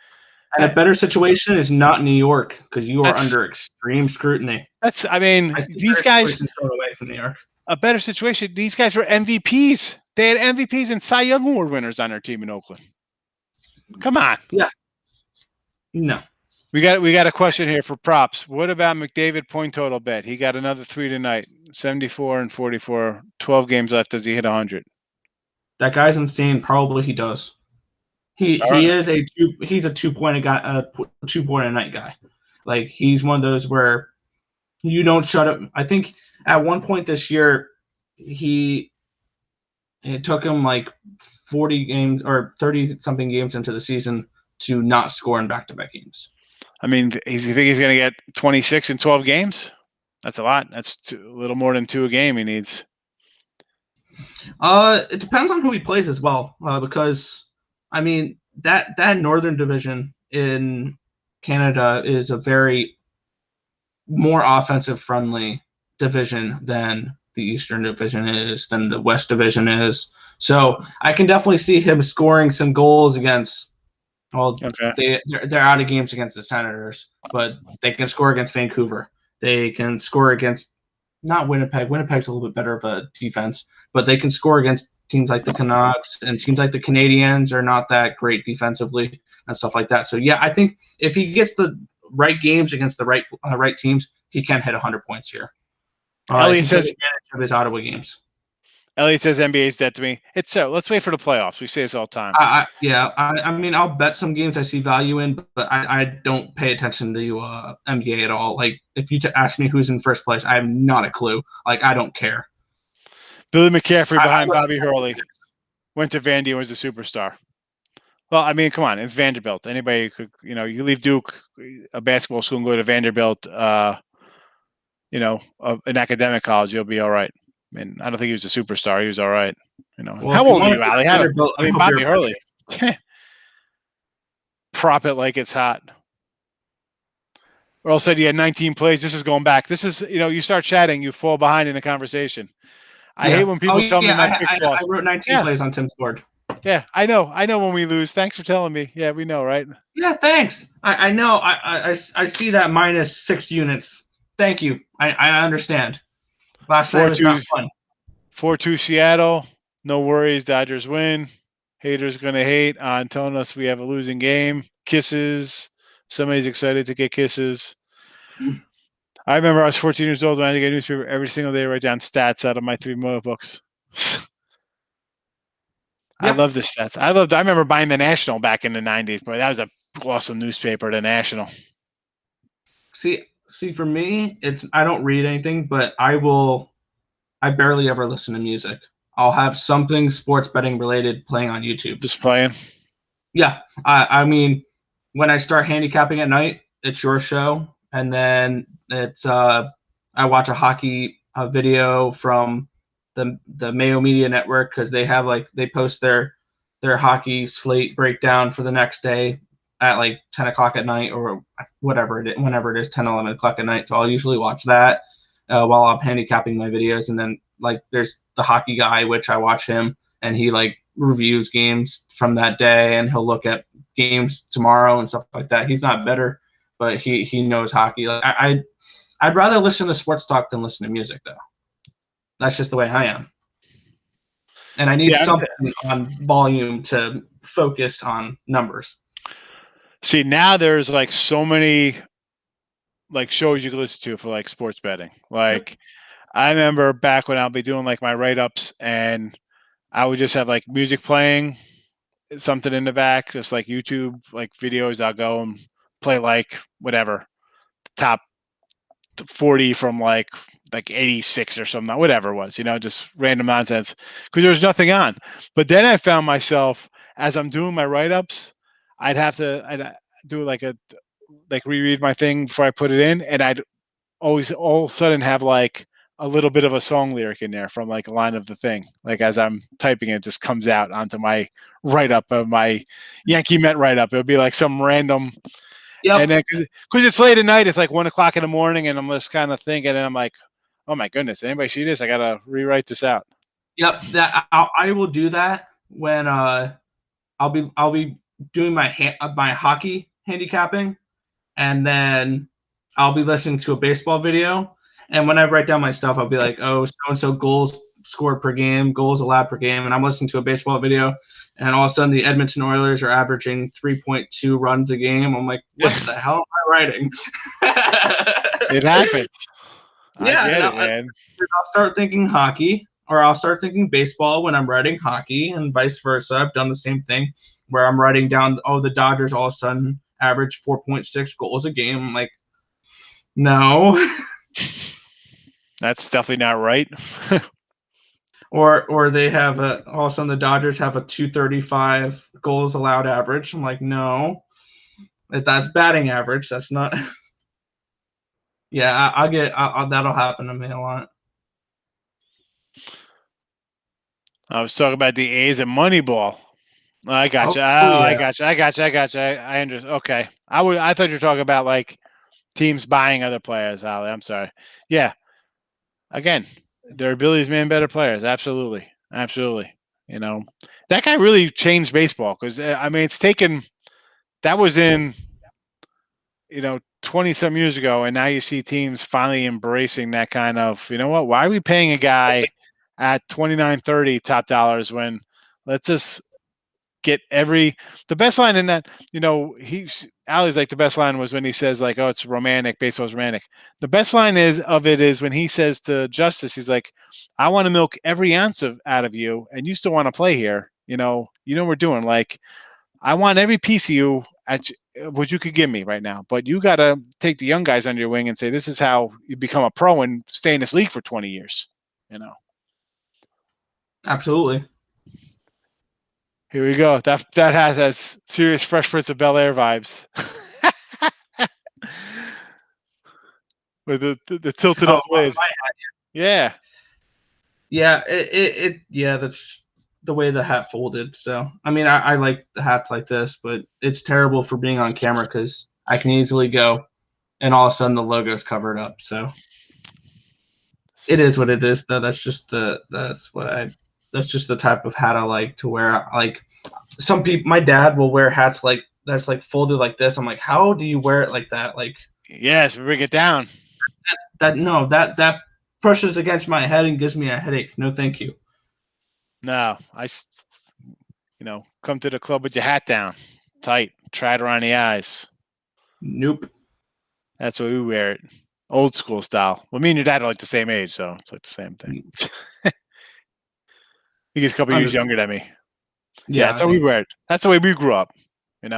and a better situation is not New York because you are under extreme scrutiny. These guys away from New York. A better situation. These guys were MVPs. They had MVPs and Cy Young Award winners on their team in Oakland. Come on. Yeah. No. We got a question here for props. What about McDavid point total bet? He got another 3 tonight. 74 and 44. 12 games left. Does he hit 100? That guy's insane. Probably he does. He's a 2-point a guy, 2-point a night guy. Like he's one of those where you don't shut up. I think at one point this year, it took him like 40 games or 30 something games into the season to not score in back-to-back games. I mean, you think he's going to get 26 in 12 games? That's a lot. That's a little more than 2 a game he needs. It depends on who he plays as well, because I mean that Northern Division in Canada is a very more offensive friendly division than the Eastern Division is, than the West Division is. So I can definitely see him scoring some goals against. Well, okay. They're out of games against the Senators, but they can score against Vancouver. They can score against not Winnipeg. Winnipeg's a little bit better of a defense, but they can score against teams like the Canucks, and teams like the Canadiens are not that great defensively and stuff like that. So yeah, I think if he gets the right games against the right teams, he can hit 100 points here. Elliot says of his Ottawa games. Elliot says NBA's dead to me. It's so. Let's wait for the playoffs. We say this all the time. I mean, I'll bet some games I see value in, but I don't pay attention to NBA at all. Like, if you ask me who's in first place, I have not a clue. Like, I don't care. Billy McCaffrey behind Bobby Hurley went to Vandy and was a superstar. Well, I mean, come on, it's Vanderbilt. Anybody could, you leave Duke, a basketball school, and go to Vanderbilt, an academic college, you'll be all right. I mean, I don't think he was a superstar. He was all right. Well, how old are you, Allie? Bobby Hurley. Prop it like it's hot. Earl said he had 19 plays. This is going back. This is, you start chatting, you fall behind in a conversation. I hate when people tell me my picks lost. I wrote 19 plays on Tim's board. Yeah, I know when we lose. Thanks for telling me. Yeah, we know, right? Yeah, thanks. I know. I see that minus 6 units. Thank you. I understand. Last night was not fun. 4-2 Seattle. No worries. Dodgers win. Haters going to hate on telling us we have a losing game. Kisses. Somebody's excited to get kisses. I remember I was 14 years old when I had to get a newspaper every single day to write down stats out of my 3 notebooks. I love the stats. I remember buying the National back in the 90s, but that was an awesome newspaper, the National. See, for me, I don't read anything, but I barely ever listen to music. I'll have something sports betting related playing on YouTube. Just playing? Yeah. I mean, when I start handicapping at night, it's your show. And then it's I watch a hockey video from the Mayo Media Network, because they have they post their hockey slate breakdown for the next day at 10 o'clock at night, or whenever it is, 10, 11 o'clock at night. So I'll usually watch that while I'm handicapping my videos. And then there's the hockey guy, which I watch him, and he reviews games from that day, and he'll look at games tomorrow and stuff like that. He's not better, but he knows hockey. I'd rather listen to sports talk than listen to music, though. That's just the way I am. And I need something on volume to focus on numbers. See, now there's so many shows you can listen to for sports betting. I remember back when I'll be doing my write-ups, and I would just have music playing something in the back, just like YouTube like videos. I'll go and play like whatever top 40 from like 86 or something, whatever it was, just random nonsense because there was nothing on. But then I found myself as I'm doing my write ups, I'd do like reread my thing before I put it in, and I'd always all of a sudden have like a little bit of a song lyric in there from like a line of the thing. Like as I'm typing, it just comes out onto my write up of my Yankee Met write up. It'll be like some random, and Yep. then because it's late at night, it's like 1 o'clock in the morning, and I'm just kind of thinking, and I'm like, oh my goodness, anybody see this? I gotta rewrite this out. Yep. That I will do that when I'll be doing my hockey handicapping, and then I'll be listening to a baseball video. And when I write down my stuff, I'll be like, oh, so and so goals scored per game, goals allowed per game, and I'm listening to a baseball video, and all of a sudden the Edmonton Oilers are averaging 3.2 runs a game. I'm like, what the hell am I writing? It happens. I Yeah, get and it, man. I'll start thinking hockey, or I'll start thinking baseball when I'm writing hockey, and vice versa. I've done the same thing where I'm writing down, oh, the Dodgers all of a sudden average 4.6 goals a game. I'm like, no. That's definitely not right. Or they have all of a sudden the Dodgers have a 235 goals allowed average. I'm like, no, that's batting average. That's not. Yeah, that'll happen to me a lot. I was talking about the A's and Moneyball. I got you. Oh I yeah. got you. I understand. Okay. I thought you were talking about like teams buying other players, Ali. I'm sorry. Yeah. Again, their abilities made better players. Absolutely. Absolutely. That guy really changed baseball because, I mean, it's taken, that was in, 20 some years ago. And now you see teams finally embracing that kind of, what? Why are we paying a guy at 29-30 top dollars when let's just get the best line in that, Ali's like the best line was when he says like, oh, it's romantic, baseball's romantic. The best line is when he says to Justice, he's like, I want to milk every ounce out of you, and you still want to play here. We're doing like, I want every piece of you at what you could give me right now, but you got to take the young guys under your wing and say, this is how you become a pro and stay in this league for 20 years. Absolutely. Here we go. That has serious Fresh Prince of Bel-Air vibes. With the tilted up lid. Yeah. Yeah, yeah, that's the way the hat folded. So, I mean, I like the hats like this, but it's terrible for being on camera because I can easily go and all of a sudden the logo's covered up. So it is what it is, though. That's just the type of hat I like to wear. Like some people, my dad will wear hats like that's like folded like this. I'm like, how do you wear it like that? Like, yes, bring it down. That pushes against my head and gives me a headache. No, thank you. No, come to the club with your hat down, tight, try it around the eyes. Nope. That's the way we wear it, old school style. Well, me and your dad are like the same age, so it's like the same thing. He's a couple years younger than me. Yeah, that's how we wear it. That's the way we grew up. We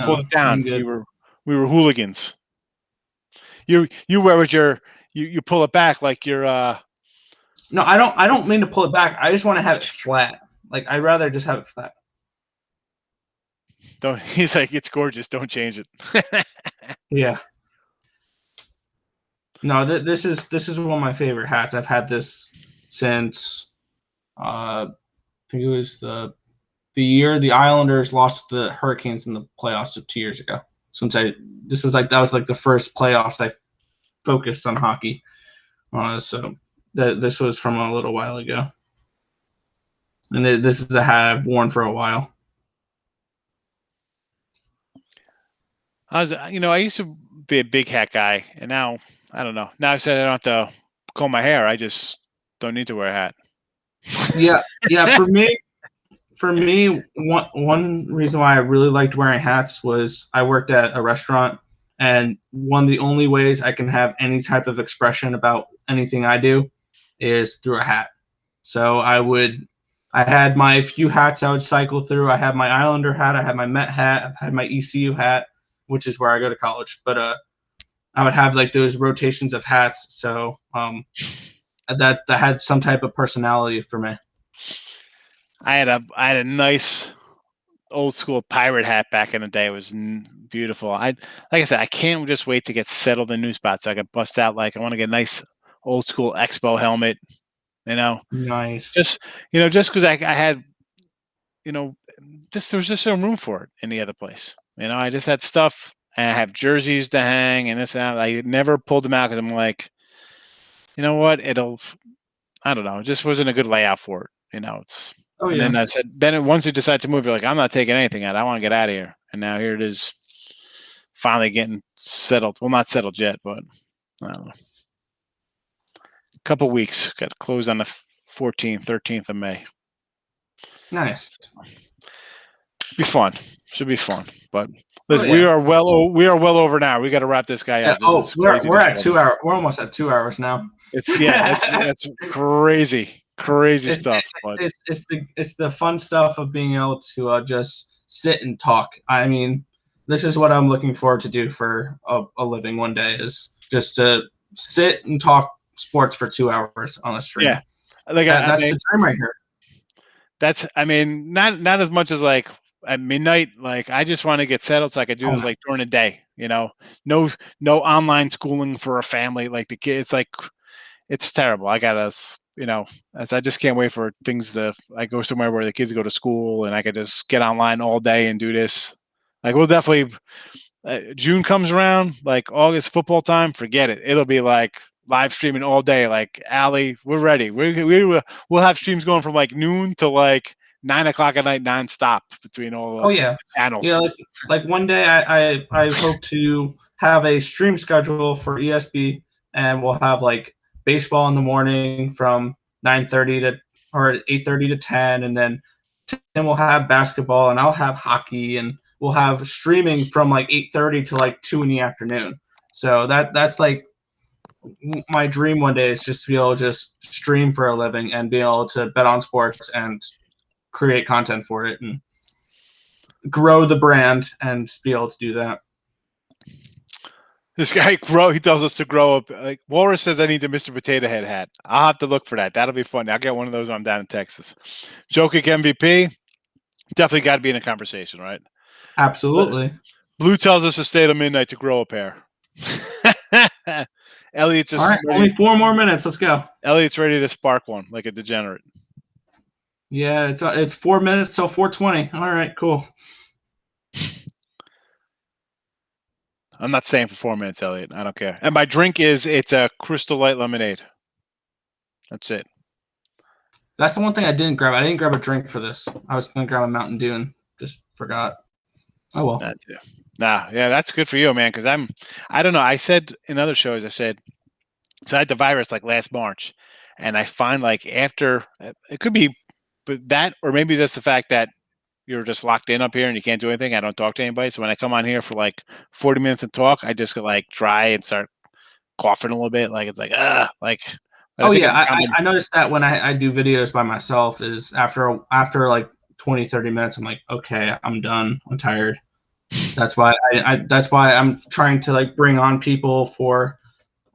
pulled it down. We were hooligans. You wear with you pull it back like you're No, I don't mean to pull it back. I just want to have it flat. Like I'd rather just have it flat. He's like, it's gorgeous, don't change it. Yeah. No, this is one of my favorite hats. I've had this since I think it was the year the Islanders lost the Hurricanes in the playoffs 2 years ago. That was like the first playoffs I focused on hockey. So this was from a little while ago, and this is a hat I've worn for a while. I used to be a big hat guy, and now I don't know. Now I said I don't have to comb my hair. I just don't need to wear a hat. Yeah. For me, one reason why I really liked wearing hats was I worked at a restaurant, and one of the only ways I can have any type of expression about anything I do is through a hat. So I would I had my few hats I would cycle through. I had my Islander hat, I had my Met hat, I had my ECU hat, which is where I go to college. But I would have like those rotations of hats. So that had some type of personality for me. I had a nice old school pirate hat back in the day. It was beautiful. Like I said, I can't just wait to get settled in new spots so I can bust out. Like I want to get a nice old school Expo helmet. You know, Nice. just because I had, there was just no room for it in the other place. I just had stuff and I have jerseys to hang and this and that. I never pulled them out because I'm like, you know what? I don't know. It just wasn't a good layout for it. Oh And then yeah. I said, once you decide to move, you're like, I'm not taking anything out. I want to get out of here. And now here it is, finally getting settled. Well, not settled yet, but I don't know. A couple weeks. Got closed on the 14th, 13th of May. Nice. Be fun. Should be fun. But listen, we are well over now. We got to wrap this guy up. This we're at 2 hours. We're almost at 2 hours now. It's crazy stuff. It's the fun stuff of being able to just sit and talk. I mean, this is what I'm looking forward to do for a living one day, is just to sit and talk sports for 2 hours on a stream. Yeah, that's the dream right here. That's, not as much as like at midnight. Like I just want to get settled so I could do this like during the day. No online schooling for a family. Like the kids, like it's terrible. I gotta, I just can't wait for things I go somewhere where the kids go to school and I could just get online all day and do this. Like we'll definitely, June comes around, like August football time, forget it. It'll be like live streaming all day. Like Allie, we're ready. We'll have streams going from like noon to like 9 o'clock at night, nonstop between all the channels. Yeah, like one day I hope to have a stream schedule for ESB, and we'll have like baseball in the morning from 9:30 to or 8:30 to 10, and then we'll have basketball, and I'll have hockey, and we'll have streaming from like 8:30 to like 2 in the afternoon. So that's like my dream one day, is just to be able to just stream for a living and be able to bet on sports and create content for it and grow the brand and be able to do that. This guy he tells us to grow up. Like Walrus says, I need the Mr. Potato Head hat. I'll have to look for that. That'll be fun. I'll get one of those when I'm down in Texas. Jokic MVP, definitely got to be in a conversation, right? Absolutely. But Blue tells us to stay till midnight to grow a pair. Elliot's just all right. Only 4 more minutes. Let's go. Elliot's ready to spark one like a degenerate. Yeah, it's 4 minutes till 4:20. All right, cool. I'm not staying for 4 minutes, Elliot. I don't care. And my drink it's a Crystal Light lemonade. That's it. That's the one thing I didn't grab. I didn't grab a drink for this. I was going to grab a Mountain Dew and just forgot. Oh well. Yeah, that's good for you, man. Because I don't know. I said in other shows, so I had the virus like last March, and I find like after it could be, but that or maybe just the fact that you're just locked in up here and you can't do anything. I don't talk to anybody. So when I come on here for like 40 minutes and talk, I just get like dry and start coughing a little bit. Like it's like like. Oh yeah, I noticed that when I do videos by myself, is after like 20, 30 minutes, I'm like, okay, I'm done. I'm tired. That's why that's why I'm trying to like bring on people for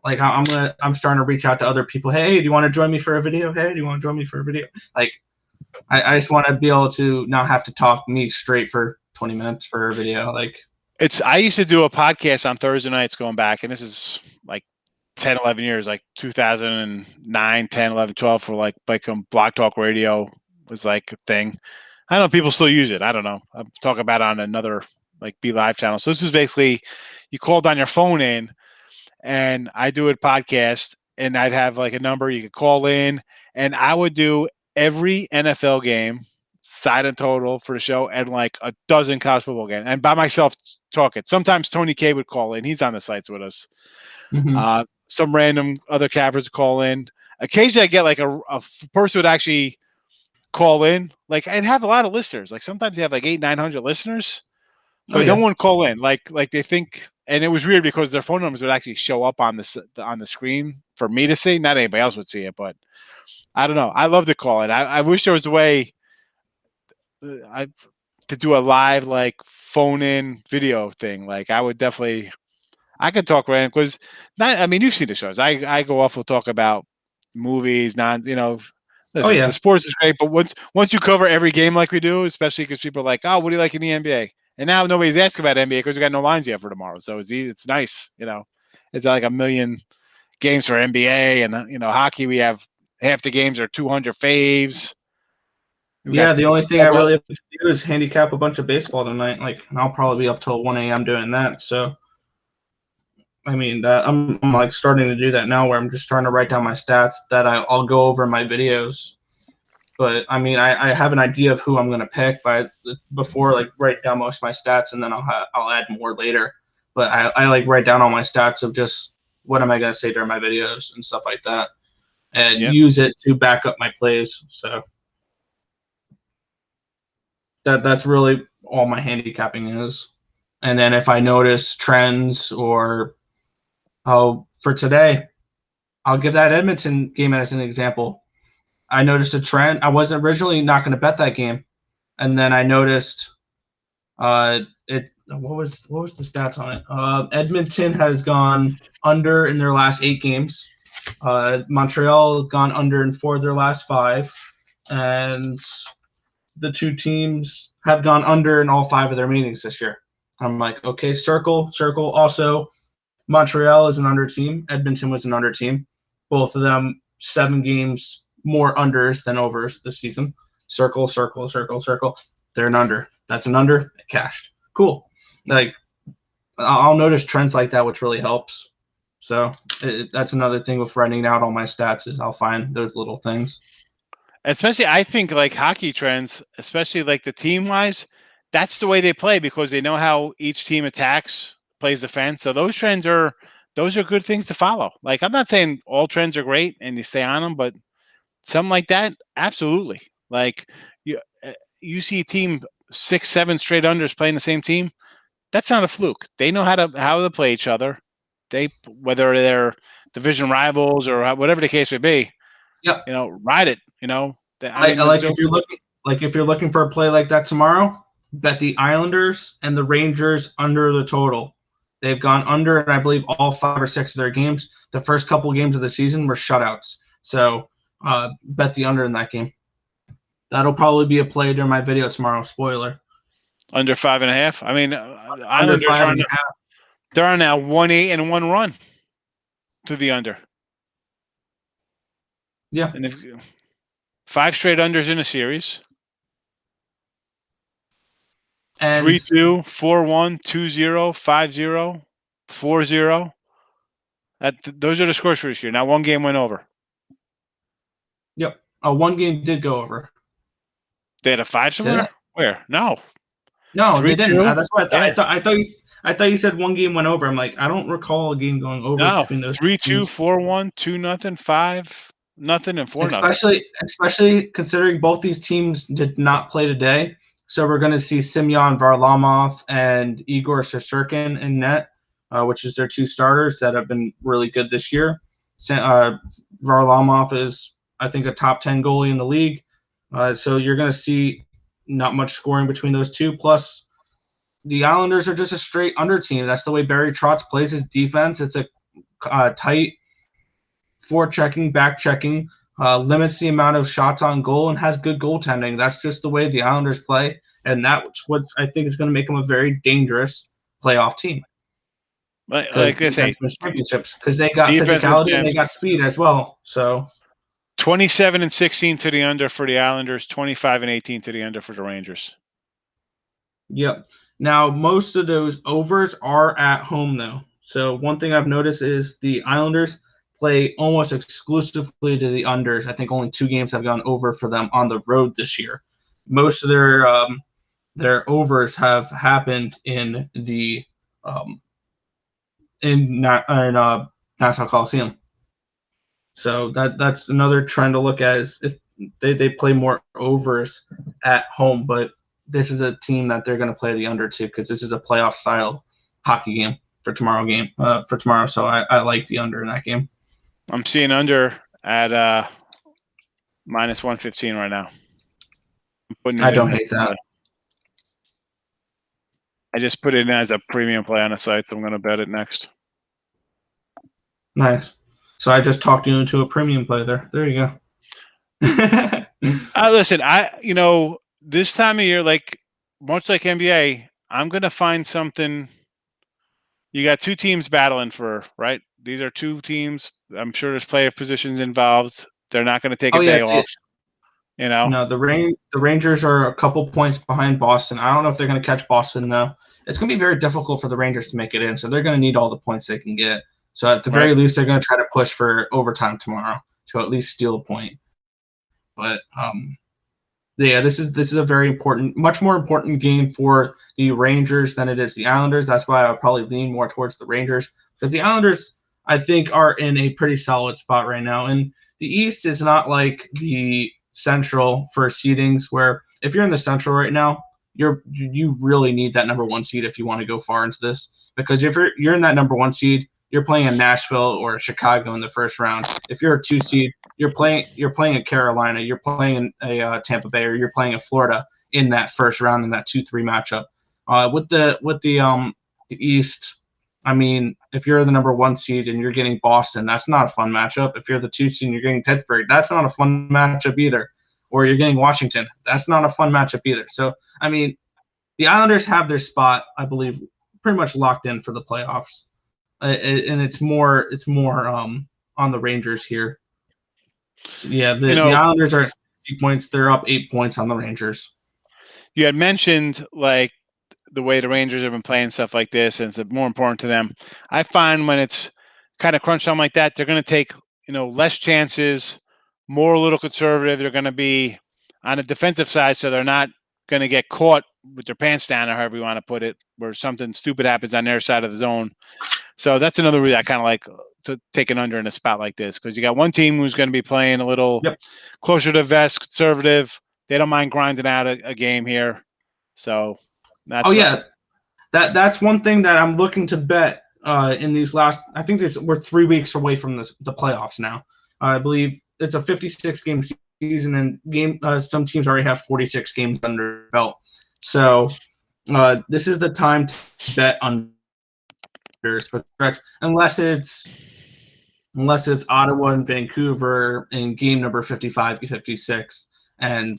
like I'm starting to reach out to other people. Hey, do you want to join me for a video? Hey, do you want to join me for a video? Like I just want to be able to not have to talk me straight for 20 minutes for a video. Like I used to do a podcast on Thursday nights going back, and this is like 10, 11 years, like 2009, 10, 11, 12 for like Blog Talk Radio was like a thing. I don't know, people still use it. I don't know. I'll talk about it on another like Be Live channel. So this is basically you called on your phone in, and I do a podcast, and I'd have like a number you could call in, and I would do every NFL game, side and total for the show, and like a dozen college football games, and by myself talking. Sometimes Tony K would call in. He's on the sites with us. Mm-hmm. Some random other cappers would call in. Occasionally I get like a person would actually call in. Like I'd have a lot of listeners. Like sometimes you have like 800-900 listeners, but no one call in. Like they think, and it was weird because their phone numbers would actually show up on the screen for me to see. Not anybody else would see it, but I don't know. I love to call it. I wish there was a way I to do a live like phone in video thing. Like I would definitely I could talk random because not. I mean, you've seen the shows. I go off. We'll talk about movies. Non. Oh Listen, the yeah, sports is great, but once you cover every game like we do, especially because people are like, oh, what do you like in the NBA? And now nobody's asking about NBA because we got no lines yet for tomorrow. So it's nice. It's like a million games for NBA and hockey. We have half the games are 200 faves. We got yeah. The only thing I really have to do is handicap a bunch of baseball tonight. Like, and I'll probably be up till 1 a.m. doing that. So, I mean, I'm like starting to do that now, where I'm just trying to write down my stats that I'll go over in my videos. But I mean, I have an idea of who I'm gonna pick before like write down most of my stats, and then I'll add more later. But I like write down all my stats of just what am I gonna say during my videos and stuff like that, and Yep. use it to back up my plays. So that's really all my handicapping is. And then if I notice trends or for today, I'll give that Edmonton game as an example. I noticed a trend. I wasn't originally not going to bet that game, and then I noticed it. What was the stats on it? Edmonton has gone under in their last 8 games. Montreal has gone under in 4 of their last 5, and the two teams have gone under in all 5 of their meetings this year. I'm like, okay, circle. Also, Montreal is an under team. Edmonton was an under team. Both of them 7 games more unders than overs this season. Circle. They're an under. That's an under. It cashed. Cool. Like, I'll notice trends like that, which really helps. So that's another thing with writing out all my stats is I'll find those little things. Especially, I think like hockey trends, especially like the team wise, that's the way they play because they know how each team attacks, plays defense. So those are good things to follow. Like I'm not saying all trends are great and you stay on them, but something like that, absolutely. Like you see a team 6, 7 straight unders playing the same team. That's not a fluke. They know how to play each other. Whether they're division rivals or whatever the case may be. Yep. Ride it. I mean, Like if you're looking for a play like that tomorrow, bet the Islanders and the Rangers under the total. They've gone under, and I believe all 5 or 6 of their games. The first couple games of the season were shutouts. So bet the under in that game. That'll probably be a play during my video tomorrow. Spoiler. Under 5.5. I mean, Under Islanders 5.5. They're on now 1-8-1 run to the under. Yeah. And if 5 straight unders in a series. And 3-2, 4-1, 2-0, 5-0, 4-0. Those are the scores for this year. Now 1 game went over. Yep. 1 game did go over. They had a 5 somewhere? Where? No. No, 3-2? they didn't. That's what I thought. Yeah. I thought you said 1 game went over. I'm like, I don't recall a game going over between those 3-2, teams. 4-1, 2-0, 5-0, and 4-0. Especially considering both these teams did not play today. So we're going to see Semyon Varlamov and Igor Shesterkin in net, which is their 2 starters that have been really good this year. Varlamov is, I think, a top 10 goalie in the league. So you're going to see not much scoring between those two. Plus, the Islanders are just a straight under team. That's the way Barry Trotz plays his defense. It's a tight forechecking, back-checking, limits the amount of shots on goal, and has good goaltending. That's just the way the Islanders play, and that's what I think is going to make them a very dangerous playoff team. Like I say, championships because they got physicality and they got speed as well. So 27-16 to the under for the Islanders, 25-18 to the under for the Rangers. Yep. Now most of those overs are at home though. So one thing I've noticed is the Islanders play almost exclusively to the unders. I think only 2 games have gone over for them on the road this year. Most of their overs have happened in the Nassau Coliseum. So that's another trend to look at is if they play more overs at home, but this is a team that they're going to play the under to because this is a playoff style hockey game for tomorrow. So I like the under in that game. I'm seeing under at Minus 115 right now. I'm putting it I don't in hate that. I just put it in as a premium play on the site, so I'm going to bet it next. Nice. So I just talked you into a premium play there. There you go. Listen, this time of year, like much like NBA, I'm going to find something. You got two teams battling right? These are two teams. I'm sure there's player positions involved. They're not going to take a day off. No, the Rangers are a couple points behind Boston. I don't know if they're going to catch Boston though. It's going to be very difficult for the Rangers to make it in, so they're going to need all the points they can get. So at the very least, they're going to try to push for overtime tomorrow to at least steal a point. But yeah, this is a very important, much more important game for the Rangers than it is the Islanders. That's why I would probably lean more towards the Rangers, because the Islanders, I think, are in a pretty solid spot right now. And the East is not like the Central for seedings, where if you're in the Central right now, you really need that number one seed if you want to go far into this. Because if you're in that number one seed, you're playing in Nashville or Chicago in the first round. If you're a 2 seed, you're playing in Carolina, you're playing in a Tampa Bay, or you're playing in Florida in that first round in that 2-3 matchup. With the East, I mean, if you're the number one seed and you're getting Boston, that's not a fun matchup. If you're the 2 seed and you're getting Pittsburgh, that's not a fun matchup either. Or you're getting Washington, that's not a fun matchup either. So, I mean, the Islanders have their spot, I believe, pretty much locked in for the playoffs, and it's more on the Rangers here. So, yeah, the Islanders are at 60 points. They're up 8 points on the Rangers. You had mentioned like the way the Rangers have been playing stuff like this, and it's more important to them. I find when it's kind of crunch time like that, they're going to take less chances, more a little conservative. They're going to be on the defensive side, so they're not going to get caught with their pants down, or however you want to put it, where something stupid happens on their side of the zone. So that's another reason I kind of like to take an under in a spot like this, because you got one team who's going to be playing a little closer to vest, conservative. They don't mind grinding out a game here. So that's that's one thing that I'm looking to bet in these last. I think we're 3 weeks away from the playoffs now. I believe it's a 56 game season, and some teams already have 46 games under their belt. So this is the time to bet unders, but unless it's Ottawa and Vancouver in game number 55 to 56, and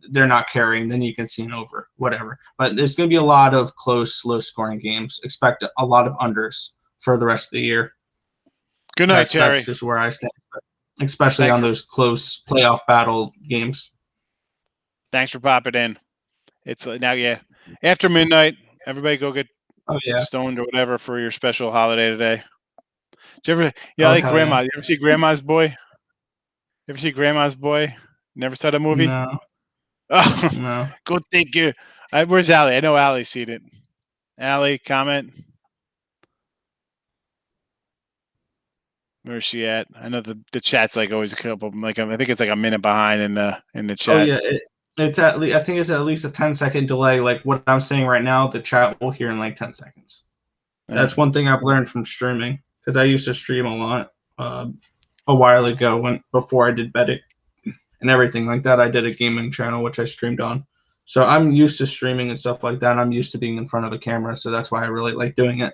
they're not carrying, then you can see an over, whatever. But there's going to be a lot of close, low-scoring games. Expect a lot of unders for the rest of the year. Good night, Jerry. That's just where I stand, especially on those close playoff battle games. Thanks for popping in. It's now, after midnight. Everybody go get stoned or whatever for your special holiday today. Did you ever, like Grandma? You ever see Grandma's Boy? You ever see Grandma's Boy? Never saw the movie? No. Oh, no. Go take your. Where's Allie? I know Allie's seen it. Allie, comment. Where's she at? I know the chat's like always a couple. Like I think it's like a minute behind in the chat. Oh yeah, it's I think it's at least a 10-second delay. Like what I'm saying right now, the chat will hear in like 10 seconds. That's one thing I've learned from streaming, because I used to stream a lot a while ago before I did betting and everything like that. I did a gaming channel which I streamed on, so I'm used to streaming and stuff like that. I'm used to being in front of a camera, so that's why I really like doing it.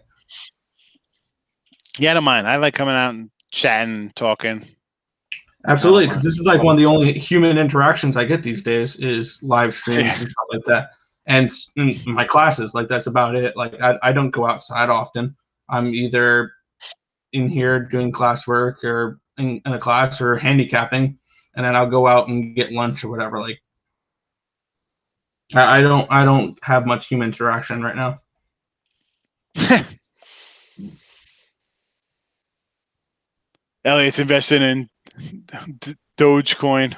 Yeah, I don't mind. I like coming out and chatting, talking. Absolutely, because this is like one of the only human interactions I get these days is live streams and stuff like that. And in my classes, like that's about it. Like I don't go outside often. I'm either in here doing classwork or in a class or handicapping, and then I'll go out and get lunch or whatever. Like I don't have much human interaction right now. Elliot's investing in Dogecoin.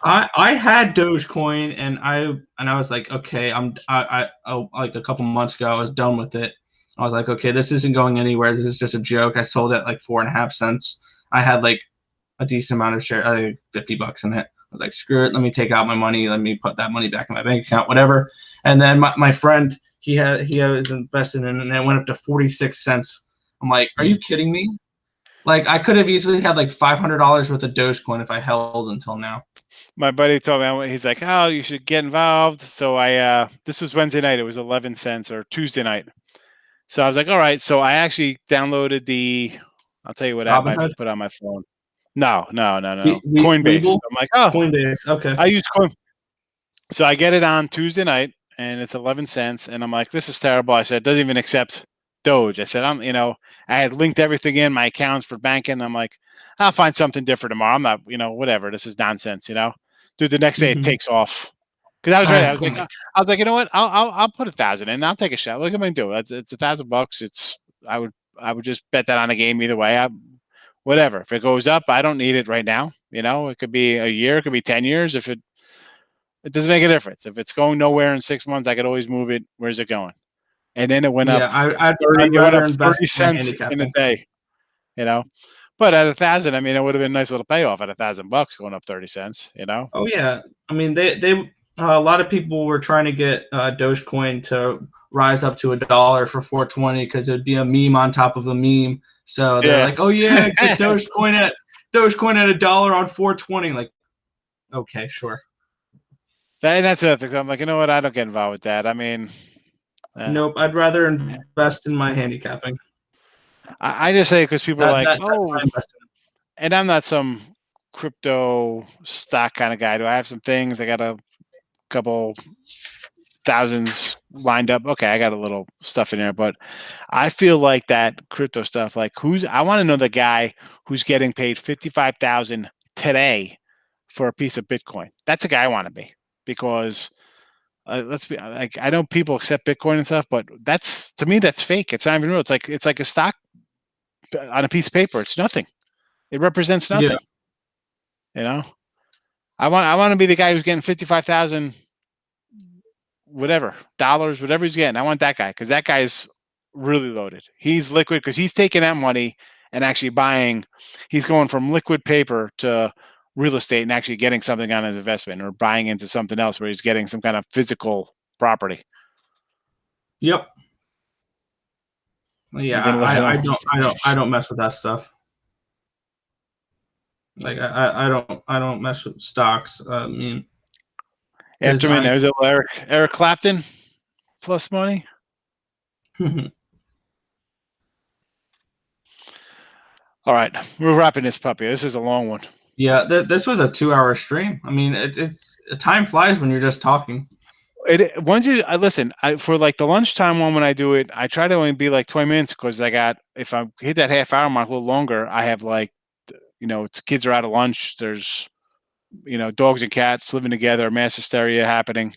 I had Dogecoin, and I was like, okay, I like a couple months ago I was done with it. I was like, okay, this isn't going anywhere. This is just a joke. I sold it at like 4.5 cents. I had like a decent amount of shares, like $50 in it. I was like, screw it. Let me take out my money. Let me put that money back in my bank account, whatever. And then my friend, he was invested in it, and it went up to 46 cents. I'm like, are you kidding me? Like I could have easily had like $500 worth of Dogecoin if I held until now. My buddy told me, he's like, "Oh, you should get involved." So this was Wednesday night. It was 11 cents, or Tuesday night. So I was like, "All right." So I actually downloaded I'll tell you what app I Robinhood, put on my phone. No, no, no, no, no. Coinbase. Weeble, I'm like, "Oh, Coinbase. Okay. I use Coin." So I get it on Tuesday night, and it's 11 cents, and I'm like, "This is terrible." I said, "It doesn't even accept Doge." I said, I had linked everything in my accounts for banking. I'm like, "I'll find something different tomorrow." I'm not, whatever. This is nonsense. Dude, the next day it takes off because I was ready. I was Oh like, my. you know what? I'll put 1,000 in. I'll take a shot. Look at me do it. It's $1,000. I would just bet that on a game either way. Whatever. If it goes up, I don't need it right now. It could be a year, it could be 10 years. It doesn't make a difference. If it's going nowhere in 6 months, I could always move it. Where's it going? And then it went Yeah, up I'd it went rather up invest 30 in my cents in a handicapping. day, you know. But at 1,000, I mean, it would have been a nice little payoff at $1,000 going up 30 cents. Oh yeah, I mean they a lot of people were trying to get Dogecoin to rise up to $1 for 420 because it would be a meme on top of a meme. So they're Yeah. like, oh yeah, get Dogecoin at $1 on 420. Like, okay, sure. That's the other thing. I'm like, you know what? I don't get involved with that. I mean, Nope, I'd rather invest in my handicapping. I just say because people are like, That's oh, my investment. and I'm not some crypto stock kind of guy. Do I have some things? I got a couple thousands lined up. Okay, I got a little stuff in there, but I feel like that crypto stuff. Like, I want to know the guy who's getting paid 55,000 today for a piece of Bitcoin. That's the guy I want to be because let's be like, I know people accept Bitcoin and stuff, but to me that's fake. It's not even real. It's like a stock on a piece of paper. It's nothing. It represents Yeah. nothing. You know, I want to be the guy who's getting 55,000 whatever dollars, whatever he's getting. I want that guy because that guy's really loaded. He's liquid because he's taking that money and actually buying. He's going from liquid paper to real estate and actually getting something on his investment or buying into something else where he's getting some kind of physical property. Yep. You're Yeah, gonna let him. I don't mess with that stuff. Like I don't mess with stocks. I mean, because After me, there's a Eric Clapton plus money. All right, we're wrapping this puppy. This is a long one. Yeah, this was a 2-hour stream. I mean, it's time flies when you're just talking. Once you listen, for like the lunchtime one when I do it, I try to only be like 20 minutes because if I hit that half hour mark a little longer, I have like, kids are out of lunch. There's, dogs and cats living together, mass hysteria happening.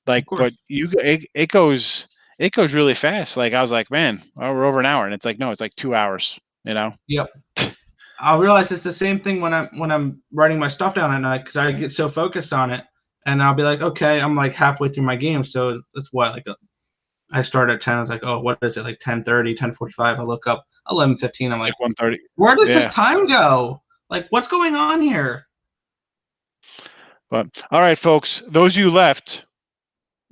Like, Of course. but it goes really fast. Like I was like, man, we're over an hour, and it's like, no, it's like 2 hours. Yep. I realize it's the same thing when I'm writing my stuff down at night because I get so focused on it, and I'll be like, okay, I'm like halfway through my game, so it's what like I start at 10. I was like, oh, what is it like 10:30, 10:45? I look up 11:15. I'm like, Like 1:30. where does Yeah. this time go? Like, what's going on here? But all right, folks, those of you left,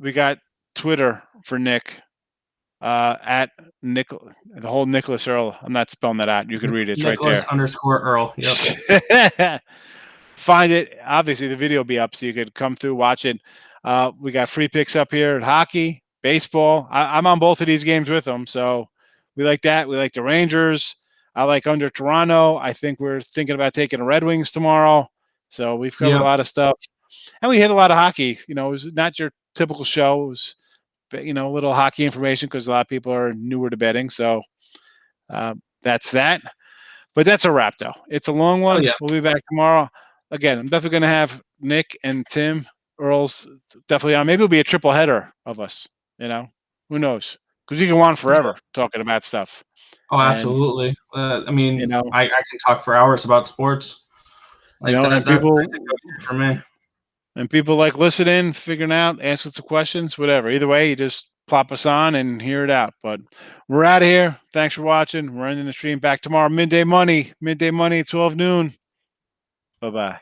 we got Twitter for Nick. At Nick, the whole Nicholas Earl. I'm not spelling that out. You can read it. It's Nicholas right _ Earl. there. Find it. Obviously, the video will be up, so you could come through, watch it. We got free picks up here. Hockey, baseball. I'm on both of these games with them, so we like that. We like the Rangers. I like under Toronto. I think we're thinking about taking the Red Wings tomorrow. So we've covered a lot of stuff, and we hit a lot of hockey. It was not your typical show. It was, a little hockey information because a lot of people are newer to betting. So that's that. But that's a wrap, though. It's a long one. Oh, yeah. We'll be back tomorrow. Again, I'm definitely going to have Nick and Tim Earls definitely on. Maybe it'll be a triple header of us. Who knows? Because we can go on forever talking about stuff. Oh, absolutely. I mean, I can talk for hours about sports. Like and people for me. And people like listening, figuring out, asking some questions, whatever. Either way, you just plop us on and hear it out. But we're out of here. Thanks for watching. We're ending the stream back tomorrow. Midday Money, 12 noon. Bye-bye.